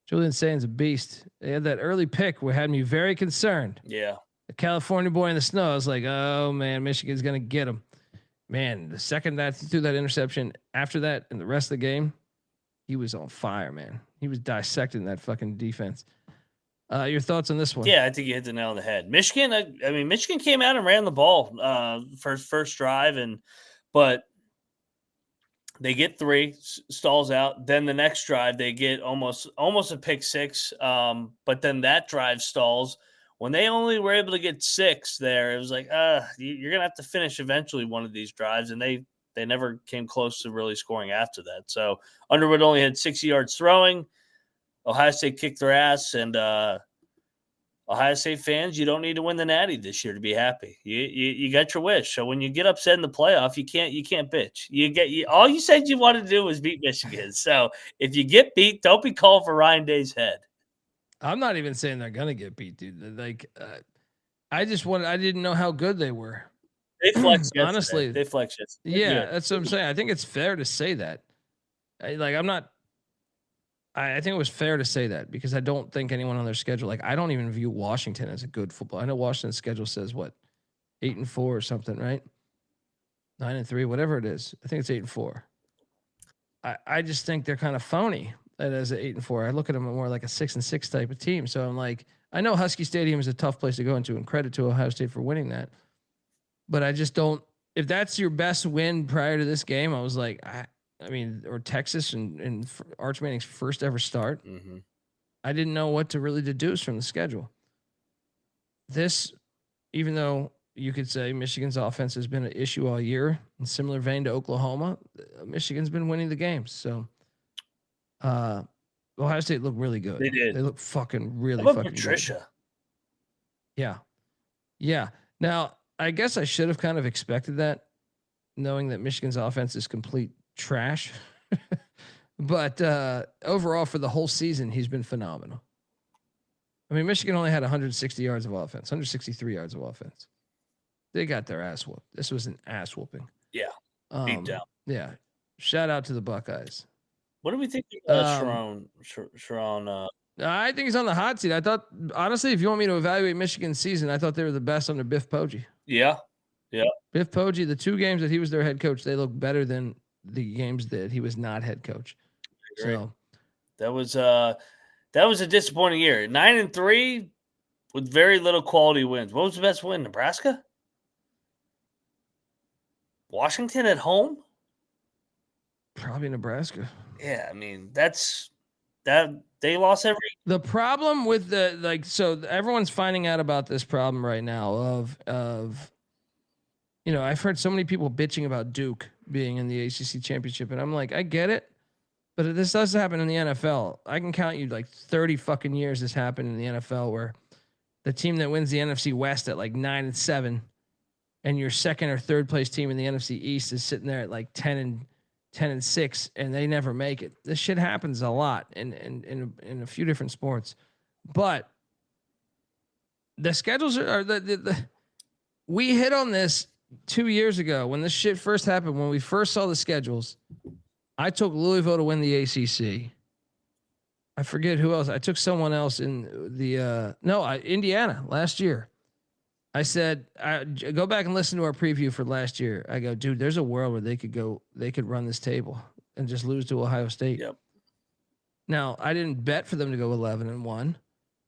Julian Sain's a beast. They had that early pick where had me very concerned. Yeah. The California boy in the snow. I was like, oh, man, Michigan's going to get him. Man, the second that he threw that interception, after that and the rest of the game, he was on fire, man. He was dissecting that fucking defense. Your thoughts on this one? Yeah, I think you hit the nail on the head. Michigan, Michigan came out and ran the ball first drive, but they get 3, stalls out. Then the next drive, they get almost a pick 6, but then that drive stalls. When they only were able to get 6 there, it was like, you're going to have to finish eventually one of these drives. And they never came close to really scoring after that. So Underwood only had 60 yards throwing. Ohio State kicked their ass. And Ohio State fans, you don't need to win the Natty this year to be happy. You got your wish. So when you get upset in the playoff, you can't bitch. All you said you wanted to do was beat Michigan. So if you get beat, don't be calling for Ryan Day's head. I'm not even saying they're gonna get beat, dude. Like, I didn't know how good they were. They flexed honestly. They flexed it. Yeah, that's what I'm saying. I think it's fair to say that. I think it was fair to say that because I don't think anyone on their schedule. Like, I don't even view Washington as a good football. I know Washington's schedule says what, 8-4 or something, right? 9-3, whatever it is. I think it's 8-4. I just think they're kind of phony. As an 8-4, I look at them more like a 6-6 type of team. So I'm like, I know Husky Stadium is a tough place to go into, and credit to Ohio State for winning that. But I just don't. If that's your best win prior to this game, I was like, or Texas and Arch Manning's first ever start. Mm-hmm. I didn't know what to really deduce from the schedule. This, even though you could say Michigan's offense has been an issue all year, in similar vein to Oklahoma, Michigan's been winning the games. So. Ohio State looked really good. They did. They look fucking really How about fucking Patricia? Good. Yeah. Now, I guess I should have kind of expected that, knowing that Michigan's offense is complete trash. But overall, for the whole season, he's been phenomenal. I mean, Michigan only had 160 yards of offense, 163 yards of offense. They got their ass whooped. This was an ass whooping. Yeah. Beat down. Yeah. Shout out to the Buckeyes. What do we think of Sharon? I think he's on the hot seat. I thought, honestly, if you want me to evaluate Michigan's season, I thought they were the best under Biff Poggi. Yeah. Biff Poggi, the 2 games that he was their head coach, they looked better than the games that he was not head coach. So that was a disappointing year. 9-3 with very little quality wins. What was the best win? Nebraska? Washington at home? Probably Nebraska. Yeah, I mean, that they lost every. The problem with so everyone's finding out about this problem right now of I've heard so many people bitching about Duke being in the ACC championship, and I'm like, I get it, But this does happen in the NFL. I can count you like 30 fucking years this happened in the NFL where the team that wins the NFC West at like 9-7 and your second or third place team in the NFC East is sitting there at like 10-6 and they never make it. This shit happens a lot in a few different sports. But the schedules are we hit on this 2 years ago when this shit first happened, when we first saw the schedules. I took Louisville to win the ACC. I forget who else. I took someone else in the Indiana last year. I said, go back and listen to our preview for last year. I go, dude, there's a world where they could run this table and just lose to Ohio State. Yep. Now, I didn't bet for them to go 11-1,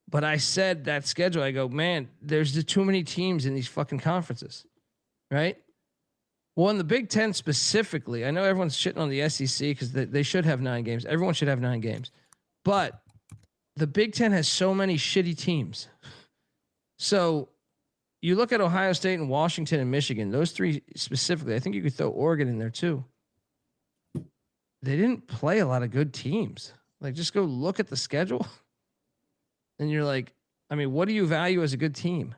but I said that schedule. I go, man, there's just too many teams in these fucking conferences, right? Well, in the Big Ten specifically, I know everyone's shitting on the SEC because they should have 9 games. Everyone should have 9 games. But the Big Ten has so many shitty teams. So you look at Ohio State and Washington and Michigan, those 3 specifically, I think you could throw Oregon in there too. They didn't play a lot of good teams. Like, just go look at the schedule. And you're like, I mean, what do you value as a good team?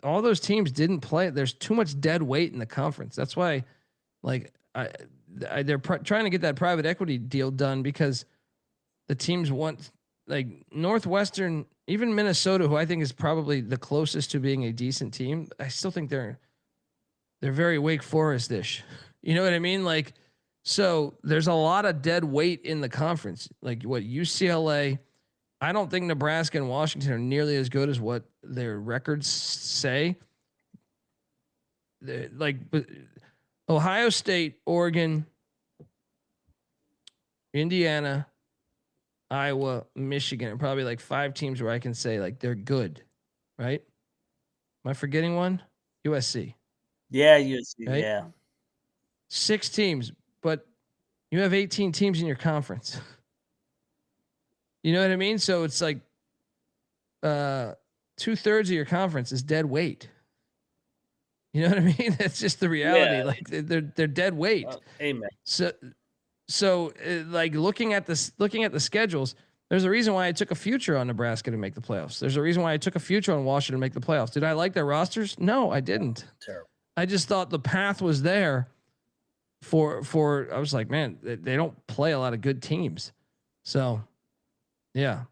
All those teams didn't play. There's too much dead weight in the conference. That's why, like, they're trying to get that private equity deal done because the teams want, like, Northwestern, even Minnesota, who I think is probably the closest to being a decent team. I still think they're very Wake Forest-ish. You know what I mean? Like, so there's a lot of dead weight in the conference. Like what UCLA. I don't think Nebraska and Washington are nearly as good as what their records say. But Ohio State, Oregon, Indiana, Iowa, Michigan are probably like 5 teams where I can say like they're good, right? Am I forgetting one? USC. Yeah, USC. Right? Yeah. 6 teams, but you have 18 teams in your conference. You know what I mean? So it's like 2/3 of your conference is dead weight. You know what I mean? That's just the reality. Yeah. Like they're dead weight. Amen. So like looking at the schedules, there's a reason why I took a future on Nebraska to make the playoffs. There's a reason why I took a future on Washington to make the playoffs. Did I like their rosters? No, I didn't. Terrible. I just thought the path was there for I was like, man, they don't play a lot of good teams. So yeah.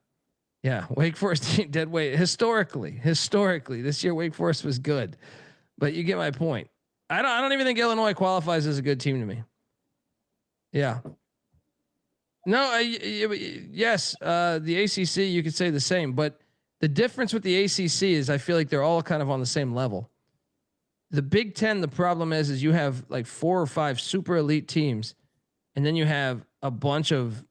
Wake Forest dead weight historically this year. Wake Forest was good, but you get my point. I don't even think Illinois qualifies as a good team to me. Yeah. No, yes. The ACC, you could say the same, but the difference with the ACC is I feel like they're all kind of on the same level. The Big Ten, the problem is you have like 4 or 5 super elite teams, and then you have a bunch of.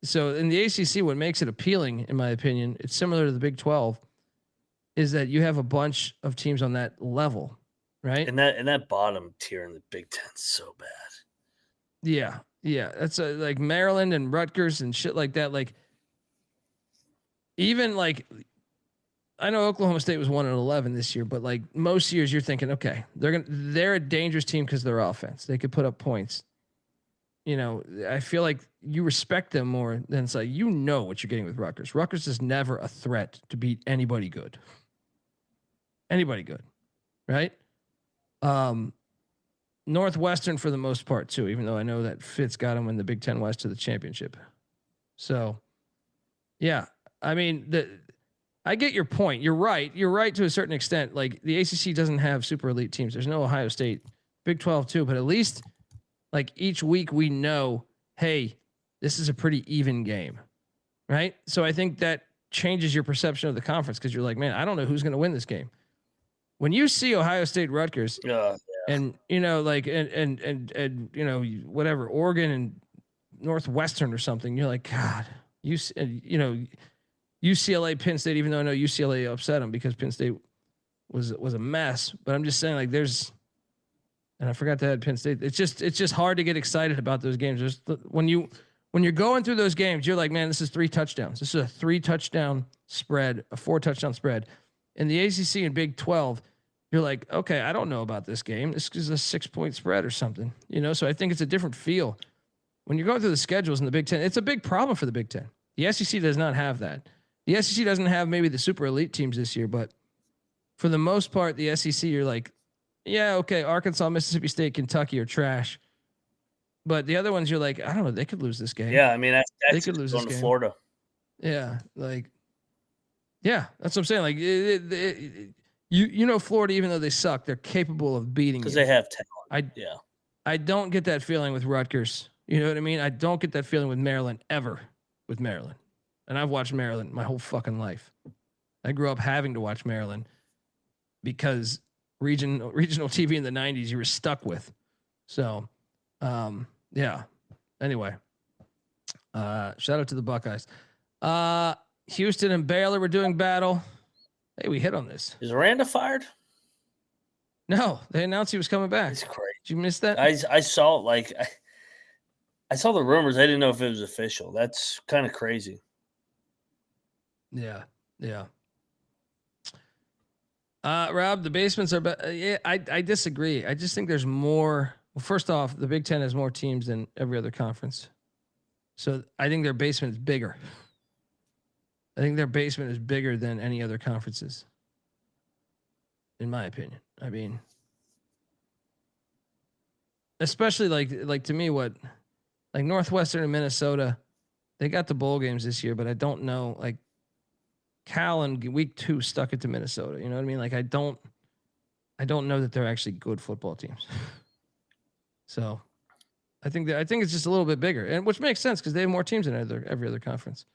So in the ACC, what makes it appealing, in my opinion, it's similar to the Big 12, is that you have a bunch of teams on that level, right? And that bottom tier in the Big Ten is so bad. Yeah. That's like Maryland and Rutgers and shit like that. Like, even like, I know Oklahoma State was 1-11 this year, but like most years, you're thinking, okay, they're a dangerous team because their offense, they could put up points. You know, I feel like you respect them more than it's like, you know what you're getting with Rutgers. Rutgers is never a threat to beat anybody good. Right? Northwestern for the most part too, even though I know that Fitz got them in the Big Ten West to the championship. So yeah, I mean, I get your point. You're right to a certain extent. Like the ACC doesn't have super elite teams. There's no Ohio State, Big 12 too, but at least like each week we know, hey, this is a pretty even game, right? So I think that changes your perception of the conference because you're like, man, I don't know who's going to win this game. When you see Ohio State, Rutgers, and you know, like, and you know, whatever, Oregon and Northwestern or something, you're like, God, you know, UCLA, Penn State. Even though I know UCLA upset them because Penn State was a mess, but I'm just saying, like, there's. And I forgot to add Penn State. It's just hard to get excited about those games. When you're going through those games, you're like, man, this is 3 touchdowns. This is a 3 touchdown spread, a 4 touchdown spread. In the ACC and Big 12, you're like, okay, I don't know about this game. This is a 6-point spread or something, So I think it's a different feel when you're going through the schedules in the Big Ten. It's a big problem for the Big Ten. The SEC does not have that. The SEC doesn't have maybe the super elite teams this year, but for the most part, the SEC, you're like, yeah, okay, Arkansas, Mississippi State, Kentucky are trash. But the other ones, you're like, I don't know, they could lose this game. Yeah, I mean, they could lose going this to game. Florida. Yeah, that's what I'm saying. Like, Florida, even though they suck, they're capable of beating because you. they have talent. I don't get that feeling with Rutgers. You know what I mean? I don't get that feeling with Maryland ever. With Maryland, and I've watched Maryland my whole fucking life. I grew up having to watch Maryland because regional TV in the 90s you were stuck with. So, yeah. Anyway, shout out to the Buckeyes. Houston and Baylor were doing battle. Hey, we hit on this. Is Aranda fired? No, they announced he was coming back. It's crazy. Did you miss that? I saw I saw the rumors. I didn't know if it was official. That's kind of crazy. Yeah. Rob, the basements are. I disagree. I just think there's more. Well, first off, the Big Ten has more teams than every other conference, so I think their basement is bigger. I think their basement is bigger than any other conferences, in my opinion. I mean, especially like to me, what like Northwestern and Minnesota, they got the bowl games this year, but I don't know like. Cal in week 2 stuck it to Minnesota. You know what I mean? Like I don't know that they're actually good football teams. So I think it's just a little bit bigger, and which makes sense because they have more teams than every other conference.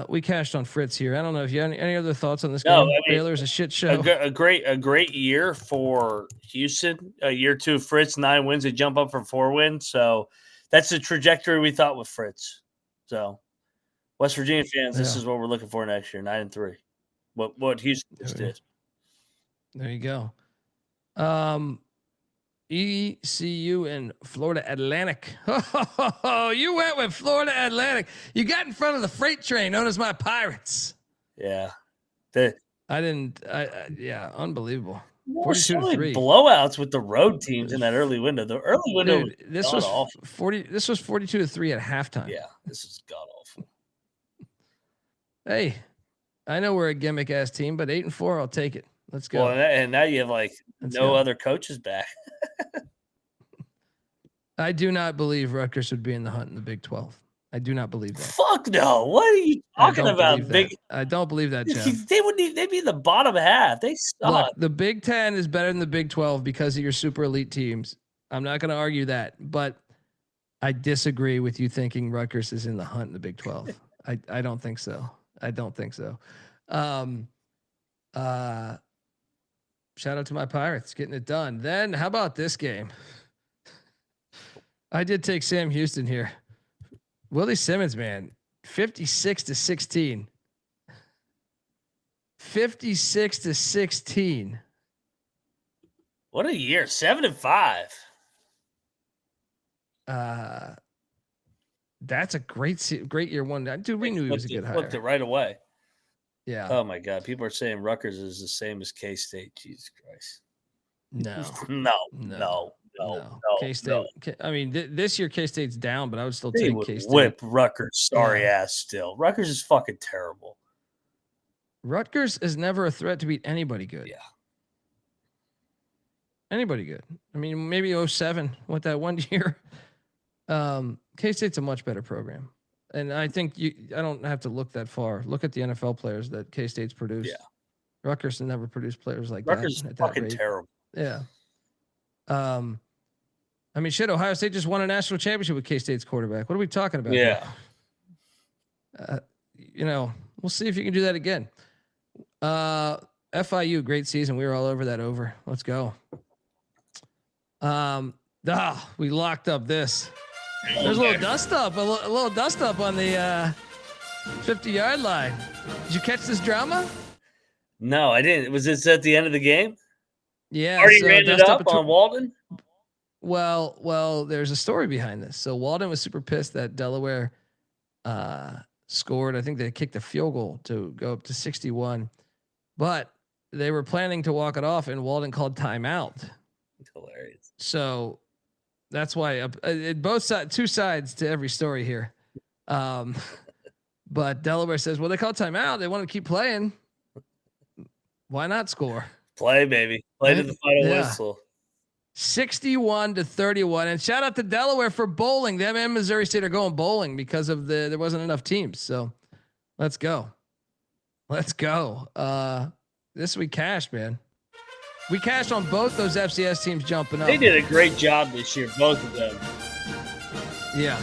We cashed on Fritz here. I don't know if you have any other thoughts on this game. Baylor's a shit show. A great year for Houston. Year 2 Fritz, 9 wins. They jump up from 4 wins. So that's the trajectory we thought with Fritz. So West Virginia fans, this is what we're looking for next year, 9-3. What Houston just did. There you go. ECU and Florida Atlantic. Oh, you went with Florida Atlantic. You got in front of the freight train known as my Pirates. Yeah. Unbelievable. 42-3 blowouts with the road teams in that early window. The early window, this was awful. 42-3 at halftime. Yeah, this is god awful. Hey, I know we're a gimmick ass team, but 8-4, I'll take it. Let's go. Well, and now you have other coaches back. I do not believe Rutgers would be in the hunt in the Big 12. I do not believe that. Fuck no. What are you talking about? I don't believe that, Jeff. They'd be in the bottom half. They suck. Look, the Big 10 is better than the Big 12 because of your super elite teams. I'm not going to argue that, but I disagree with you thinking Rutgers is in the hunt in the Big 12. I don't think so. Shout out to my Pirates getting it done. Then how about this game? I did take Sam Houston here. Willie Simmons, man, 56-16. 56-16. What a year. 7-5. That's a great year one. Dude, we knew he was a good hire. Looked it right away. Yeah. Oh my God. People are saying Rutgers is the same as K-State. Jesus Christ. No. K-State. No. I mean, this year K-State's down, but I would still take K-State. Whip Rutgers. Sorry ass still. Rutgers is fucking terrible. Rutgers is never a threat to beat anybody good. Yeah. Anybody good. I mean, maybe 07 with that one year. K-State's a much better program. And I think I don't have to look that far. Look at the NFL players that K-State's produced. Yeah. Rutgers has never produced players like Rutgers that. Rutgers is fucking terrible. Yeah. I mean, shit, Ohio State just won a national championship with K-State's quarterback. What are we talking about? Yeah. We'll see if you can do that again. FIU, great season. We were all over that over. Let's go. We locked up this. There's a little dust up, a little dust up on the 50-yard line. Did you catch this drama? No, I didn't. Was this at the end of the game? Yeah. Already ran it up on Walden? Well, there's a story behind this. So Walden was super pissed that Delaware scored. I think they kicked a field goal to go up to 61. But they were planning to walk it off, and Walden called timeout. Hilarious. So that's why both sides, two sides to every story here. But Delaware says, well, they called timeout. They want to keep playing. Why not score? Play, baby. Play to the final whistle. 61-31. And shout out to Delaware for bowling. Them and Missouri State are going bowling because of there wasn't enough teams. So let's go. Let's go. This we cashed, man. We cashed on both those FCS teams jumping up. They did a great job this year, both of them. Yeah.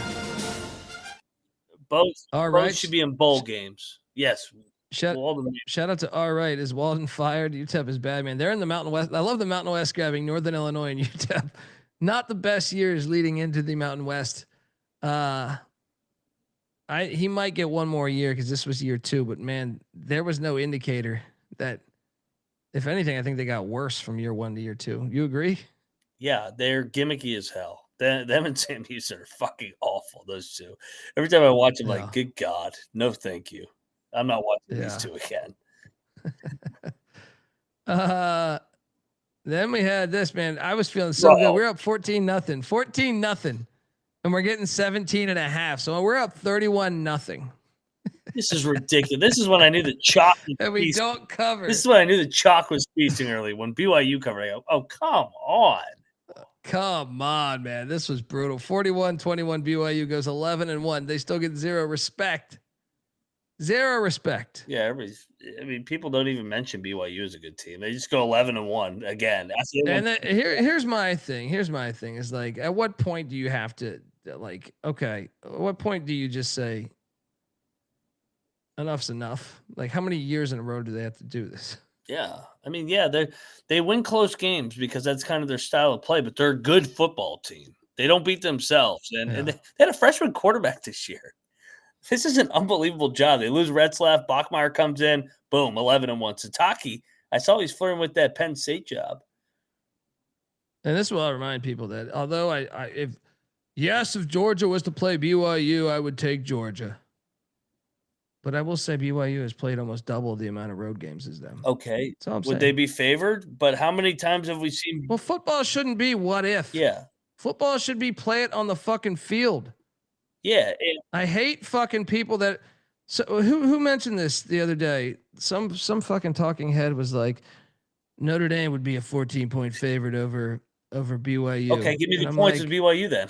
Both right. should be in bowl games. Yes. Shout out to all right. Is Walden fired? UTEP is bad, man. They're in the Mountain West. I love the Mountain West grabbing Northern Illinois and UTEP. Not the best years leading into the Mountain West. He might get one more year because this was year 2, but man, there was no indicator that. If anything, I think they got worse from year 1 to year 2. You agree? Yeah, they're gimmicky as hell. Them and Sam Houston are fucking awful, those two. Every time I watch them, like, good God, no thank you. I'm not watching these two again. Then we had this, man. I was feeling so good. We're up 14-0. 14-0. And we're getting 17.5. So we're up 31-0. This is ridiculous. This is when I knew the chalk was and we don't cover. This is when I knew the chalk was feasting early. When BYU covered, I go, oh, come on. Come on, man. This was brutal. 41-21 BYU goes 11-1. They still get zero respect. Zero respect. Yeah, people don't even mention BYU as a good team. They just go 11-1 again. Here's my thing. Is like, at what point do you have to like? Okay, at what point do you just say enough's enough? Like, how many years in a row do they have to do this? Yeah, I mean, they win close games because that's kind of their style of play. But they're a good football team. They don't beat themselves, and they had a freshman quarterback this year. This is an unbelievable job. They lose Retzlaff. Bachmeier comes in. Boom, 11-1. Sataki, I saw he's flirting with that Penn State job. And this will remind people that although if Georgia was to play BYU, I would take Georgia. But I will say BYU has played almost double the amount of road games as them. Okay. Would they be favored? But how many times have we seen? Well, football shouldn't be what if. Yeah. Football should be play it on the fucking field. Yeah. I hate fucking people that. So who mentioned this the other day? Some fucking talking head was like, Notre Dame would be a 14-point favorite over BYU. Okay, give me the points of BYU then.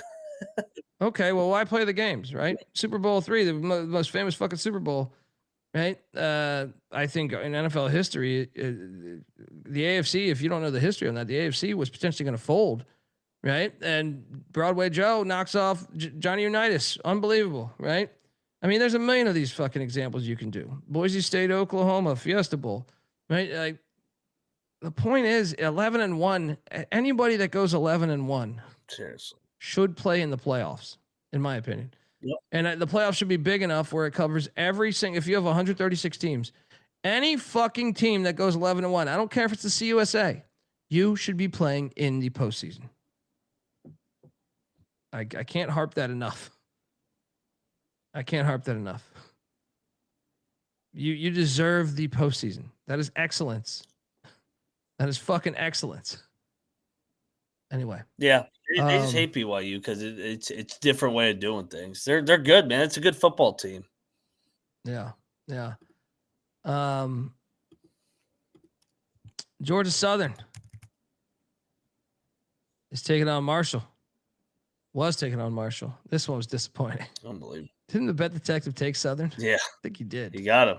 Okay, well, why play the games, right? Super Bowl III, the most famous fucking Super Bowl, right? I think in NFL history, the AFC, if you don't know the history on that, the AFC was potentially going to fold, right? And Broadway Joe knocks off Johnny Unitas. Unbelievable, right? I mean, there's a million of these fucking examples you can do. Boise State, Oklahoma, Fiesta Bowl, right? Like, the point is 11-1. Anybody that goes 11-1 seriously should play in the playoffs, in my opinion. Yep. And the playoffs should be big enough where it covers every single. If you have 136 teams, any fucking team that goes 11-1, I don't care if it's the CUSA, you should be playing in the postseason. I can't harp that enough. You deserve the postseason. That is excellence. That is fucking excellence. Anyway. Yeah. They just hate BYU because it's a different way of doing things. They're good, man. It's a good football team. Yeah. Georgia Southern is taking on Marshall. Was taking on Marshall. This one was disappointing. Unbelievable. Didn't the bet detective take Southern? Yeah. I think he did. You got him.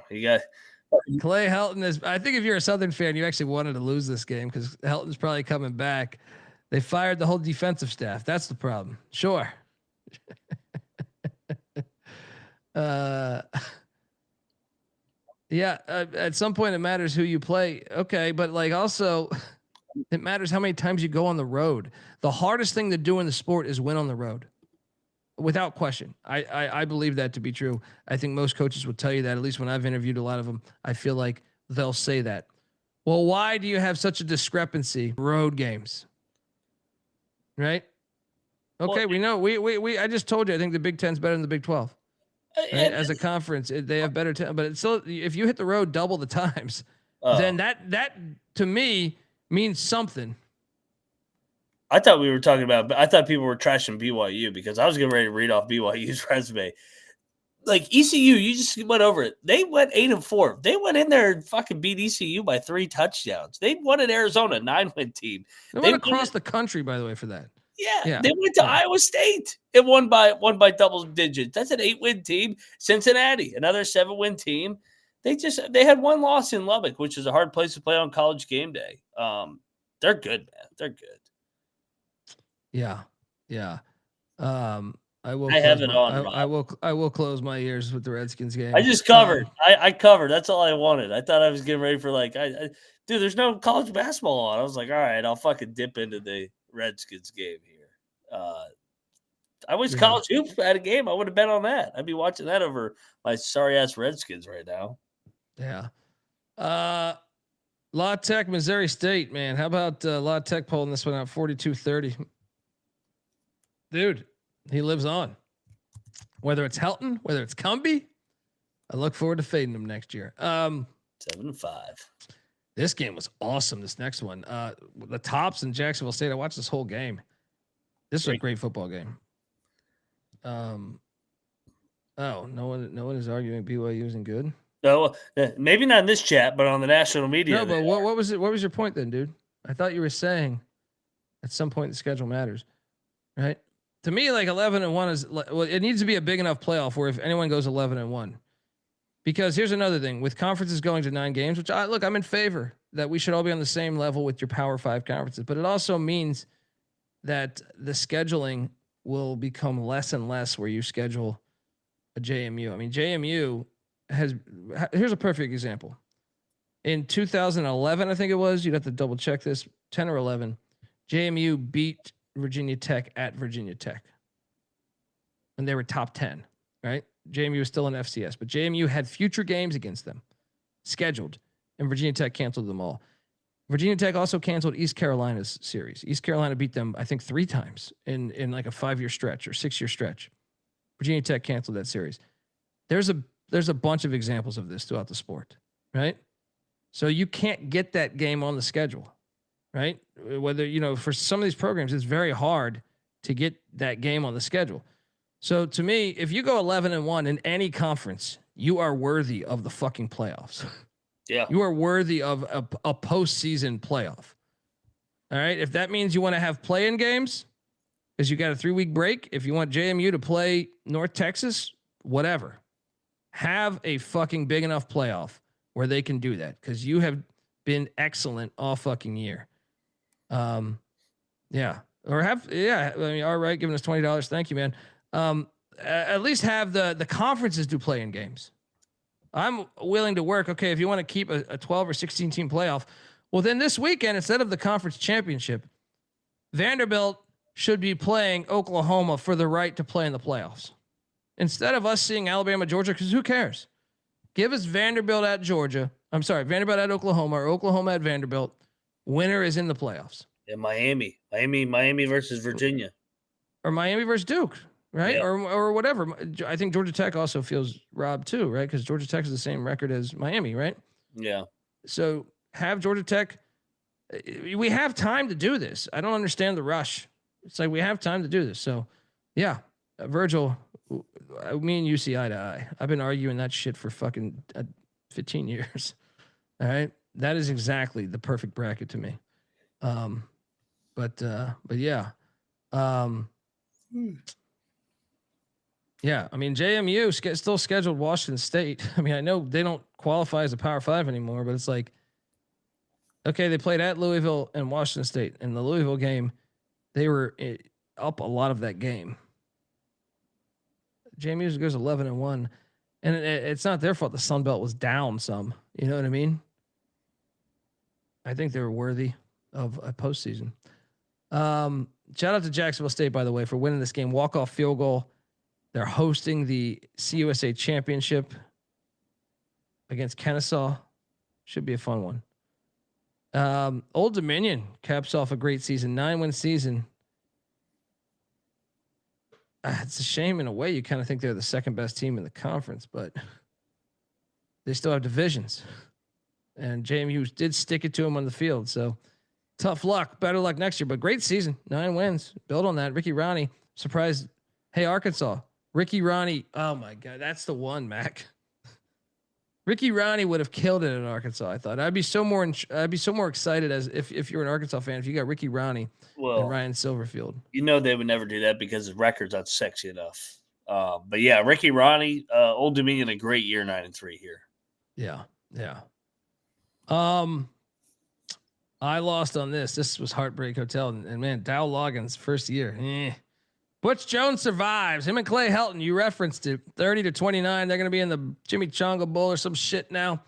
Clay Helton is. I think if you're a Southern fan, you actually wanted to lose this game because Helton's probably coming back. They fired the whole defensive staff. That's the problem. Sure. Yeah. At some point, it matters who you play. Okay, but like also, it matters how many times you go on the road. The hardest thing to do in the sport is win on the road. Without question. I believe that to be true. I think most coaches would tell you that, at least when I've interviewed a lot of them, I feel like they'll say that. Well, why do you have such a discrepancy? Road games. Right? Okay, we know. We I just told you I think the Big 10's better than the Big 12. Right? As a conference, they have better but it's still, if you hit the road double the times, then that to me means something. I thought we were talking about, but I thought people were trashing BYU because I was getting ready to read off BYU's resume. Like ECU, you just went over it. They went 8-4. They went in there and fucking beat ECU by 3 touchdowns. They won at Arizona, 9-win team. They went across the country, by the way, for that. Yeah. They went to Iowa State and won by double digits. That's an 8-win team. Cincinnati, another 7-win team. They had one loss in Lubbock, which is a hard place to play on College game day. They're good, man. They're good. Yeah. I will. I will close my ears with the Redskins game. I just covered. I covered. That's all I wanted. I thought I was getting ready for dude. There's no college basketball on. I was like, all right, I'll fucking dip into the Redskins game here. I wish college hoops had a game. I would have bet on that. I'd be watching that over my sorry ass Redskins right now. Yeah. La Tech, Missouri State, man. How about La Tech pulling this one out 42-30? Dude, he lives on. Whether it's Helton, whether it's Cumbie, I look forward to fading him next year. 7-5. This game was awesome. This next one, the Tops in Jacksonville State. I watched this whole game. This was a great football game. No one is arguing BYU isn't good. No, maybe not in this chat, but on the national media. No, but what was it? What was your point then, dude? I thought you were saying at some point the schedule matters, right? To me, like 11-1 is it needs to be a big enough playoff where if anyone goes 11-1, because here's another thing with conferences going to 9 games, which I'm in favor that we should all be on the same level with your Power 5 conferences, but it also means that the scheduling will become less and less where you schedule a JMU. I mean, JMU here's a perfect example. In 2011, I think it was, you'd have to double check this, 10 or 11, JMU beat Virginia Tech at Virginia Tech. And they were top 10, right? JMU was still in FCS, but JMU had future games against them scheduled, and Virginia Tech canceled them all. Virginia Tech also canceled East Carolina's series. East Carolina beat them, I think, 3 times in like a 5-year stretch or 6-year stretch. Virginia Tech canceled that series. There's a bunch of examples of this throughout the sport, right? So you can't get that game on the schedule, right? Whether, for some of these programs, it's very hard to get that game on the schedule. So to me, if you go 11-1 in any conference, you are worthy of the fucking playoffs. Yeah. You are worthy of a postseason playoff. All right. If that means you want to have play-in games because you got a 3-week break, if you want JMU to play North Texas, whatever, have a fucking big enough playoff where they can do that, because you have been excellent all fucking year. Yeah. Or all right, giving us $20. Thank you, man. At least have the conferences do play-in games. I'm willing to work. Okay, if you want to keep a 12 or 16 team playoff, well, then this weekend, instead of the conference championship, Vanderbilt should be playing Oklahoma for the right to play in the playoffs. Instead of us seeing Alabama, Georgia, because who cares? Give us Vanderbilt at Georgia. I'm sorry, Vanderbilt at Oklahoma or Oklahoma at Vanderbilt. Winner is in the playoffs. Yeah, Miami versus Virginia. Or Miami versus Duke. Right. Yeah. Or whatever. I think Georgia Tech also feels robbed too, right? Because Georgia Tech is the same record as Miami, right? Yeah. So have Georgia Tech. We have time to do this. I don't understand the rush. It's like we have time to do this. So, yeah, Virgil, me and you see eye to eye. I've been arguing that shit for fucking 15 years. All right, that is exactly the perfect bracket to me. But yeah. Yeah, I mean, JMU still scheduled Washington State. I mean, I know they don't qualify as a Power 5 anymore, but it's like, okay, they played at Louisville and Washington State. In the Louisville game, they were up a lot of that game. JMU goes 11-1, and it's not their fault the Sun Belt was down some. You know what I mean? I think they were worthy of a postseason. Shout out to Jacksonville State, by the way, for winning this game. Walk-off field goal. They're hosting the CUSA championship against Kennesaw. Should be a fun one. Old Dominion caps off a great season, 9-win season. It's a shame in a way. You kind of think they're the second best team in the conference, but they still have divisions. and JMU did stick it to him on the field. So tough luck, better luck next year. But great season, 9 wins. Build on that. Ricky Ronnie surprised. Hey, Arkansas, Ricky Ronnie. Oh my God, that's the one, Mac. Ricky Ronnie would have killed it in Arkansas. I thought I'd be so more excited as if you're an Arkansas fan if you got Ricky Ronnie and Ryan Silverfield. You know they would never do that because his record's not sexy enough. But yeah, Ricky Ronnie, Old Dominion, a great year, 9-3 here. Yeah. I lost on this. This was Heartbreak Hotel, and man, Dow Loggins first year. Butch Jones survives. Him and Clay Helton. You referenced it. 30-29. They're going to be in the Jimmy Chonga Bowl or some shit now.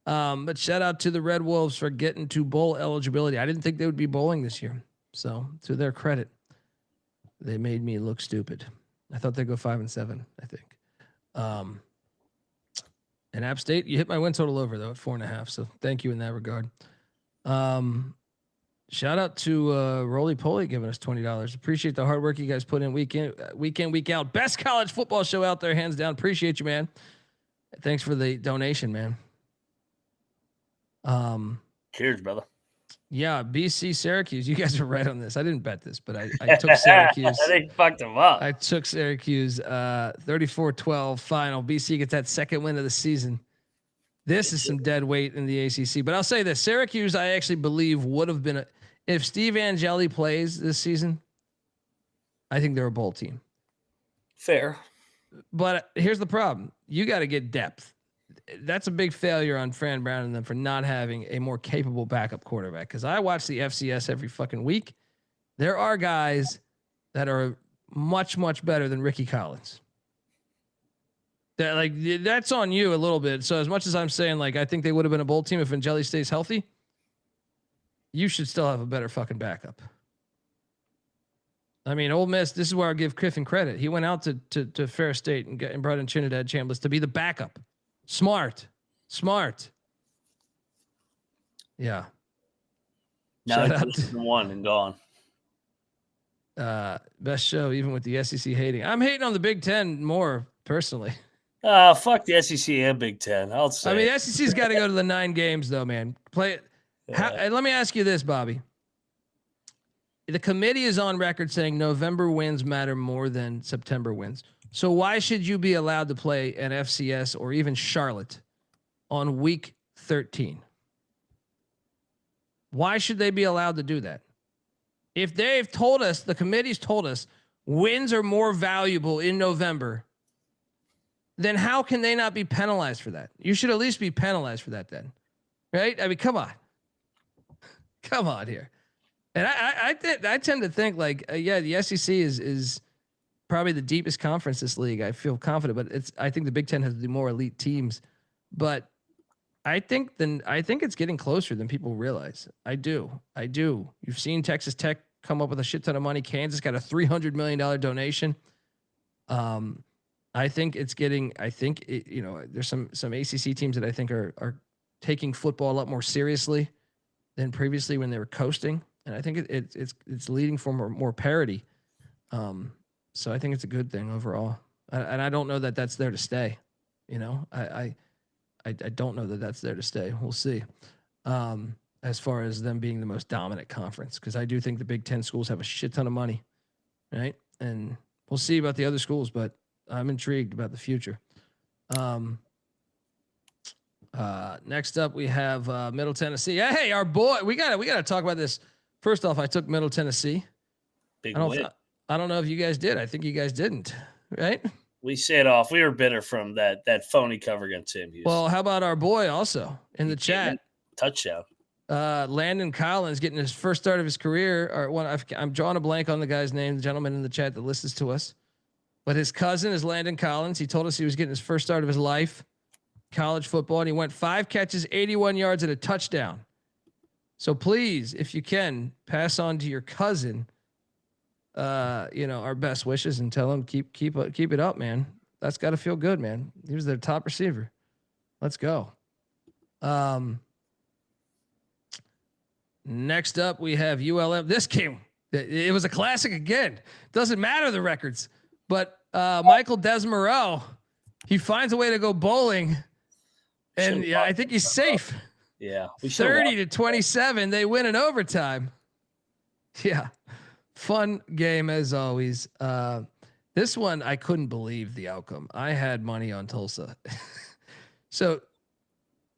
But shout out to the Red Wolves for getting to bowl eligibility. I didn't think they would be bowling this year. So to their credit, they made me look stupid. I thought they'd go 5-7, I think. And App State, you hit my win total over though at 4.5. So thank you in that regard. Shout out to Roly Poly giving us $20. Appreciate the hard work you guys put in week out. Best college football show out there, hands down. Appreciate you, man. Thanks for the donation, man. Cheers, brother. Yeah, BC Syracuse. You guys are right on this. I didn't bet this, but I took Syracuse. They fucked them up. I took Syracuse 34-12 final. BC gets that second win of the season. This is some dead weight in the ACC. But I'll say this. Syracuse, I actually believe, would have been if Steve Angeli plays this season, I think they're a bowl team. Fair. But here's the problem. You got to get depth. That's a big failure on Fran Brown and them for not having a more capable backup quarterback. Because I watch the FCS every fucking week. There are guys that are much, much better than Ricky Collins. That's on you a little bit. So as much as I'm saying, I think they would have been a bowl team if Angeli stays healthy, you should still have a better fucking backup. I mean, Ole Miss, this is where I'll give Kiffin credit. He went out to Fair State and brought in Trinidad Chambliss to be the backup. Smart. Yeah. Now it's one and gone. Best show, even with the SEC hating. I'm hating on the Big Ten more personally. Fuck the SEC and Big Ten. I'll say. I mean, the SEC's got to go to the 9 games though, man. Play it. Yeah. And let me ask you this, Bobby. The committee is on record saying November wins matter more than September wins. So why should you be allowed to play an FCS or even Charlotte on week 13? Why should they be allowed to do that? If they've told us, the committee's told us wins are more valuable in November, then how can they not be penalized for that? You should at least be penalized for that then, right? I mean, come on here. And I tend to think the SEC is probably the deepest conference this league. I feel confident, but I think the Big Ten has the more elite teams, but I think it's getting closer than people realize. I do. You've seen Texas Tech come up with a shit ton of money. Kansas got a $300 million donation. I think it's getting. There's some ACC teams that I think are taking football a lot more seriously than previously when they were coasting, and I think it's leading for more parity. So I think it's a good thing overall, and I don't know that that's there to stay. I don't know that that's there to stay. We'll see. As far as them being the most dominant conference, because I do think the Big Ten schools have a shit ton of money, right? And we'll see about the other schools, but I'm intrigued about the future. Next up, we have Middle Tennessee. Hey, our boy, we gotta talk about this. First off, I took Middle Tennessee. Big win. I don't know if you guys did. I think you guys didn't, right? We set off. We were bitter from that phony cover against Sam Houston. Well, how about our boy also in the chat? Touchdown. Landon Collins getting his first start of his career. I'm drawing a blank on the guy's name, the gentleman in the chat that listens to us. But his cousin is Landon Collins. He told us he was getting his first start of his life, college football, and he went 5 catches, 81 yards, and a touchdown. So please, if you can, pass on to your cousin, our best wishes and tell him keep it up, man. That's got to feel good, man. He was their top receiver. Let's go. Next up, we have ULM. This game, it was a classic again. Doesn't matter the records, but Michael Desmoreau, he finds a way to go bowling, and I think he's safe. Yeah. 30-27. They win in overtime. Yeah. Fun game as always. This one, I couldn't believe the outcome. I had money on Tulsa. So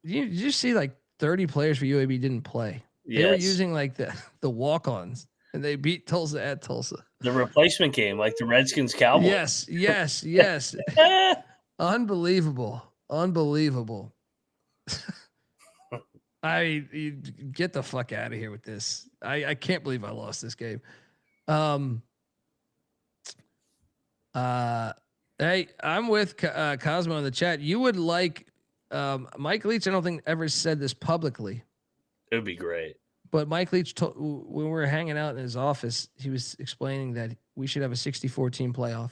did you see like 30 players for UAB didn't play? Yes. They were using like the walk-ons, and they beat Tulsa at Tulsa. The replacement game, like the Redskins Cowboys. Yes. Unbelievable. You get the fuck out of here with this. I can't believe I lost this game. Hey, I'm with Cosmo in the chat. You would like Mike Leach. I don't think ever said this publicly. It would be great. But Mike Leach, when we were hanging out in his office, he was explaining that we should have a 64-team playoff.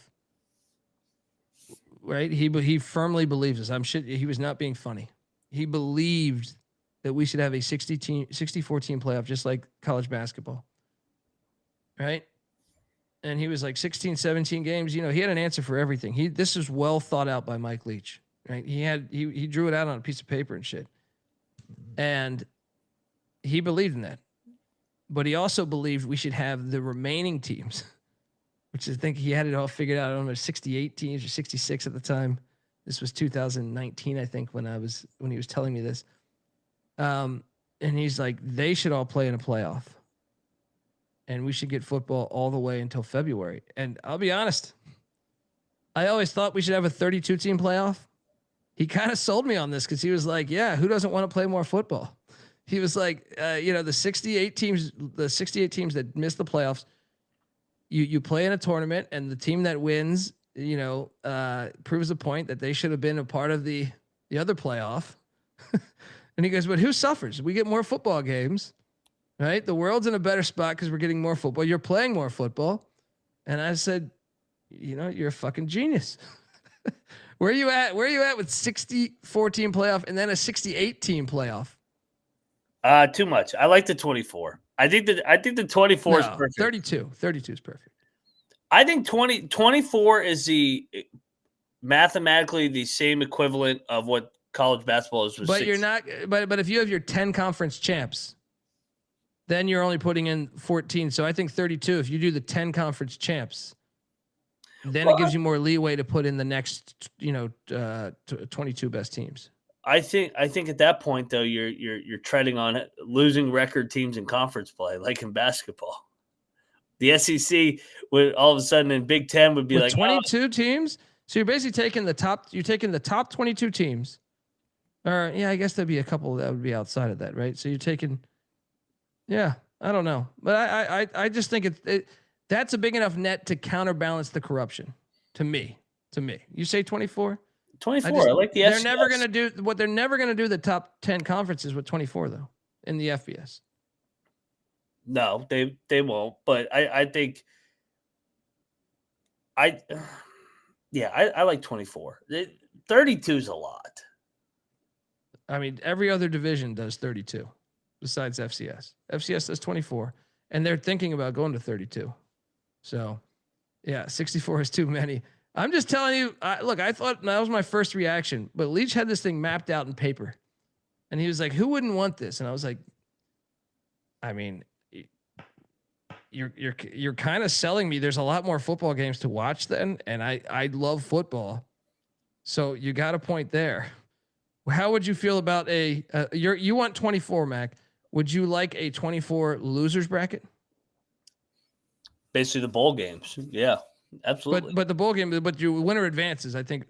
Right? He firmly believes this. He was not being funny. He believed that we should have a 64-team playoff, just like college basketball. Right? And he was like 16, 17 games. He had an answer for everything. This is well thought out by Mike Leach. Right? He drew it out on a piece of paper and shit. And he believed in that. But he also believed we should have the remaining teams, which I think he had it all figured out. I don't know, 68 teams or 66 at the time. This was 2019, I think, when he was telling me this. And he's like, they should all play in a playoff. And we should get football all the way until February. And I'll be honest, I always thought we should have a 32-team playoff. He kind of sold me on this because he was like, yeah, who doesn't want to play more football? He was like, the 68 teams that miss the playoffs, you play in a tournament, and the team that wins, proves a point that they should have been a part of the other playoff. And he goes, but who suffers? We get more football games, right? The world's in a better spot because we're getting more football. You're playing more football. And I said, you're a fucking genius. Where are you at? Where are you at with 64-team playoff and then a 68-team playoff? Too much. I like the 24. I think the 24 is perfect. 32 is perfect. I think 24 is mathematically the same equivalent of what college basketball is. But you're not. But if you have your 10 conference champs, then you're only putting in 14. So I think 32. If you do the 10 conference champs, then it gives you more leeway to put in the next 22 best teams. I think at that point though you're treading on losing record teams in conference play, like in basketball. The SEC would all of a sudden in Big Ten would be like 22 teams. So you're basically taking the top 22 teams. Or I guess there'd be a couple that would be outside of that, right? So you're taking, I don't know, but I just think that's a big enough net to counterbalance the corruption. To me, you say 24. 24. I like the FCS. They're never going to do the top 10 conferences with 24 though in the FBS. No, they won't. But I think I like 24. 32 is a lot. I mean, every other division does 32 besides FCS. FCS does 24, and they're thinking about going to 32. So, 64 is too many. I'm just telling you, I thought that was my first reaction, but Leach had this thing mapped out in paper, and he was like, who wouldn't want this? And I was like, I mean, you're kind of selling me. There's a lot more football games to watch then, and I love football. So you got a point there. How would you feel about you want 24, Mac? Would you like a 24 losers bracket? Basically the bowl games. Yeah. Absolutely. But the bowl game, but your winner advances. I think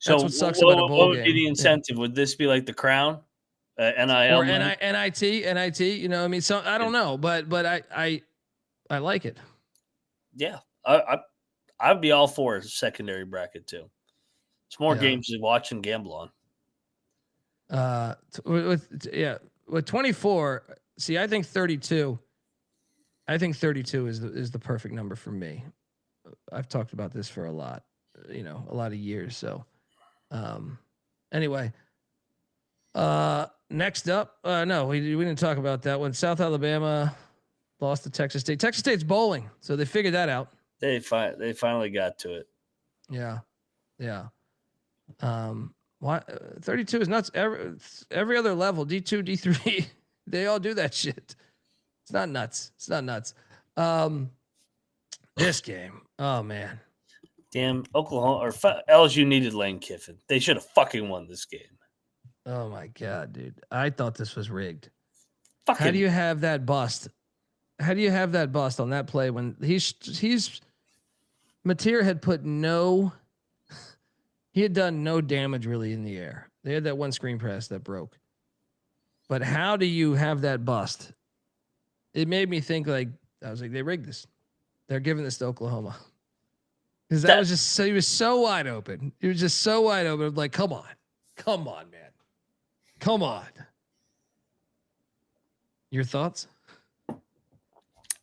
that's what sucks about a bowl game. What would be the incentive? Yeah. Would this be like the Crown, NIL, or NIT? I mean, so I don't know, but I like it. Yeah, I'd be all for a secondary bracket too. It's more games to watch and gamble on. With 24. See, I think 32. I think 32 is the perfect number for me. I've talked about this for a lot of years. So, anyway, next up, no, we didn't talk about that one. South Alabama lost to Texas State. Texas State's bowling, so they figured that out. They finally got to it. Yeah. Why 32 is nuts. Every other level, D2, D3, they all do that shit. It's not nuts. It's not nuts. This game, oh man. Damn, Oklahoma or LSU needed Lane Kiffin. They should have fucking won this game. Oh my god, dude. I thought this was rigged. Fucking. How do you have that bust? How do you have that bust on that play when he's Mateer had put he had done no damage really in the air. They had that one screen press that broke. But how do you have that bust? It made me think I was like, they rigged this. They're giving this to Oklahoma. Because that was just so, he was so wide open. He was just so wide open. I'm like, come on, man. Come on. Your thoughts?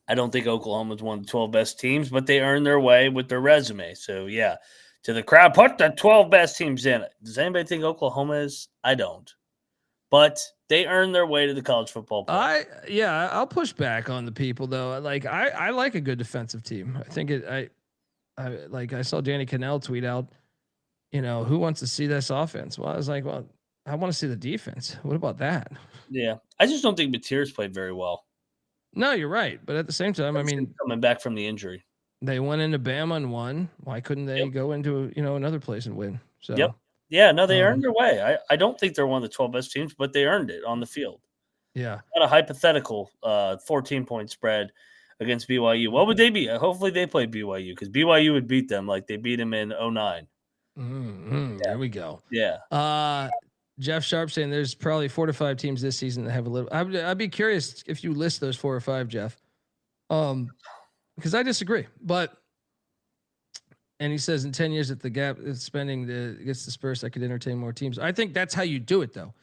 I don't think Oklahoma's one of the 12 best teams, but they earned their way with their resume. So, yeah, to the crowd, put the 12 best teams in it. Does anybody think Oklahoma is? I don't. But they earned their way to the college football playoff. I'll push back on the people, though. I like a good defensive team. I think I saw Danny Cannell tweet out, who wants to see this offense? Well, I was like, well, I want to see the defense. What about that? Yeah. I just don't think Mateer's played very well. No, you're right. But at the same time, coming back from the injury, they went into Bama and won. Why couldn't they go into, another place and win? So, yep. Yeah, no, they earned their way. I don't think they're one of the 12 best teams, but they earned it on the field. Yeah. Not a hypothetical 14-point spread against BYU. What would they be? Hopefully they play BYU because BYU would beat them like they beat them in 2009. There we go. Yeah. Jeff Sharp saying there's probably 4 to 5 teams this season that have a little. I'd be curious if you list those 4 or 5, Jeff. Because I disagree. And he says in 10 years, if the gap is spending gets dispersed, I could entertain more teams. I think that's how you do it, though.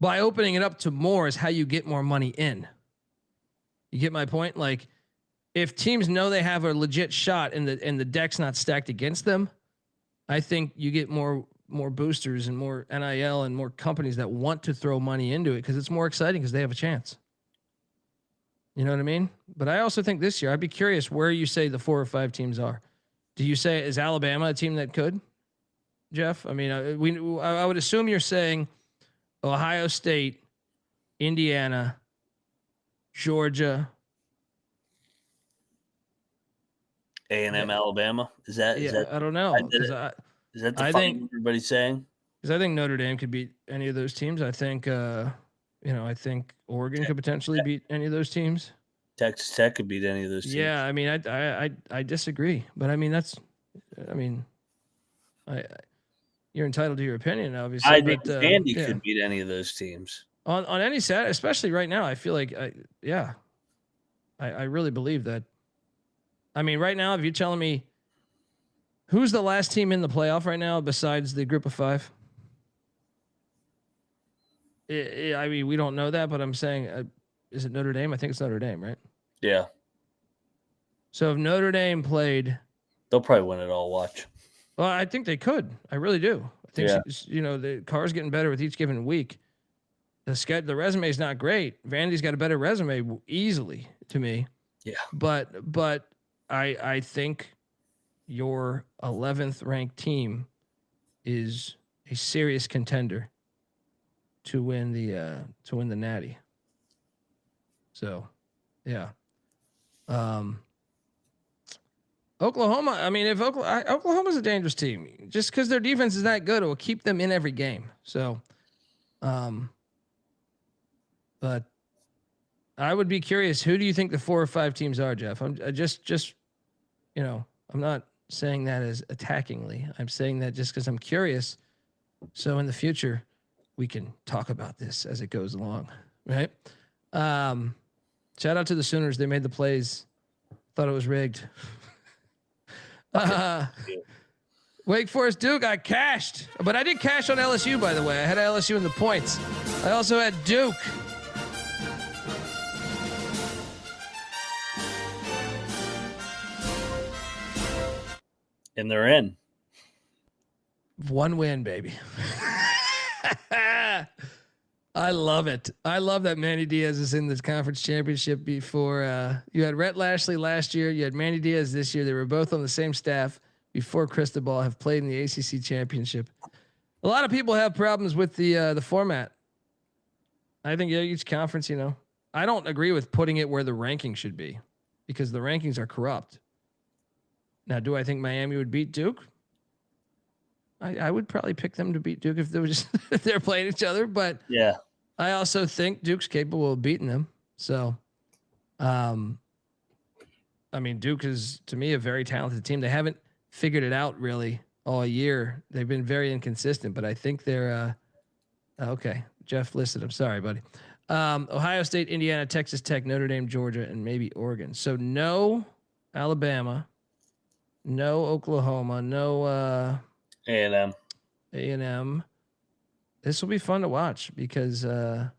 By opening it up to more is how you get more money in. You get my point? Like, if teams know they have a legit shot and the deck's not stacked against them, I think you get more boosters and more NIL and more companies that want to throw money into it because it's more exciting because they have a chance. You know what I mean? But I also think this year, I'd be curious where you say the 4 or 5 teams are. Do you say, is Alabama a team that could, Jeff? I mean, I would assume you're saying Ohio State, Indiana, Georgia, A&M, Alabama. Is that? I don't know. Is that the thing everybody's saying? Because I think Notre Dame could beat any of those teams. I think, I think Oregon could potentially beat any of those teams. Texas Tech could beat any of those teams. Yeah, I mean, I disagree, but I mean you're entitled to your opinion, obviously. I think Vandy could beat any of those teams on any set, especially right now. I feel like, I really believe that. I mean, right now, if you're telling me who's the last team in the playoff right now besides the group of 5? I mean, we don't know that, but I'm saying, is it Notre Dame? I think it's Notre Dame, right? Yeah. So if Notre Dame played, they'll probably win it all. Watch. Well, I think they could. I really do. I think the car's getting better with each given week. The resume is not great. Vandy's got a better resume easily to me. Yeah. But I think your 11th ranked team is a serious contender to win the Natty. So, yeah. Oklahoma, I mean, if Oklahoma's a dangerous team, just because their defense is that good, it will keep them in every game. So, but I would be curious, who do you think the 4 or 5 teams are, Jeff? I'm I'm not saying that as attackingly. I'm saying that just because I'm curious. So in the future, we can talk about this as it goes along, right? Shout out to the Sooners. They made the plays. Thought it was rigged. Wake Forest Duke, I cashed. But I did cash on LSU, by the way. I had LSU in the points. I also had Duke. And they're in. 1 win, baby. I love it. I love that Manny Diaz is in this conference championship before you had Rhett Lashley last year. You had Manny Diaz this year. They were both on the same staff before Cristobal have played in the ACC championship. A lot of people have problems with the format. I think each conference, I don't agree with putting it where the ranking should be because the rankings are corrupt. Now, do I think Miami would beat Duke? I would probably pick them to beat Duke if if they're playing each other, but yeah, I also think Duke's capable of beating them. So, I mean, Duke is to me a very talented team. They haven't figured it out really all year. They've been very inconsistent, but I think they're okay. Jeff listed. I'm sorry, buddy. Ohio State, Indiana, Texas Tech, Notre Dame, Georgia, and maybe Oregon. So no Alabama, no Oklahoma, no A&M. This will be fun to watch because I'm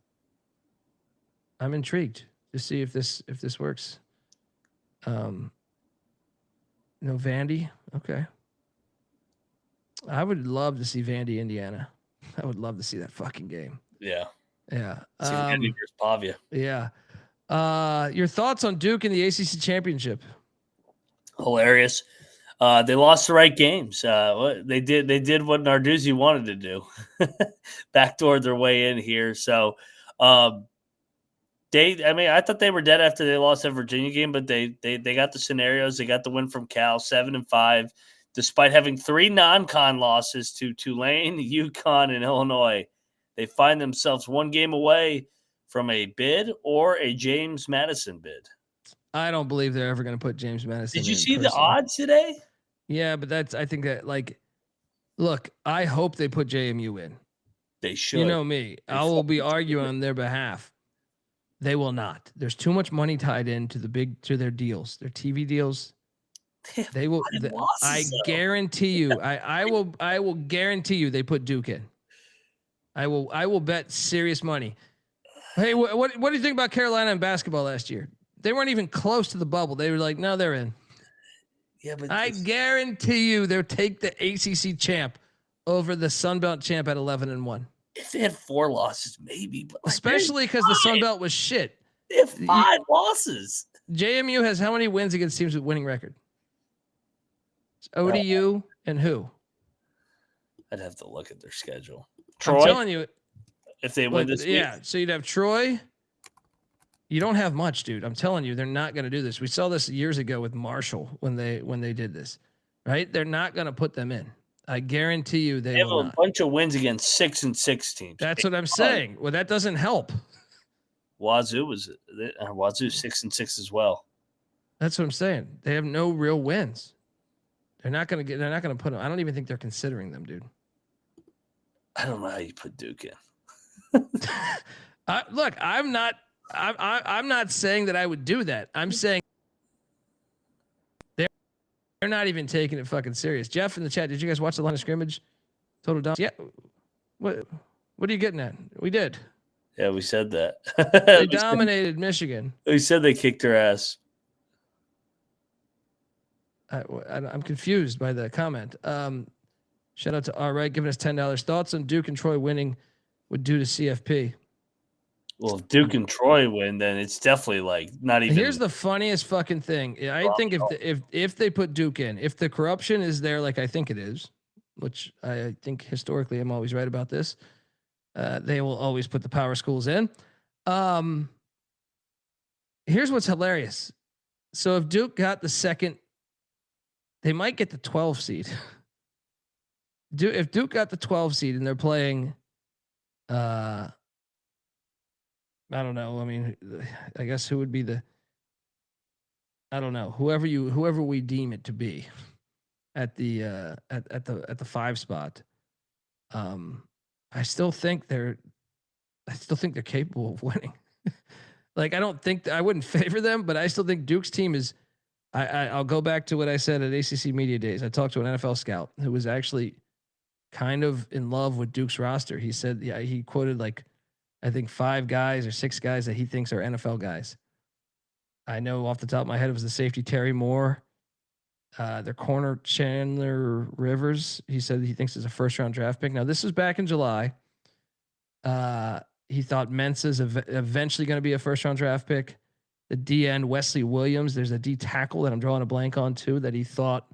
intrigued to see if this works. No Vandy. Okay. I would love to see Vandy, Indiana. I would love to see that fucking game. Yeah. Yeah. Pavia. Yeah. Your thoughts on Duke in the ACC championship? Hilarious. They lost the right games. They did what Narduzzi wanted to do, backdoored their way in here. So, I thought they were dead after they lost that Virginia game, but they got the scenarios. They got the win from Cal, 7-5, despite having 3 non-con losses to Tulane, UConn, and Illinois. They find themselves 1 game away from a bid or a James Madison bid. I don't believe they're ever going to put James Madison. Did you see the odds today? Yeah, but I think that look, I hope they put JMU in. They should. You know me. I will be arguing on their behalf. They will not. There's too much money tied into their deals, their TV deals. They will. I guarantee you. I will guarantee you they put Duke in. I will bet serious money. Hey, what do you think about Carolina in basketball last year? They weren't even close to the bubble. They were like, no, they're in. Yeah, but I guarantee you they'll take the ACC champ over the Sun Belt champ at 11-1. If they had 4 losses, maybe. But especially because the Sun Belt was shit. They have 5 losses. JMU has how many wins against teams with winning record? It's ODU and who? I'd have to look at their schedule. Troy, I'm telling you. If they win this week. Yeah, so you'd have Troy. You don't have much, dude. I'm telling you, they're not going to do this. We saw this years ago with Marshall when they did this, right? They're not going to put them in. I guarantee you they have will a not. bunch of wins against 6-6 teams. That's what I'm saying. Well, that doesn't help. Wazoo 6-6 as well. That's what I'm saying. They have no real wins. They're not going to put them. I don't even think they're considering them, dude. I don't know how you put Duke in. Look, I'm not saying that I would do that. I'm saying they're not even taking it fucking serious. Jeff in the chat, did you guys watch the line of scrimmage? Total down. Yeah. What are you getting at? We did. Yeah, we said that. They dominated Michigan. We said they kicked their ass. I'm confused by the comment. Shout out to All Right, giving us $10. Thoughts on Duke and Troy winning would do to CFP? Well, if Duke and Troy win, then it's definitely not even. Here's the funniest fucking thing. I think if they put Duke in, if the corruption is there, like I think it is, which I think historically I'm always right about this, they will always put the power schools in. Here's what's hilarious. So if Duke got the second, they might get the 12 seed. If Duke got the 12 seed and they're playing, I don't know. I mean, I guess who would be I don't know. Whoever we deem it to be at the 5 spot. I still think they're capable of winning. I wouldn't favor them, but I still think Duke's team is. I'll go back to what I said at ACC Media Days. I talked to an NFL scout who was actually kind of in love with Duke's roster. He said, he quoted I think 5 guys or 6 guys that he thinks are NFL guys. I know off the top of my head, it was the safety Terry Moore, their corner Chandler Rivers. He said he thinks is a 1st-round draft pick. Now this was back in July. He thought Mensa's eventually going to be a 1st-round draft pick. The D end Wesley Williams. There's a D tackle that I'm drawing a blank on too that he thought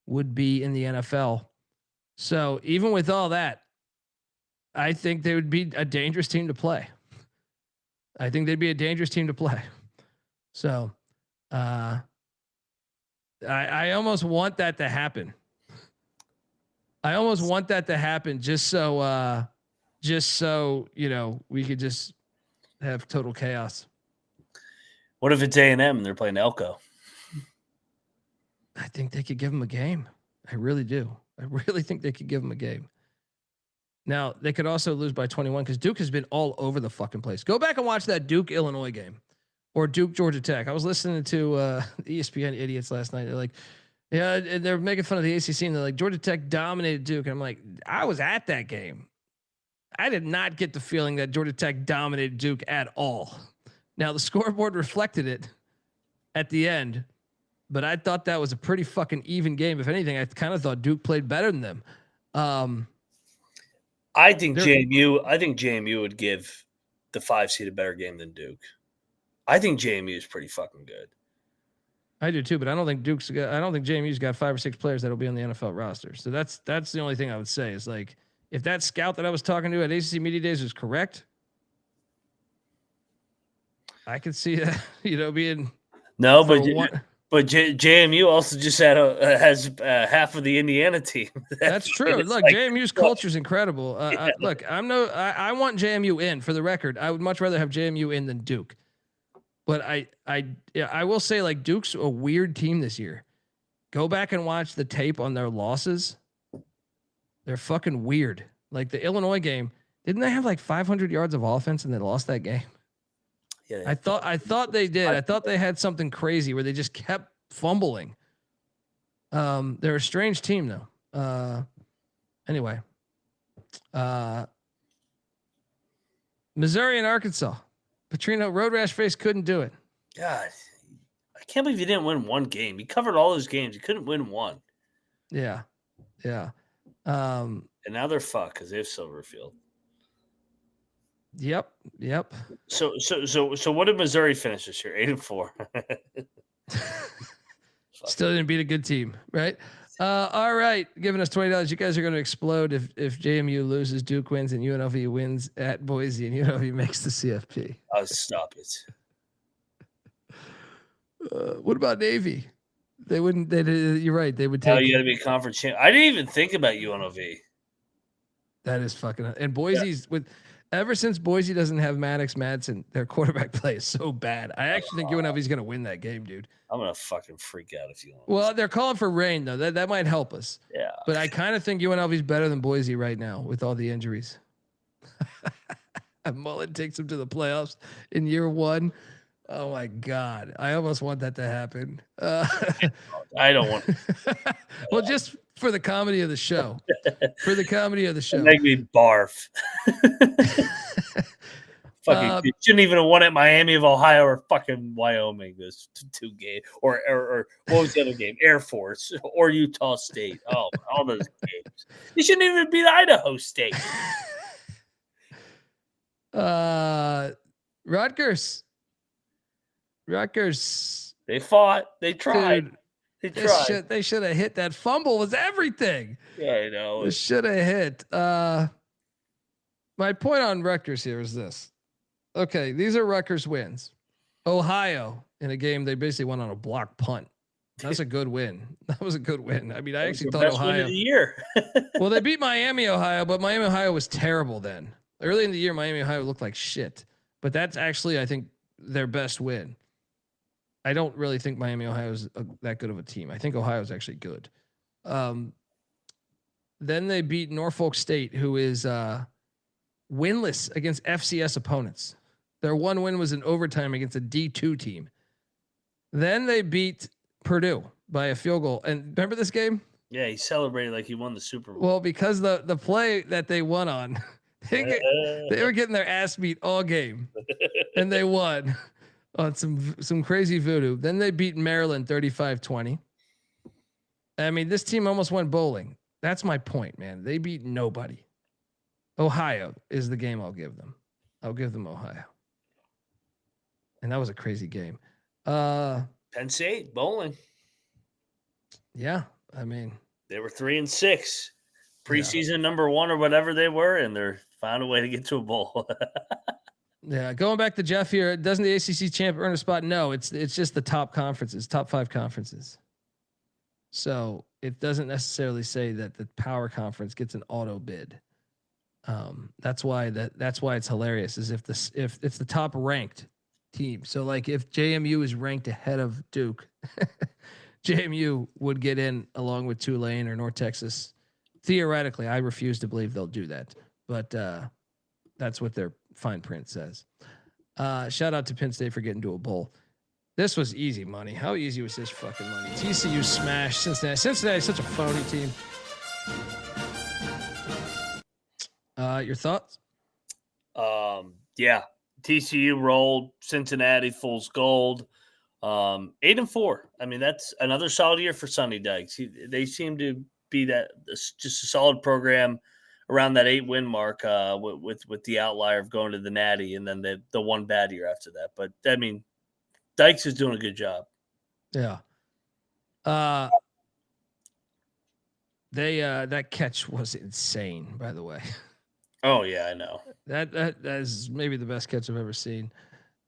would be in the NFL. So even with all that, I think they would be a dangerous team to play. I think they'd be a dangerous team to play. So, I almost want that to happen. I almost want that to happen just so we could just have total chaos. What if it's A&M and they're playing Elko? I think they could give them a game. I really do. I really think they could give them a game. Now, they could also lose by 21 because Duke has been all over the fucking place. Go back and watch that Duke Illinois game or Duke Georgia Tech. I was listening to ESPN idiots last night. They're like, yeah, and they're making fun of the ACC and they're like, Georgia Tech dominated Duke. And I'm like, I was at that game. I did not get the feeling that Georgia Tech dominated Duke at all. Now, the scoreboard reflected it at the end, but I thought that was a pretty fucking even game. If anything, I kind of thought Duke played better than them. I think JMU would give the 5 seed a better game than Duke. I think JMU is pretty fucking good. I do too, but I don't think JMU's got 5 or 6 players that'll be on the NFL roster. So that's the only thing I would say is like, if that scout that I was talking to at ACC Media Days was correct, I could see that, being no, but JMU also just has half of the Indiana team. That's true. Look, like, JMU's culture is incredible. Look, I want JMU in. For the record, I would much rather have JMU in than Duke. But I will say, like, Duke's a weird team this year. Go back and watch the tape on their losses. They're fucking weird. Like the Illinois game, didn't they have like 500 yards of offense and they lost that game? Yeah, I thought they did. I thought they had something crazy where they just kept fumbling. They're a strange team though. Anyway, Missouri and Arkansas. Petrino Road Rash Face couldn't do it. God, I can't believe you didn't win one game. You covered all those games. You couldn't win one. Yeah. And now they're fucked because they have Silverfield. Yep. So what did Missouri finish this year? 8-4. Still didn't beat a good team, right? All right, giving us $20. You guys are going to explode if JMU loses, Duke wins, and UNLV wins at Boise, and UNLV makes the CFP. Oh, stop it. What about Navy? They wouldn't. You're right. They would take. Oh, you got to be conference champ. I didn't even think about UNLV. That is fucking. And Boise's with. Ever since Boise doesn't have Maddox Madsen, their quarterback play is so bad. I actually think UNLV is going to win that game, dude. I'm going to fucking freak out if you want. Well, they're calling for rain, though. That might help us. Yeah. But I kind of think UNLV is better than Boise right now with all the injuries. Mullen takes them to the playoffs in year 1. Oh, my God. I almost want that to happen. I don't want to. Well, just for the comedy of the show. Make me barf. Fucking you shouldn't even have won at Miami of Ohio or fucking Wyoming. Those 2 games, or what was the other game? Air Force or Utah State. Oh, all those games. You shouldn't even beat Idaho State. Rutgers. They fought. They tried. Dude, they tried. They should have hit that fumble. Was everything. Yeah, I know. It should have hit. My point on Rutgers here is this. Okay, these are Rutgers wins. Ohio in a game they basically went on a block punt. That's a good win. That was a good win. I mean, I actually thought Ohio. Win of the year. Well, they beat Miami, Ohio, but Miami, Ohio was terrible then. Early in the year, Miami, Ohio looked like shit. But that's actually, I think, their best win. I don't really think Miami, Ohio is that good of a team. I think Ohio is actually good. Then they beat Norfolk State, who is winless against FCS opponents. Their one win was in overtime against a D2 team. Then they beat Purdue by a field goal. And remember this game? Yeah, he celebrated like he won the Super Bowl. Well, because the play that they won on, they were getting their ass beat all game, and they won on some crazy voodoo. Then they beat Maryland 35-20. I mean, this team almost went bowling. That's my point, man. They beat nobody. Ohio is the game I'll give them. I'll give them Ohio. And that was a crazy game. Penn State bowling. Yeah, I mean they were 3-6, preseason number 1 or whatever they were, and they're Find a way to get to a bowl. Yeah, going back to Jeff here, doesn't the ACC champ earn a spot? No, it's just the top conferences, top 5 conferences. So it doesn't necessarily say that the power conference gets an auto bid. That's why it's hilarious. Is if it's the top ranked team. So like if JMU is ranked ahead of Duke, JMU would get in along with Tulane or North Texas. Theoretically, I refuse to believe they'll do that, but that's what their fine print says. Shout out to Penn State for getting to a bowl. This was easy money. How easy was this fucking money? TCU smashed Cincinnati. Cincinnati is such a phony team. Your thoughts? Yeah. TCU rolled. Cincinnati fool's gold. 8-4. I mean, that's another solid year for Sonny Dykes. They seem to be just a solid program around that 8-win mark with the outlier of going to the Natty and then the one bad year after that. But I mean, Dykes is doing a good job. Yeah. That catch was insane, by the way. Oh yeah, I know. That is maybe the best catch I've ever seen.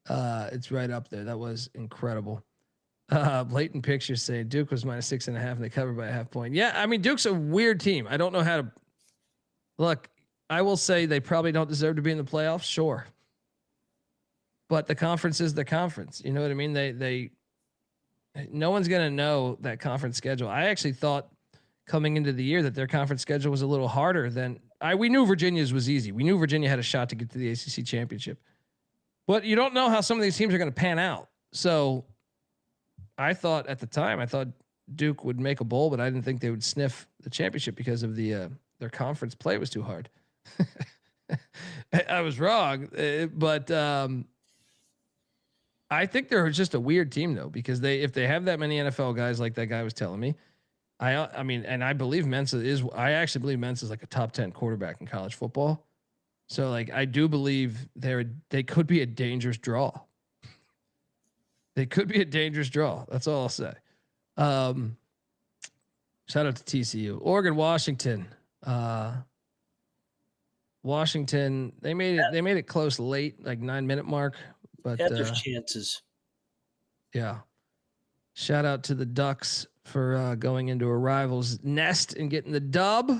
It's right up there. That was incredible. Blatant pictures saying Duke was -6.5 and they covered by a half point. Yeah, I mean Duke's a weird team. I don't know how to look. I will say they probably don't deserve to be in the playoffs, sure. But the conference is the conference. You know what I mean? They no one's gonna know that conference schedule. I actually thought coming into the year that their conference schedule was a little harder than we knew Virginia's was easy. We knew Virginia had a shot to get to the ACC championship. But you don't know how some of these teams are going to pan out. So I thought at the time, Duke would make a bowl, but I didn't think they would sniff the championship because of their conference play was too hard. I was wrong, but I think they're just a weird team though, because if they have that many NFL guys like that guy was telling me, I mean, and I believe I actually believe Mensa is like a top 10 quarterback in college football. So like, I do believe they could be a dangerous draw. They could be a dangerous draw. That's all I'll say. Shout out to TCU, Oregon, Washington. Washington, they made it close late, like 9-minute mark, but had their chances. Yeah. Shout out to the Ducks for going into a rival's nest and getting the dub.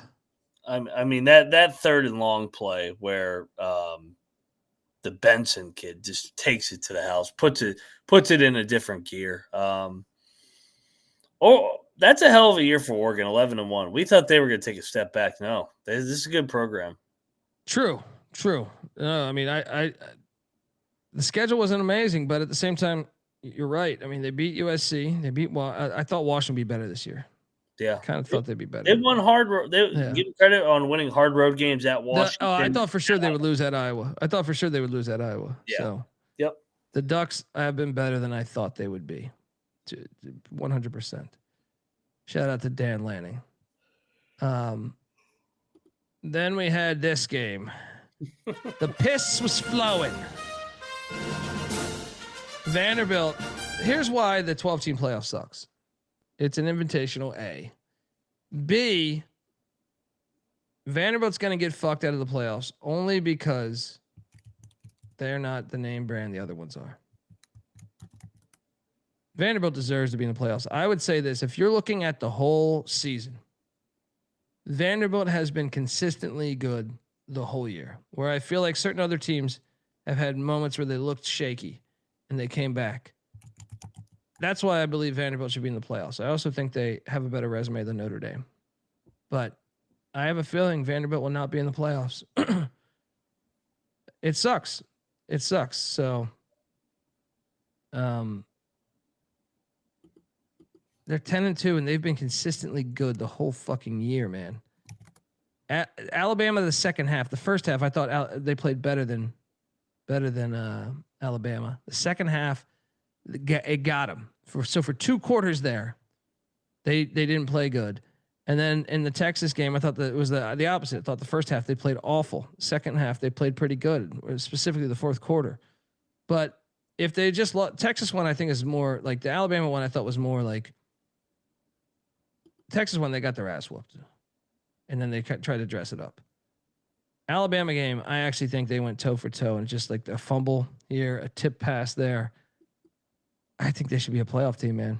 I mean that third and long play where the Benson kid just takes it to the house, puts it in a different gear. That's a hell of a year for Oregon, 11-1. We thought they were going to take a step back. No, this is a good program. True. I mean, I the schedule wasn't amazing, but at the same time, you're right. I mean, they beat USC. They beat. I thought Washington would be better this year. Yeah, kind of thought they'd be better. They won hard road. They give credit on winning hard road games at Washington. I thought for sure they would lose at Iowa. Yeah. So, yep. The Ducks have been better than I thought they would be. 100%. Shout out to Dan Lanning. Then we had this game. The piss was flowing. Vanderbilt. Here's why the 12-team playoff sucks. It's an invitational, A. B, Vanderbilt's going to get fucked out of the playoffs only because they're not the name brand the other ones are. Vanderbilt deserves to be in the playoffs. I would say this. If you're looking at the whole season, Vanderbilt has been consistently good the whole year, where I feel like certain other teams have had moments where they looked shaky and they came back. That's why I believe Vanderbilt should be in the playoffs. I also think they have a better resume than Notre Dame. But I have a feeling Vanderbilt will not be in the playoffs. It sucks. So they're 10-2 and they've been consistently good the whole fucking year, man. Alabama the second half. The first half I thought they played better than Alabama. The second half it got them. For 2 quarters there, they didn't play good. And then in the Texas game, I thought that it was the opposite. I thought the first half they played awful. Second half they played pretty good, specifically the fourth quarter. But if they just Texas one, I think is more like the Alabama one. I thought was more like Texas one. They got their ass whooped, and then they tried to dress it up. Alabama game, I actually think they went toe for toe, and just like a fumble here, a tip pass there. I think they should be a playoff team, man.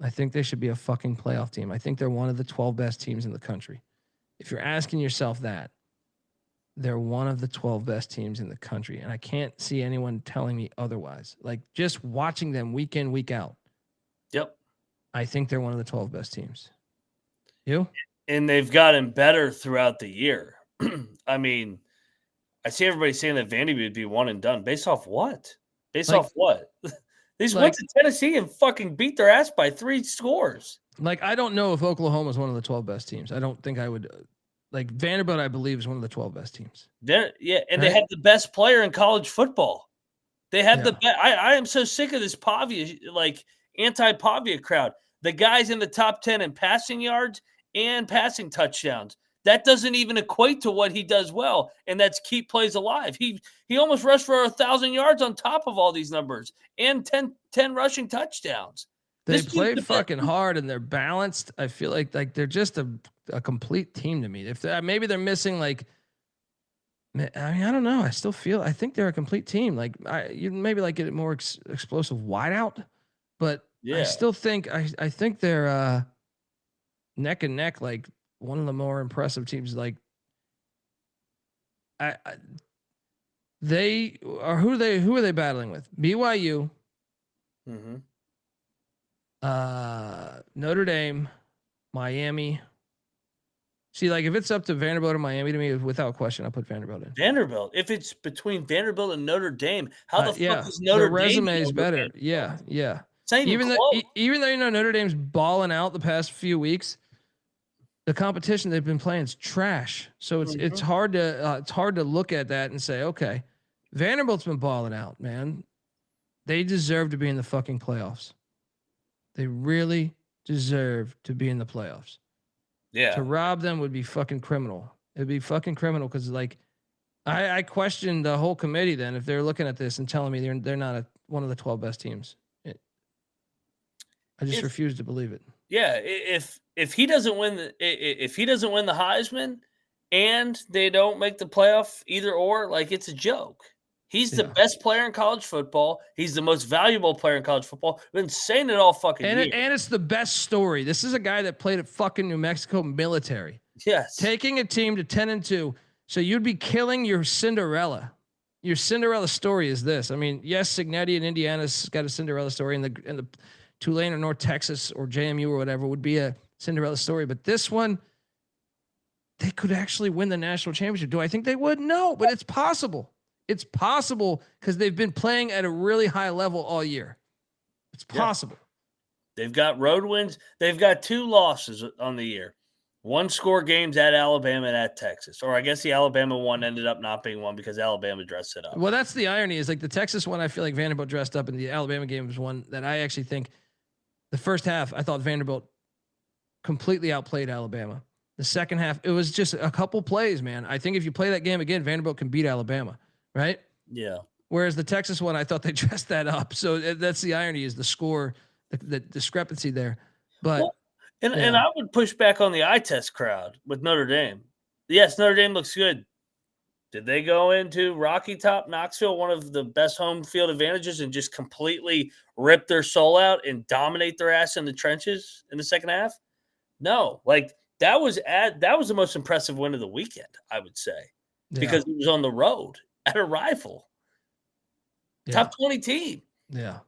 I think they should be a fucking playoff team. I think they're one of the 12 best teams in the country. If you're asking yourself that, they're one of the 12 best teams in the country. And I can't see anyone telling me otherwise. Like, just watching them week in, week out. Yep. I think they're one of the 12 best teams. You? And they've gotten better throughout the year. I mean, I see everybody saying that Vandy would be one and done. Based off what? Based off what? They just went to Tennessee and fucking beat their ass by 3 scores. Like, I don't know if Oklahoma is one of the 12 best teams. I don't think I would. Like, Vanderbilt, I believe, is one of the 12 best teams. They have the best player in college football. They have the best. I am so sick of this Pavia, like, anti-Pavia crowd. The guy's in the top 10 in passing yards and passing touchdowns. That doesn't even equate to what he does well, and that's keep plays alive. He almost rushed for 1,000 yards on top of all these numbers and 10 rushing touchdowns. They play fucking hard and they're balanced. I feel like they're just a complete team to me. If maybe they're missing, like, I mean, I don't know. I think they're a complete team. Like, you maybe like get a more explosive wideout, but I still think I think they're neck and neck, like one of the more impressive teams. Like, they are who are they battling with? BYU. Mm-hmm. Notre Dame, Miami. See, like, if it's up to Vanderbilt or Miami, to me, without question, I'll put Vanderbilt in. Vanderbilt. If it's between Vanderbilt and Notre Dame, how the fuck is Notre Dame? The resume is better. Yeah. Even though Notre Dame's balling out the past few weeks, the competition they've been playing is trash. So it's hard to look at that and say, okay, Vanderbilt's been balling out, man. They deserve to be in the fucking playoffs. They really deserve to be in the playoffs. Yeah. To rob them would be fucking criminal. It'd be fucking criminal because, like, I question the whole committee then if they're looking at this and telling me they're not one of the 12 best teams. I just refuse to believe it. Yeah, if he doesn't win the Heisman and they don't make the playoff, either or, like, it's a joke. He's the best player in college football. He's the most valuable player in college football. I've been saying it all fucking year. And it's the best story. This is a guy that played at fucking New Mexico military. Yes. Taking a team to 10-2. So you'd be killing your Cinderella. Your Cinderella story is this. I mean, yes, Signetti in Indiana's got a Cinderella story, and the Tulane or North Texas or JMU or whatever would be a Cinderella story. But this one, they could actually win the national championship. Do I think they would? No, but it's possible. It's possible because they've been playing at a really high level all year. It's possible. They've got road wins. They've got 2 losses on the year. 1-score games at Alabama and at Texas. Or I guess the Alabama one ended up not being one because Alabama dressed it up. Well, that's the irony, is like the Texas one, I feel like Vanderbilt dressed up, and the Alabama game was one that I actually think the first half, I thought Vanderbilt completely outplayed Alabama. The second half, it was just a couple plays, man. I think if you play that game again, Vanderbilt can beat Alabama. Right? Yeah. Whereas the Texas one, I thought they dressed that up. So that's the irony, is the score, the discrepancy there. But and I would push back on the eye test crowd with Notre Dame. Yes, Notre Dame looks good. Did they go into Rocky Top, Knoxville, one of the best home field advantages, and just completely rip their soul out and dominate their ass in the trenches in the second half? No. Like, that was the most impressive win of the weekend, I would say, because it was on the road at a rival. Top 20 team. Yeah.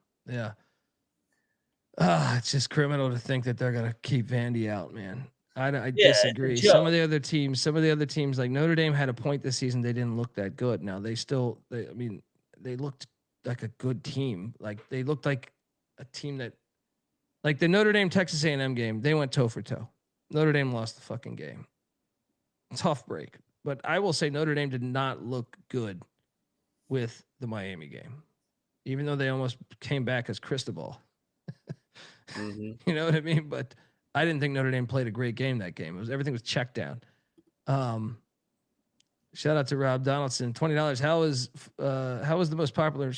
It's just criminal to think that they're going to keep Vandy out, man. I disagree. Some of the other teams like Notre Dame had a point this season. They didn't look that good. Now they looked like a good team. Like, they looked like a team that, like the Notre Dame Texas A&M game, they went toe for toe. Notre Dame lost the fucking game. Tough break. But I will say Notre Dame did not look good with the Miami game, even though they almost came back as Cristobal. Mm-hmm. You know what I mean? But I didn't think Notre Dame played a great game that game. Everything was checked down. Shout out to Rob Donaldson. $20. How is the most popular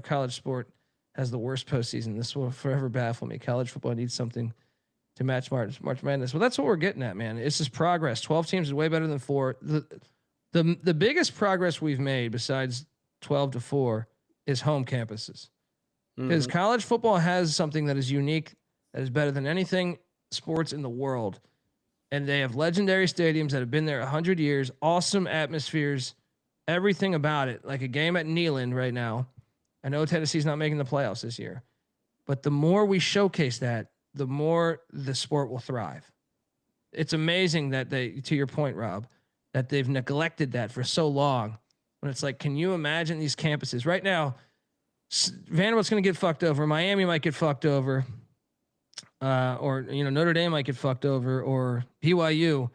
college sport has the worst postseason? This will forever baffle me. College football needs something to match March Madness. Well, that's what we're getting at, man. It's just progress. 12 teams is way better than 4. The The biggest progress we've made besides 12-4 is home campuses. Because college football has something that is unique, that is better than anything sports in the world. And they have legendary stadiums that have been there 100 years, awesome atmospheres, everything about it. Like a game at Neyland right now. I know Tennessee's not making the playoffs this year, but the more we showcase that, the more the sport will thrive. It's amazing that to your point, Rob, that they've neglected that for so long. When it's like, can you imagine these campuses right now? Vanderbilt's going to get fucked over. Miami might get fucked over. Or Notre Dame might get fucked over, or BYU.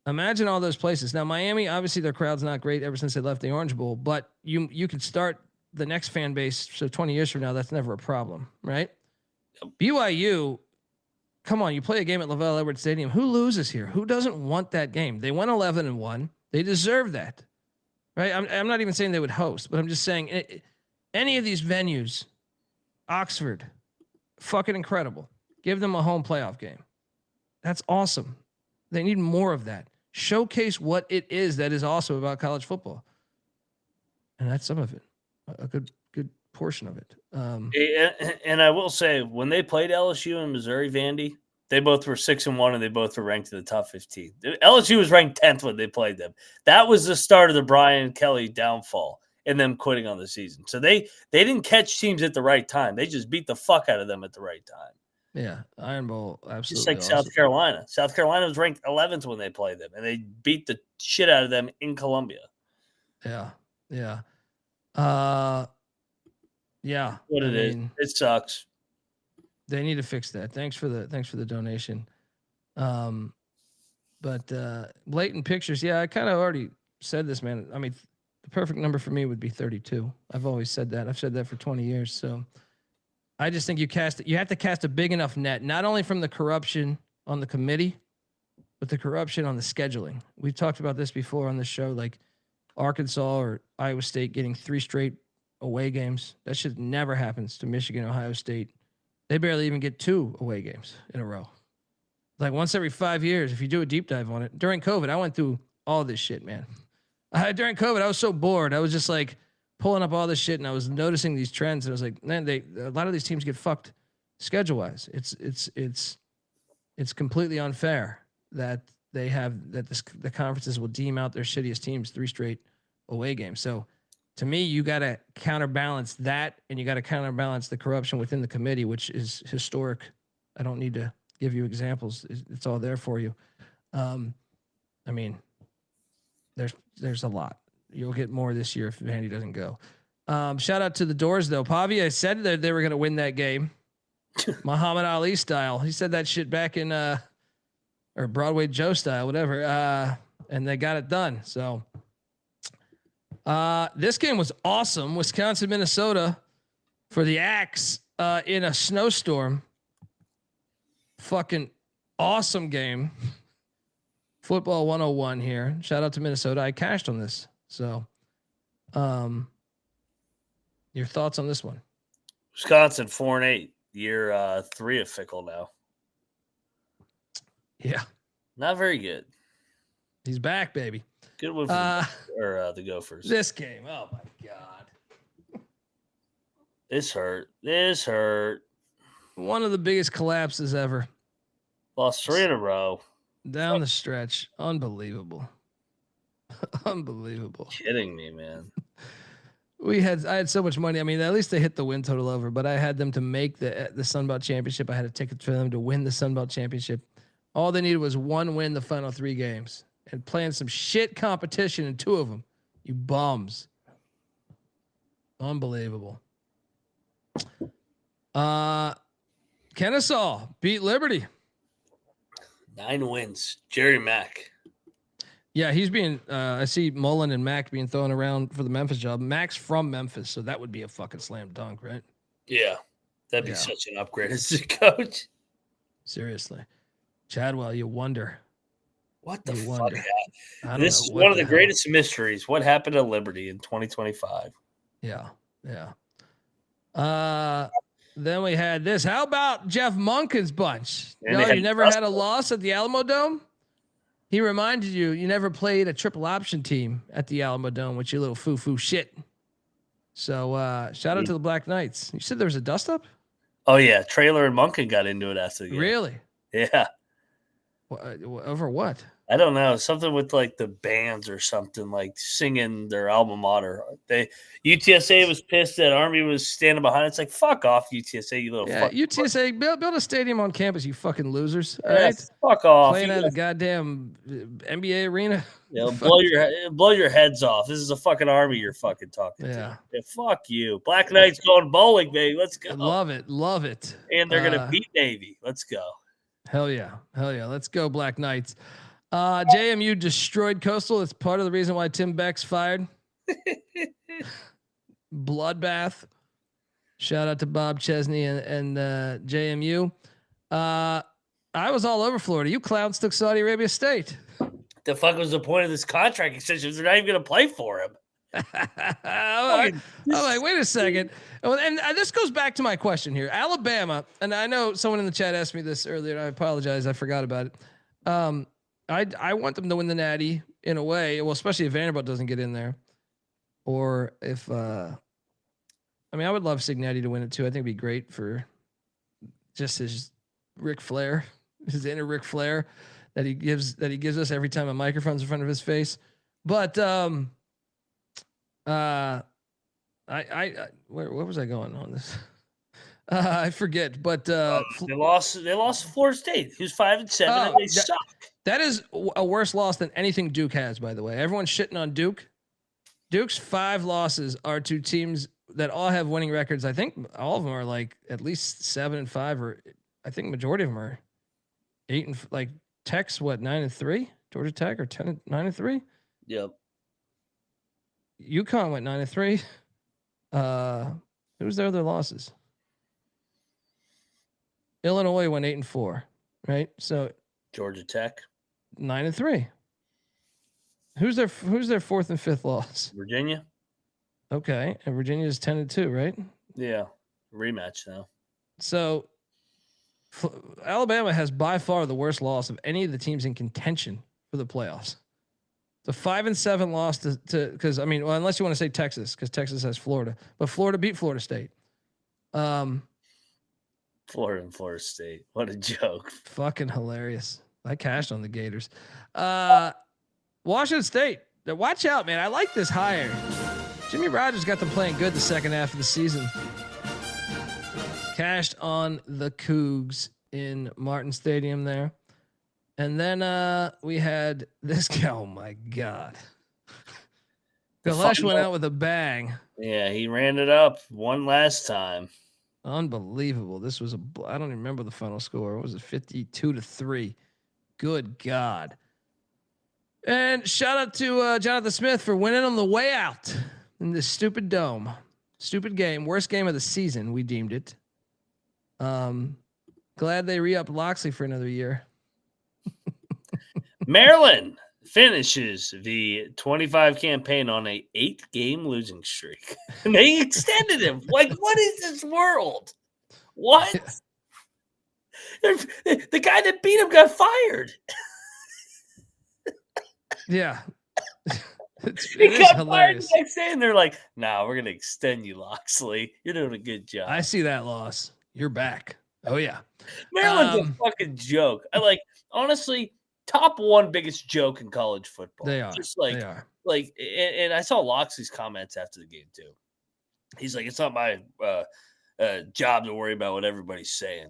Imagine all those places. Now Miami, obviously their crowd's not great ever since they left the Orange Bowl, but you could start the next fan base. So 20 years from now, that's never a problem, right? BYU, come on, you play a game at Lavelle Edwards Stadium. Who loses here? Who doesn't want that game? They went 11-1. They deserve that, right? I'm not even saying they would host, but I'm just saying any of these venues, Oxford, fucking incredible. Give them a home playoff game. That's awesome. They need more of that. Showcase what it is that is awesome about college football. And that's some of it. A good portion of it. And I will say, when they played LSU and Missouri, Vandy, they both were 6-1 and they both were ranked in the top 15. LSU was ranked 10th when they played them. That was the start of the Brian Kelly downfall and them quitting on the season. So they didn't catch teams at the right time. They just beat the fuck out of them at the right time. Yeah, Iron Bowl, absolutely. Just like awesome. South Carolina. South Carolina was ranked 11th when they played them, and they beat the shit out of them in Columbia. Yeah. Yeah. What it is. It sucks. They need to fix that. Thanks for the donation. But blatant pictures. Yeah, I kind of already said this, man. I mean, the perfect number for me would be 32. I've always said that. I've said that for 20 years. So I just think you have to cast a big enough net, not only from the corruption on the committee, but the corruption on the scheduling. We've talked about this before on the show, like Arkansas or Iowa State getting 3 straight away games. That shit never happens to Michigan, Ohio State. They barely even get 2 away games in a row. Like once every 5 years, if you do a deep dive on it. During COVID, I went through all this shit, man. During COVID, I was so bored. I was just like pulling up all this shit, and I was noticing these trends, and I was like, man, a lot of these teams get fucked schedule-wise. It's completely unfair that the conferences will deem out their shittiest teams 3 straight away games. So to me, you got to counterbalance that, and you got to counterbalance the corruption within the committee, which is historic. I don't need to give you examples. It's all there for you. I mean, there's a lot. You'll get more this year if Vandy doesn't go. Shout out to the Doors, though. Pavia said that they were going to win that game. Muhammad Ali style. He said that shit back in or Broadway Joe style, whatever. And they got it done. So this game was awesome. Wisconsin, Minnesota for the Axe in a snowstorm. Fucking awesome game. Football 101 here. Shout out to Minnesota. I cashed on this. So your thoughts on this one? Wisconsin 4-8. Year 3 of Fickle now. Yeah. Not very good. He's back, baby. Good one for the Gophers. This game. Oh my God. This hurt. One of the biggest collapses ever. Lost 3 in a row. Down the stretch. Unbelievable. Unbelievable. Kidding me, man. I had so much money. I mean, at least they hit the win total over, but I had them to make the Sun Belt Championship. I had a ticket for them to win the Sun Belt Championship. All they needed was 1 win the final 3 games and playing some shit competition in 2 of them. You bums. Unbelievable. Kennesaw beat Liberty. 9 wins. Jerry Mack. Yeah, he's being. I see Mullen and Mack being thrown around for the Memphis job. Mack's from Memphis, so that would be a fucking slam dunk, right? Yeah, that'd be such an upgrade as a coach. Seriously, Chadwell, you wonder. What the fuck? This is one of the greatest mysteries. What happened to Liberty in 2025? Yeah. Then we had this. How about Jeff Monken's bunch? No, you never had a loss at the Alamo Dome? He reminded you never played a triple option team at the Alamo Dome with your little foo shit. So shout out to the Black Knights. You said there was a dust up? Oh yeah, Trailer and Monken got into it after the game. Really? Yeah. Over what? I don't know, something with like the bands or something, like singing their alma mater. UTSA was pissed that Army was standing behind. It's like, fuck off, UTSA, you little fuck. UTSA build a stadium on campus, you fucking losers. All Yeah, right, fuck off. Playing at the goddamn NBA arena. Blow your heads off. This is a fucking Army you're fucking talking to. Yeah, fuck you. Black Knights going bowling, baby. Let's go. Love it. And they're gonna beat Navy. Let's go. Hell yeah. Let's go, Black Knights. JMU destroyed Coastal. It's part of the reason why Tim Beck's fired. Bloodbath. Shout out to Bob Chesney and JMU. I was all over Florida. You clowns took Saudi Arabia State. The fuck was the point of this contract extension? They're not even going to play for him. I'm like, wait a second. And this goes back to my question here. Alabama, and I know someone in the chat asked me this earlier. And I apologize. I forgot about it. I want them to win the Natty in a way. Well, especially if Vanderbilt doesn't get in there, or if I would love Cincinnati to win it too. I think it'd be great for just his Ric Flair, his inner Ric Flair that he gives us every time a microphone's in front of his face. But where was I going on this? I forget, but they lost to Florida State, who's 5-7, and they suck. That is a worse loss than anything Duke has, by the way. Everyone's shitting on Duke. Duke's 5 losses are to teams that all have winning records. I think all of them are like at least 7-5, or I think majority of them are 8 and like Tech's 9-3, Georgia Tech or 9-3. Yep. UConn went 9-3. Who's their other losses? Illinois went 8-4, right? So Georgia Tech 9-3. Who's their 4th and 5th loss? Virginia. Okay, and Virginia's 10-2, right? Yeah, rematch now. So Alabama has by far the worst loss of any of the teams in contention for the playoffs. The 5-7 loss to because unless you want to say Texas, because Texas has Florida, but Florida beat Florida State. Florida and Florida State. What a joke. Fucking hilarious. I cashed on the Gators. Washington State. Watch out, man. I like this hire. Jimmy Rogers got them playing good the second half of the season. Cashed on the Cougs in Martin Stadium there. And then we had this guy. Oh, my God. Golesh went out with a bang. Yeah, he ran it up one last time. Unbelievable. This was I don't even remember the final score. What was it? 52-3. Good God. And shout out to Jonathan Smith for winning on the way out in this stupid dome. Stupid game. Worst game of the season, we deemed it. Glad they re-upped Loxley for another year. Maryland finishes the 25 campaign on a 8-game losing streak. And they extended him. Like, what is this world? What? The guy that beat him got fired. Yeah. He got fired the next day, and they're like, "Nah, we're gonna extend you, Loxley. You're doing a good job." I see that loss. You're back. Oh yeah. Maryland's a fucking joke. Honestly, top 1 biggest joke in college football. They are. Just like, they are. Like, and I saw Loxley's comments after the game too. He's like, "It's not my job to worry about what everybody's saying.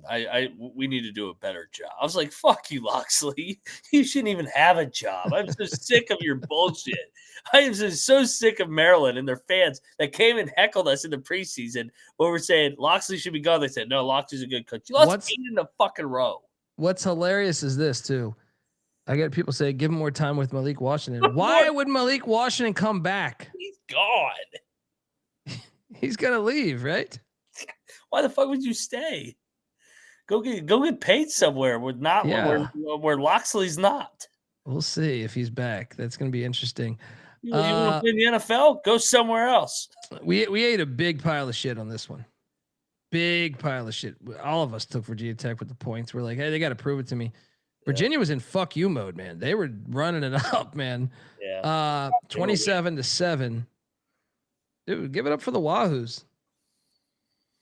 We need to do a better job." I was like, "Fuck you, Loxley. You shouldn't even have a job. I'm so sick of your bullshit. I am just so sick of Maryland and their fans that came and heckled us in the preseason where we're saying Loxley should be gone. They said, no, Loxley's a good coach. You lost 8 in a fucking row." What's hilarious is this too. I get people say, give him more time with Malik Washington. Why would Malik Washington come back? He's gone. He's gonna leave, right? Why the fuck would you stay? Go get paid somewhere where Loxley's not. We'll see if he's back. That's gonna be interesting. You want to play in the NFL? Go somewhere else. We ate a big pile of shit on this one. Big pile of shit. All of us took Virginia Tech with the points. We're like, hey, they got to prove it to me. Virginia was in fuck you mode, man. They were running it up, man. Yeah. 27-7. Dude, give it up for the Wahoos.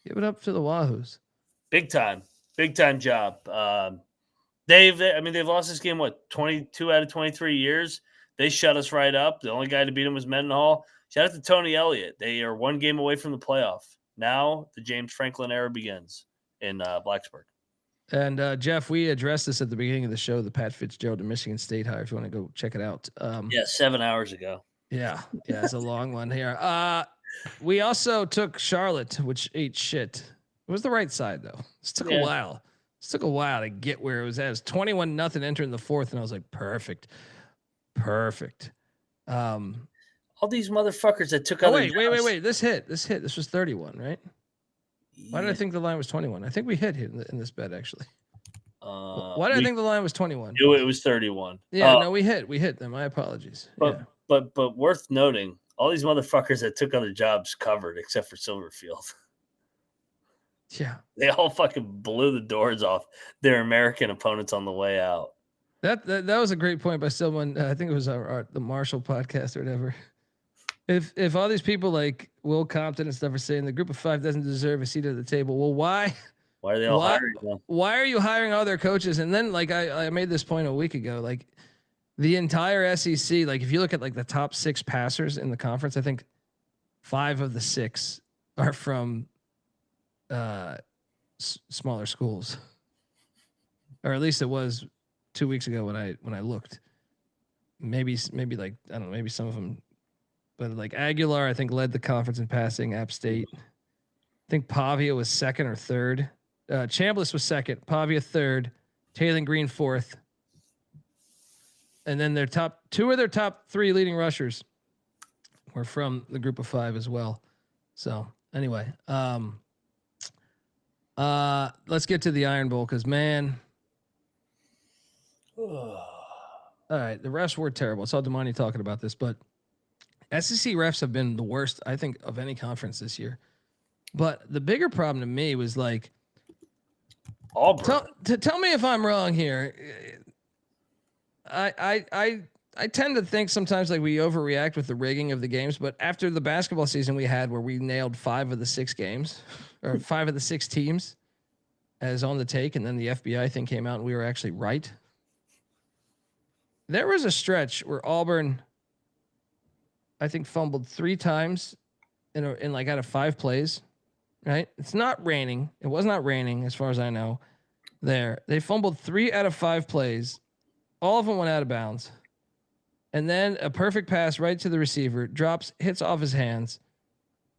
Give it up to the Wahoos. Big time job. They've lost this game, 22 out of 23 years. They shut us right up. The only guy to beat them was Mendenhall. Shout out to Tony Elliott. They are one game away from the playoff. Now the James Franklin era begins in Blacksburg. And Jeff, we addressed this at the beginning of the show, the Pat Fitzgerald to Michigan State hire. If you want to go check it out. 7 hours ago. Yeah, it's a long one here. We also took Charlotte, which ate shit. It was the right side though. It took a while. It took a while to get where it was at. It was 21-0 entering the fourth, and I was like, perfect. All these motherfuckers that took other wait. This hit. This was 31, right? Why did I think the line was 21? I think we hit here in this bet actually. Why did I think the line was 21? It was 31. Yeah, no, we hit them. My apologies. But worth noting, all these motherfuckers that took other jobs covered except for Silverfield. Yeah. They all fucking blew the doors off their American opponents on the way out. That was a great point by someone. I think it was the Marshall podcast or whatever. If all these people like Will Compton and stuff are saying the group of five doesn't deserve a seat at the table, well, why? Why are they all hiring them? Why are you hiring all their coaches? And then like I made this point a week ago, like the entire SEC, like if you look at like the top 6 passers in the conference, I think 5 of the 6 are from smaller schools, or at least it was 2 weeks ago when I looked. Maybe like I don't know, maybe some of them, but like Aguilar I think led the conference in passing. App State, I think Pavia was second or third. Chambliss was second, Pavia third, Taylor Green fourth, and then their top 2 of their top 3 leading rushers were from the group of 5 as well. So anyway, let's get to the Iron Bowl because man. All right, the refs were terrible. I saw Damani talking about this, but SEC refs have been the worst, I think, of any conference this year. But the bigger problem to me was like, Auburn. Tell me if I'm wrong here. I tend to think sometimes like we overreact with the rigging of the games, but after the basketball season we had where we nailed 5 of the 6 games or 5 of the 6 teams as on the take, and then the FBI thing came out and we were actually right. There was a stretch where Auburn, I think, fumbled 3 times in like out of 5 plays. Right? It's not raining. It was not raining, as far as I know. They fumbled 3 out of 5 plays. All of them went out of bounds. And then a perfect pass right to the receiver, drops, hits off his hands,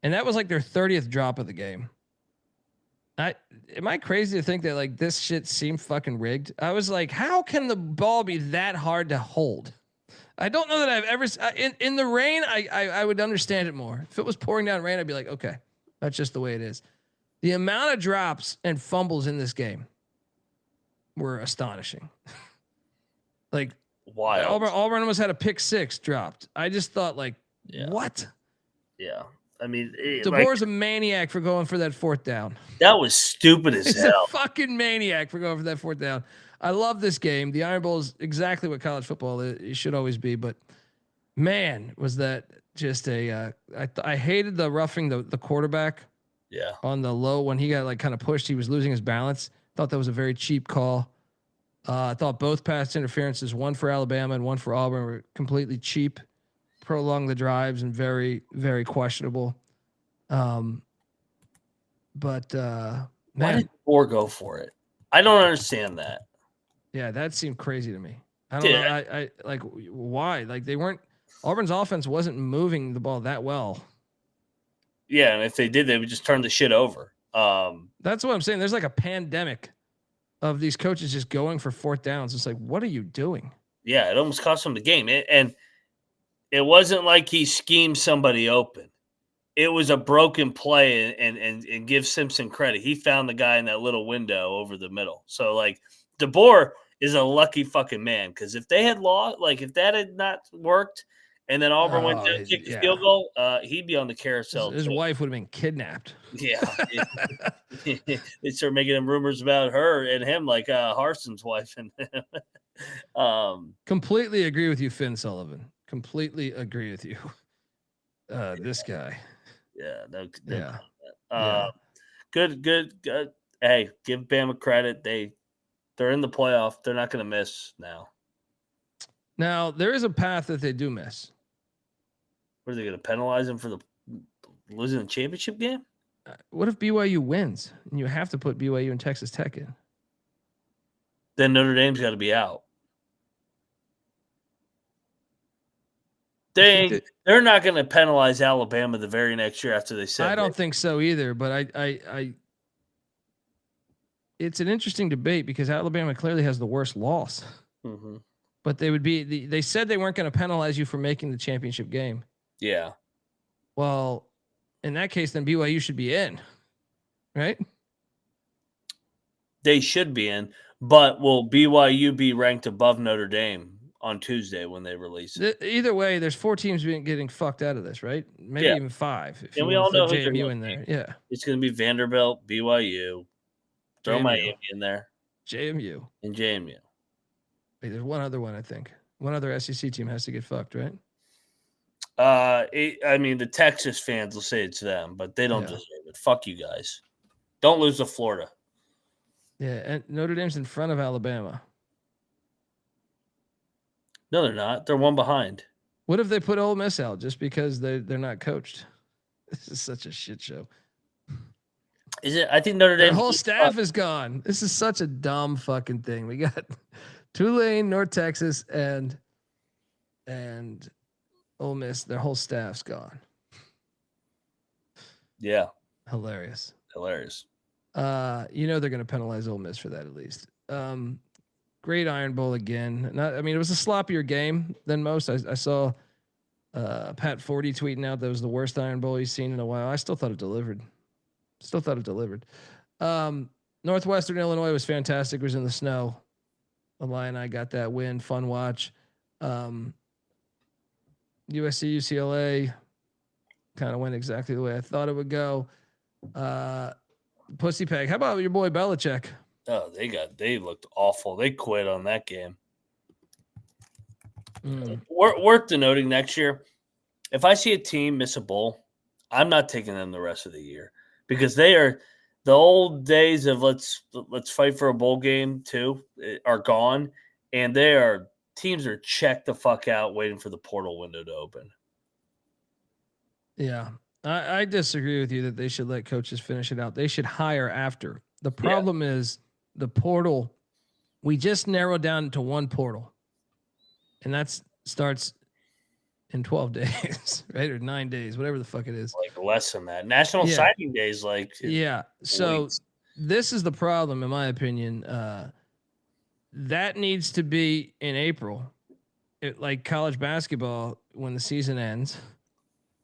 and that was like their 30th drop of the game. Am I crazy to think that like this shit seemed fucking rigged? I was like, how can the ball be that hard to hold? I don't know that I've ever in the rain. I would understand it more. If it was pouring down rain, I'd be like, okay, that's just the way it is. The amount of drops and fumbles in this game were astonishing. Like wild. Auburn almost had a pick 6 dropped. I just thought like, what? Yeah. I mean, DeBoer's a maniac for going for that 4th down. That was stupid as He's hell. A fucking maniac for going for that 4th down. I love this game. The Iron Bowl is exactly what college football it should always be. But man, was that just a? I hated the roughing the quarterback. Yeah. On the low when he got like kind of pushed, he was losing his balance. Thought that was a very cheap call. I thought both pass interferences, one for Alabama and one for Auburn, were completely cheap. Prolong the drives and very, very questionable. But why did Moore go for it? I don't understand that. Yeah, that seemed crazy to me. I don't know. I like why? Like they weren't. Auburn's offense wasn't moving the ball that well. Yeah, and if they did, they would just turn the shit over. That's what I'm saying. There's like a pandemic of these coaches just going for 4th downs. It's like, what are you doing? Yeah, it almost cost them the game. And it wasn't like he schemed somebody open. It was a broken play, and give Simpson credit. He found the guy in that little window over the middle. So, like, DeBoer is a lucky fucking man because if they had lost, like, if that had not worked and then Auburn went to kick the field goal, he'd be on the carousel. His wife would have been kidnapped. Yeah. They start making them rumors about her and him, like Harson's wife. And completely agree with you, Finn Sullivan. Completely agree with you. This guy. Yeah. Good. Hey, give Bama credit. They're in the playoff. They're not going to miss now. Now, there is a path that they do miss. What are they going to penalize them for losing the championship game? What if BYU wins and you have to put BYU and Texas Tech in? Then Notre Dame's got to be out. They're not going to penalize Alabama the very next year after they said. I don't think so either. But I it's an interesting debate because Alabama clearly has the worst loss. Mm-hmm. But they would be. They said they weren't going to penalize you for making the championship game. Yeah. Well, in that case, then BYU should be in, right? They should be in, but will BYU be ranked above Notre Dame on Tuesday when they release it? Either way, there's 4 teams getting fucked out of this, right? Maybe even 5. And we all know who JMU in there. Yeah, it's going to be Vanderbilt, BYU, throw Miami in there, JMU, and JMU. Wait, there's one other one, I think. One other SEC team has to get fucked, right? I mean, the Texas fans will say it's them, but they don't deserve it. Fuck you guys. Don't lose to Florida. Yeah, and Notre Dame's in front of Alabama. No, they're not. They're one behind. What if they put Ole Miss out just because they're not coached? This is such a shit show. Is it? I think Notre Dame. The whole staff is gone. This is such a dumb fucking thing. We got Tulane, North Texas, and Ole Miss. Their whole staff's gone. Yeah. Hilarious. They're going to penalize Ole Miss for that at least. Great Iron Bowl again. It was a sloppier game than most. I saw Pat 40 tweeting out that was the worst Iron Bowl he's seen in a while. I still thought it delivered. Northwestern Illinois was fantastic. It was in the snow. Illini got that win. Fun watch. USC UCLA kind of went exactly the way I thought it would go. Pussy Peg. How about your boy Belichick? Oh, they looked awful. They quit on that game. Worth denoting next year, if I see a team miss a bowl, I'm not taking them the rest of the year because they are the old days of let's fight for a bowl game too are gone, and teams are checked the fuck out waiting for the portal window to open. Yeah. I disagree with you that they should let coaches finish it out. They should hire after. The problem is the portal. We just narrowed down to one portal, and that starts in 12 days, right? Or 9 days, whatever the fuck it is. Like less than that. National signing days, So this is the problem, in my opinion. That needs to be in April. Like college basketball, when the season ends,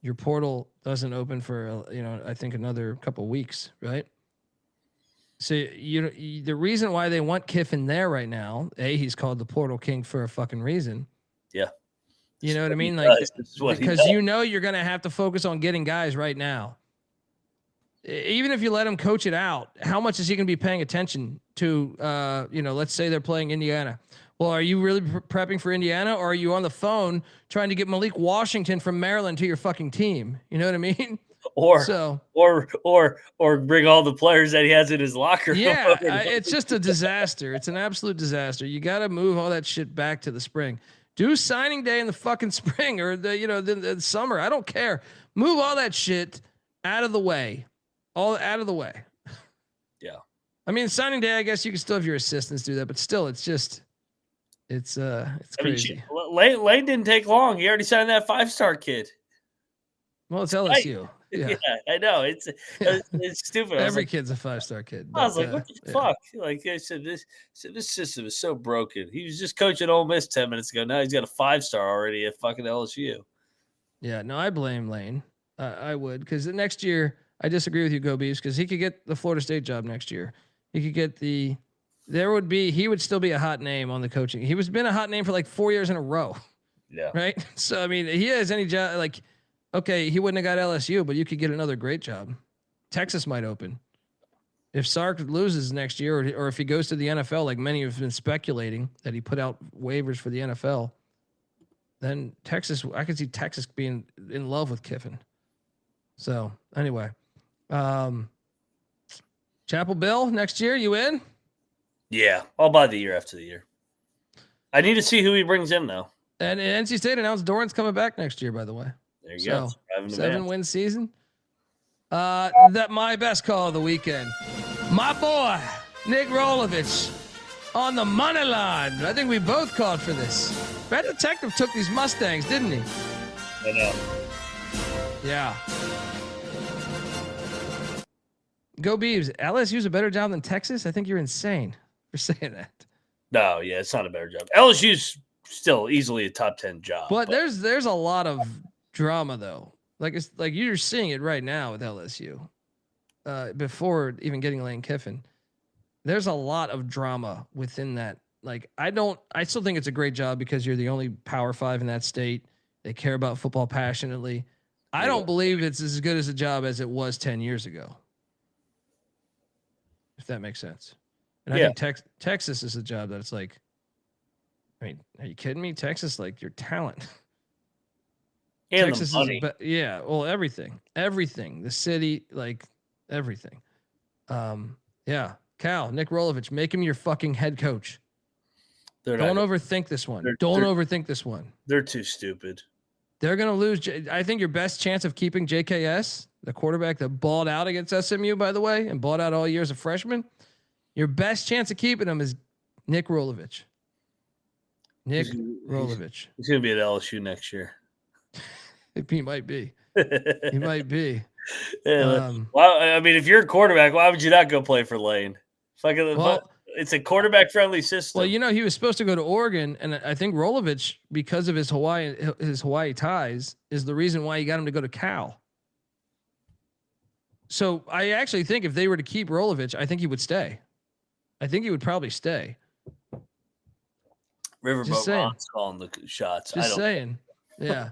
your portal doesn't open for, I think another couple weeks, right? So the reason why they want Kiffin there right now, he's called the portal king for a fucking reason. Yeah. You know what I mean? Like, because you're going to have to focus on getting guys right now. Even if you let him coach it out, how much is he going to be paying attention to, let's say they're playing Indiana. Well, are you really prepping for Indiana, or are you on the phone trying to get Malik Washington from Maryland to your fucking team? You know what I mean? Or bring all the players that he has in his locker room. Yeah, it's just a disaster. It's an absolute disaster. You got to move all that shit back to the spring. Do signing day in the fucking spring or the summer. I don't care. Move all that shit out of the way. All out of the way. Yeah. I mean, signing day, I guess you can still have your assistants do that, but still, it's crazy. Lane didn't take long. He already signed that 5-star kid. Well, it's LSU. Yeah, I know. It's stupid. Every kid's a 5-star kid. I was like, what the fuck? Like I said, this system is so broken. He was just coaching Ole Miss 10 minutes ago. Now he's got a 5-star already at fucking LSU. Yeah, no, I blame Lane. I would, because the next year, I disagree with you, Go Beavs, because he could get the Florida State job next year. He could get he would still be a hot name on the coaching. He been a hot name for like 4 years in a row. Yeah. Right. So, I mean, he has any job, like, okay, he wouldn't have got LSU, but you could get another great job. Texas might open. If Sark loses next year, or if he goes to the NFL, like many have been speculating that he put out waivers for the NFL, then Texas, I could see Texas being in love with Kiffin. So anyway, Chapel Bill next year, you in? Yeah, I'll buy the year after the year. I need to see who he brings in though. And NC State announced Doran's coming back next year, by the way. There you go. 7-win season. That my best call of the weekend. My boy, Nick Rolovich, on the money line. I think we both called for this. Red Detective took these Mustangs, didn't he? I know. Yeah. Go Beavs. LSU's a better job than Texas? I think you're insane for saying that. No, yeah, it's not a better job. LSU's still easily a top 10 job. But there's a lot of drama though. Like it's like you're seeing it right now with LSU. Before even getting Lane Kiffin, there's a lot of drama within that. Like I still think it's a great job because you're the only Power 5 in that state. They care about football passionately. I don't believe it's as good as a job as it was 10 years ago. If that makes sense. And I think Texas is a job that it's like, I mean, are you kidding me? Texas, like your talent. And Texas the money. Yeah, well, everything, the city, like everything. Yeah, Cal, Nick Rolovich, make him your fucking head coach. Don't overthink this one. Don't overthink this one. They're too stupid. They're gonna lose. I think your best chance of keeping JKS, the quarterback that balled out against SMU, by the way, and balled out all year as a freshman, your best chance of keeping him is Nick Rolovich. Rolovich. He's gonna be at LSU next year. He might be. He might be. Yeah, well, I mean, if you're a quarterback, why would you not go play for Lane? It's a quarterback-friendly system. Well, he was supposed to go to Oregon, and I think Rolovich, because of his Hawaii ties, is the reason why he got him to go to Cal. So I actually think if they were to keep Rolovich, I think he would stay. I think he would probably stay. Riverboat Ron's calling the shots. Just saying. Yeah.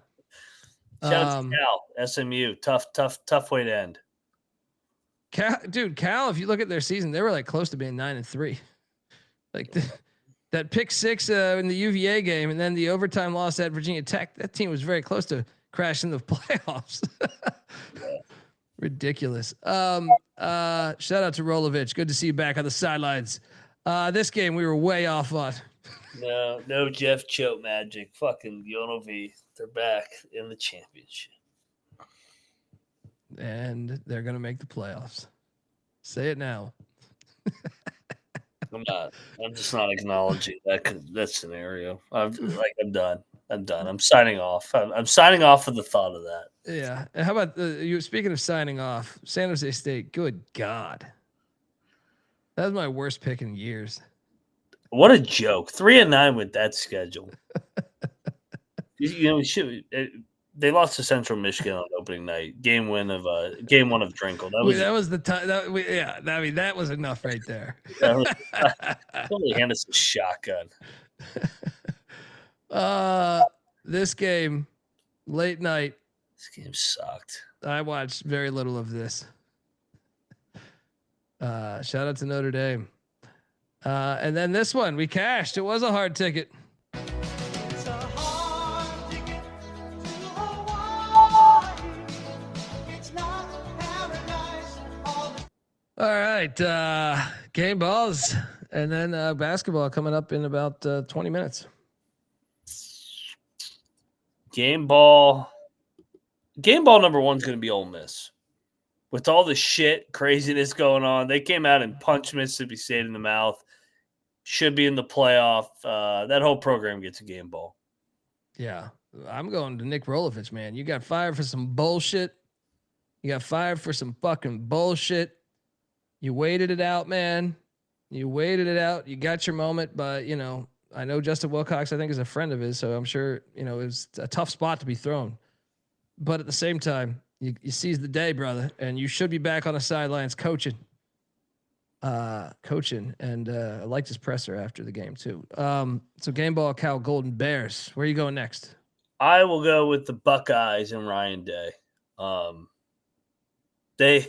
Shout out to Cal, SMU. Tough way to end. Cal, if you look at their season, they were like close to being 9-3. Like that pick 6 in the UVA game, and then the overtime loss at Virginia Tech. That team was very close to crashing the playoffs. Ridiculous. Shout out to Rolovich. Good to see you back on the sidelines. This game we were way off on. No Jeff Choate magic. Fucking UNLV. They're back in the championship. And they're going to make the playoffs. Say it now. I'm just not acknowledging that scenario. I'm done. I'm signing off. I'm signing off with the thought of that. Yeah. And how about you? Speaking of signing off, San Jose State. Good God. That was my worst pick in years. What a joke. 3-9 with that schedule. They lost to Central Michigan on opening night. Game 1 of Drinkle. That was the time. That was enough right there. Probably hand us a shotgun. This game, late night. This game sucked. I watched very little of this. Shout out to Notre Dame. And then this one, we cashed. It was a hard ticket. All right, game balls, and then basketball coming up in about 20 minutes. Game ball number 1 is going to be Ole Miss. With all the shit craziness going on, they came out and punched Mississippi State in the mouth. Should be in the playoff. That whole program gets a game ball. Yeah, I'm going to Nick Rolovich, man. You got fired for some bullshit. You got fired for some fucking bullshit. You waited it out, man. You waited it out. You got your moment, but I know Justin Wilcox, I think, is a friend of his, so I'm sure, it was a tough spot to be thrown. But at the same time, you seize the day, brother, and you should be back on the sidelines coaching. And I liked his presser after the game too. So game ball, Cal, Golden Bears. Where are you going next? I will go with the Buckeyes and Ryan Day. They've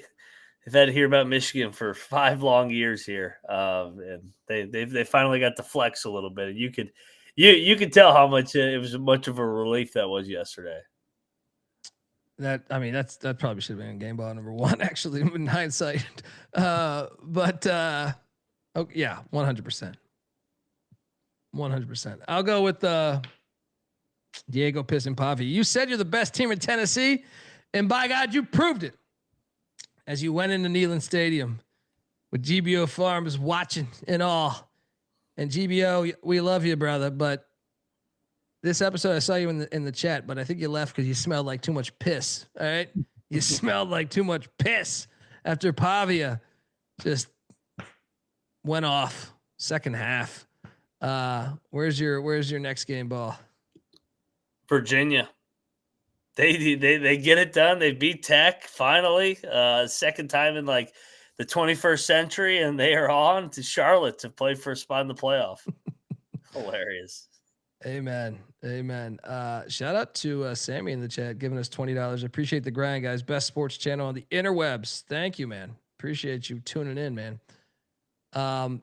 had to hear about Michigan for 5 long years here, and they finally got to flex a little bit. And you could tell how much it was much of a relief that was yesterday. That probably should have been game ball number 1, actually, in hindsight. But yeah, 100%. 100%. I'll go with Diego Pavia. You said you're the best team in Tennessee, and by God, you proved it. As you went into Neyland Stadium with GBO Farms watching and all. And GBO, we love you, brother. But this episode, I saw you in the chat, but I think you left because you smelled like too much piss. All right, you smelled like too much piss after Pavia just went off second half. Where's your next game ball? Virginia. They get it done. They beat Tech finally, second time in like the 21st century, and they are on to Charlotte to play for a spot in the playoff. Hilarious. Amen. Shout out to Sammy in the chat giving us $20. Appreciate the grind, guys. Best sports channel on the interwebs. Thank you, man. Appreciate you tuning in, man.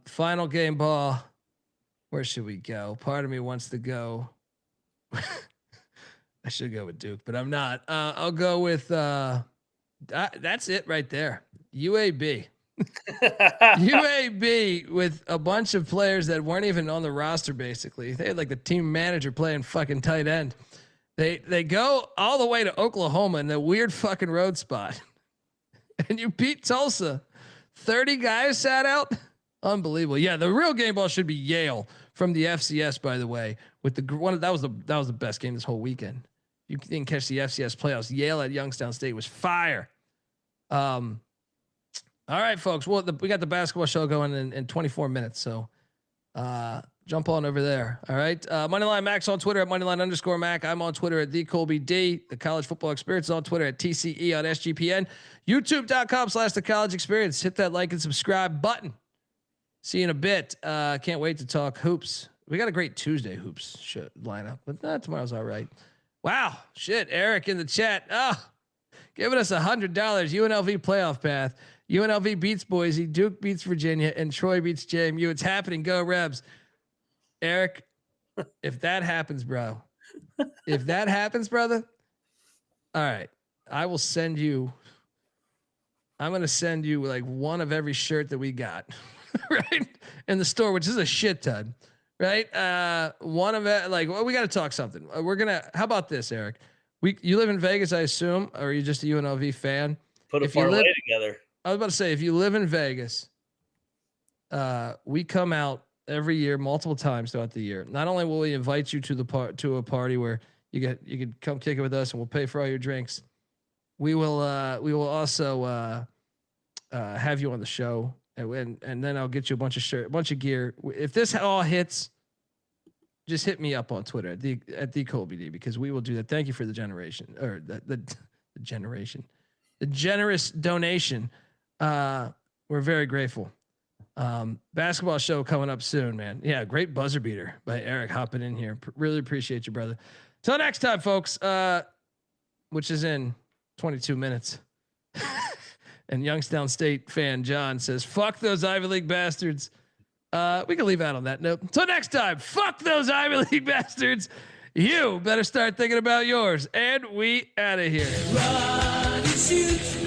Final game ball. Where should we go? Part of me wants to go. I should go with Duke, but I'm not. I'll go with that's it right there. UAB. UAB with a bunch of players that weren't even on the roster, basically. They had like the team manager playing fucking tight end. They go all the way to Oklahoma in that weird fucking road spot. And you beat Tulsa. 30 guys sat out. Unbelievable. Yeah, the real game ball should be Yale from the FCS, by the way. With the one that was the best game this whole weekend. You didn't catch the FCS playoffs. Yale at Youngstown State was fire. All right, folks. Well, we got the basketball show going in 24 minutes. So jump on over there. All right. Moneyline Max on Twitter at Moneyline_Mac. I'm on Twitter at TheColbyD. The College Football Experience on Twitter at TCE on SGPN. YouTube.com/The College Experience. Hit that like and subscribe button. See you in a bit. Can't wait to talk hoops. We got a great Tuesday hoops lineup, but tomorrow's all right. Wow. Shit. Eric in the chat. Giving us $100. UNLV playoff path. UNLV beats Boise. Duke beats Virginia. And Troy beats JMU. It's happening. Go Rebs. Eric, if that happens, bro. If that happens, brother. All right. I will send you. I'm going to send you like one of every shirt that we got. Right. In the store, which is a shit ton. Right. One of it, like, well, we got to talk something. How about this, Eric? You live in Vegas, I assume, or are you just a UNLV fan? Put a parlay together. I was about to say, if you live in Vegas, we come out every year, multiple times throughout the year. Not only will we invite you to a party where you can come kick it with us and we'll pay for all your drinks. We will also have you on the show. And then I'll get you a bunch of gear. If this all hits, just hit me up on Twitter at the ColbyD, because we will do that. Thank you for the generation or the generous donation. We're very grateful. Basketball show coming up soon, man. Yeah, great buzzer beater by Eric hopping in here. Really appreciate you, brother. Till next time, folks. Which is in 22 minutes. And Youngstown State fan John says, "Fuck those Ivy League bastards." We can leave out on that note. Till next time, fuck those Ivy League bastards. You better start thinking about yours. And we out of here. Run and shoot.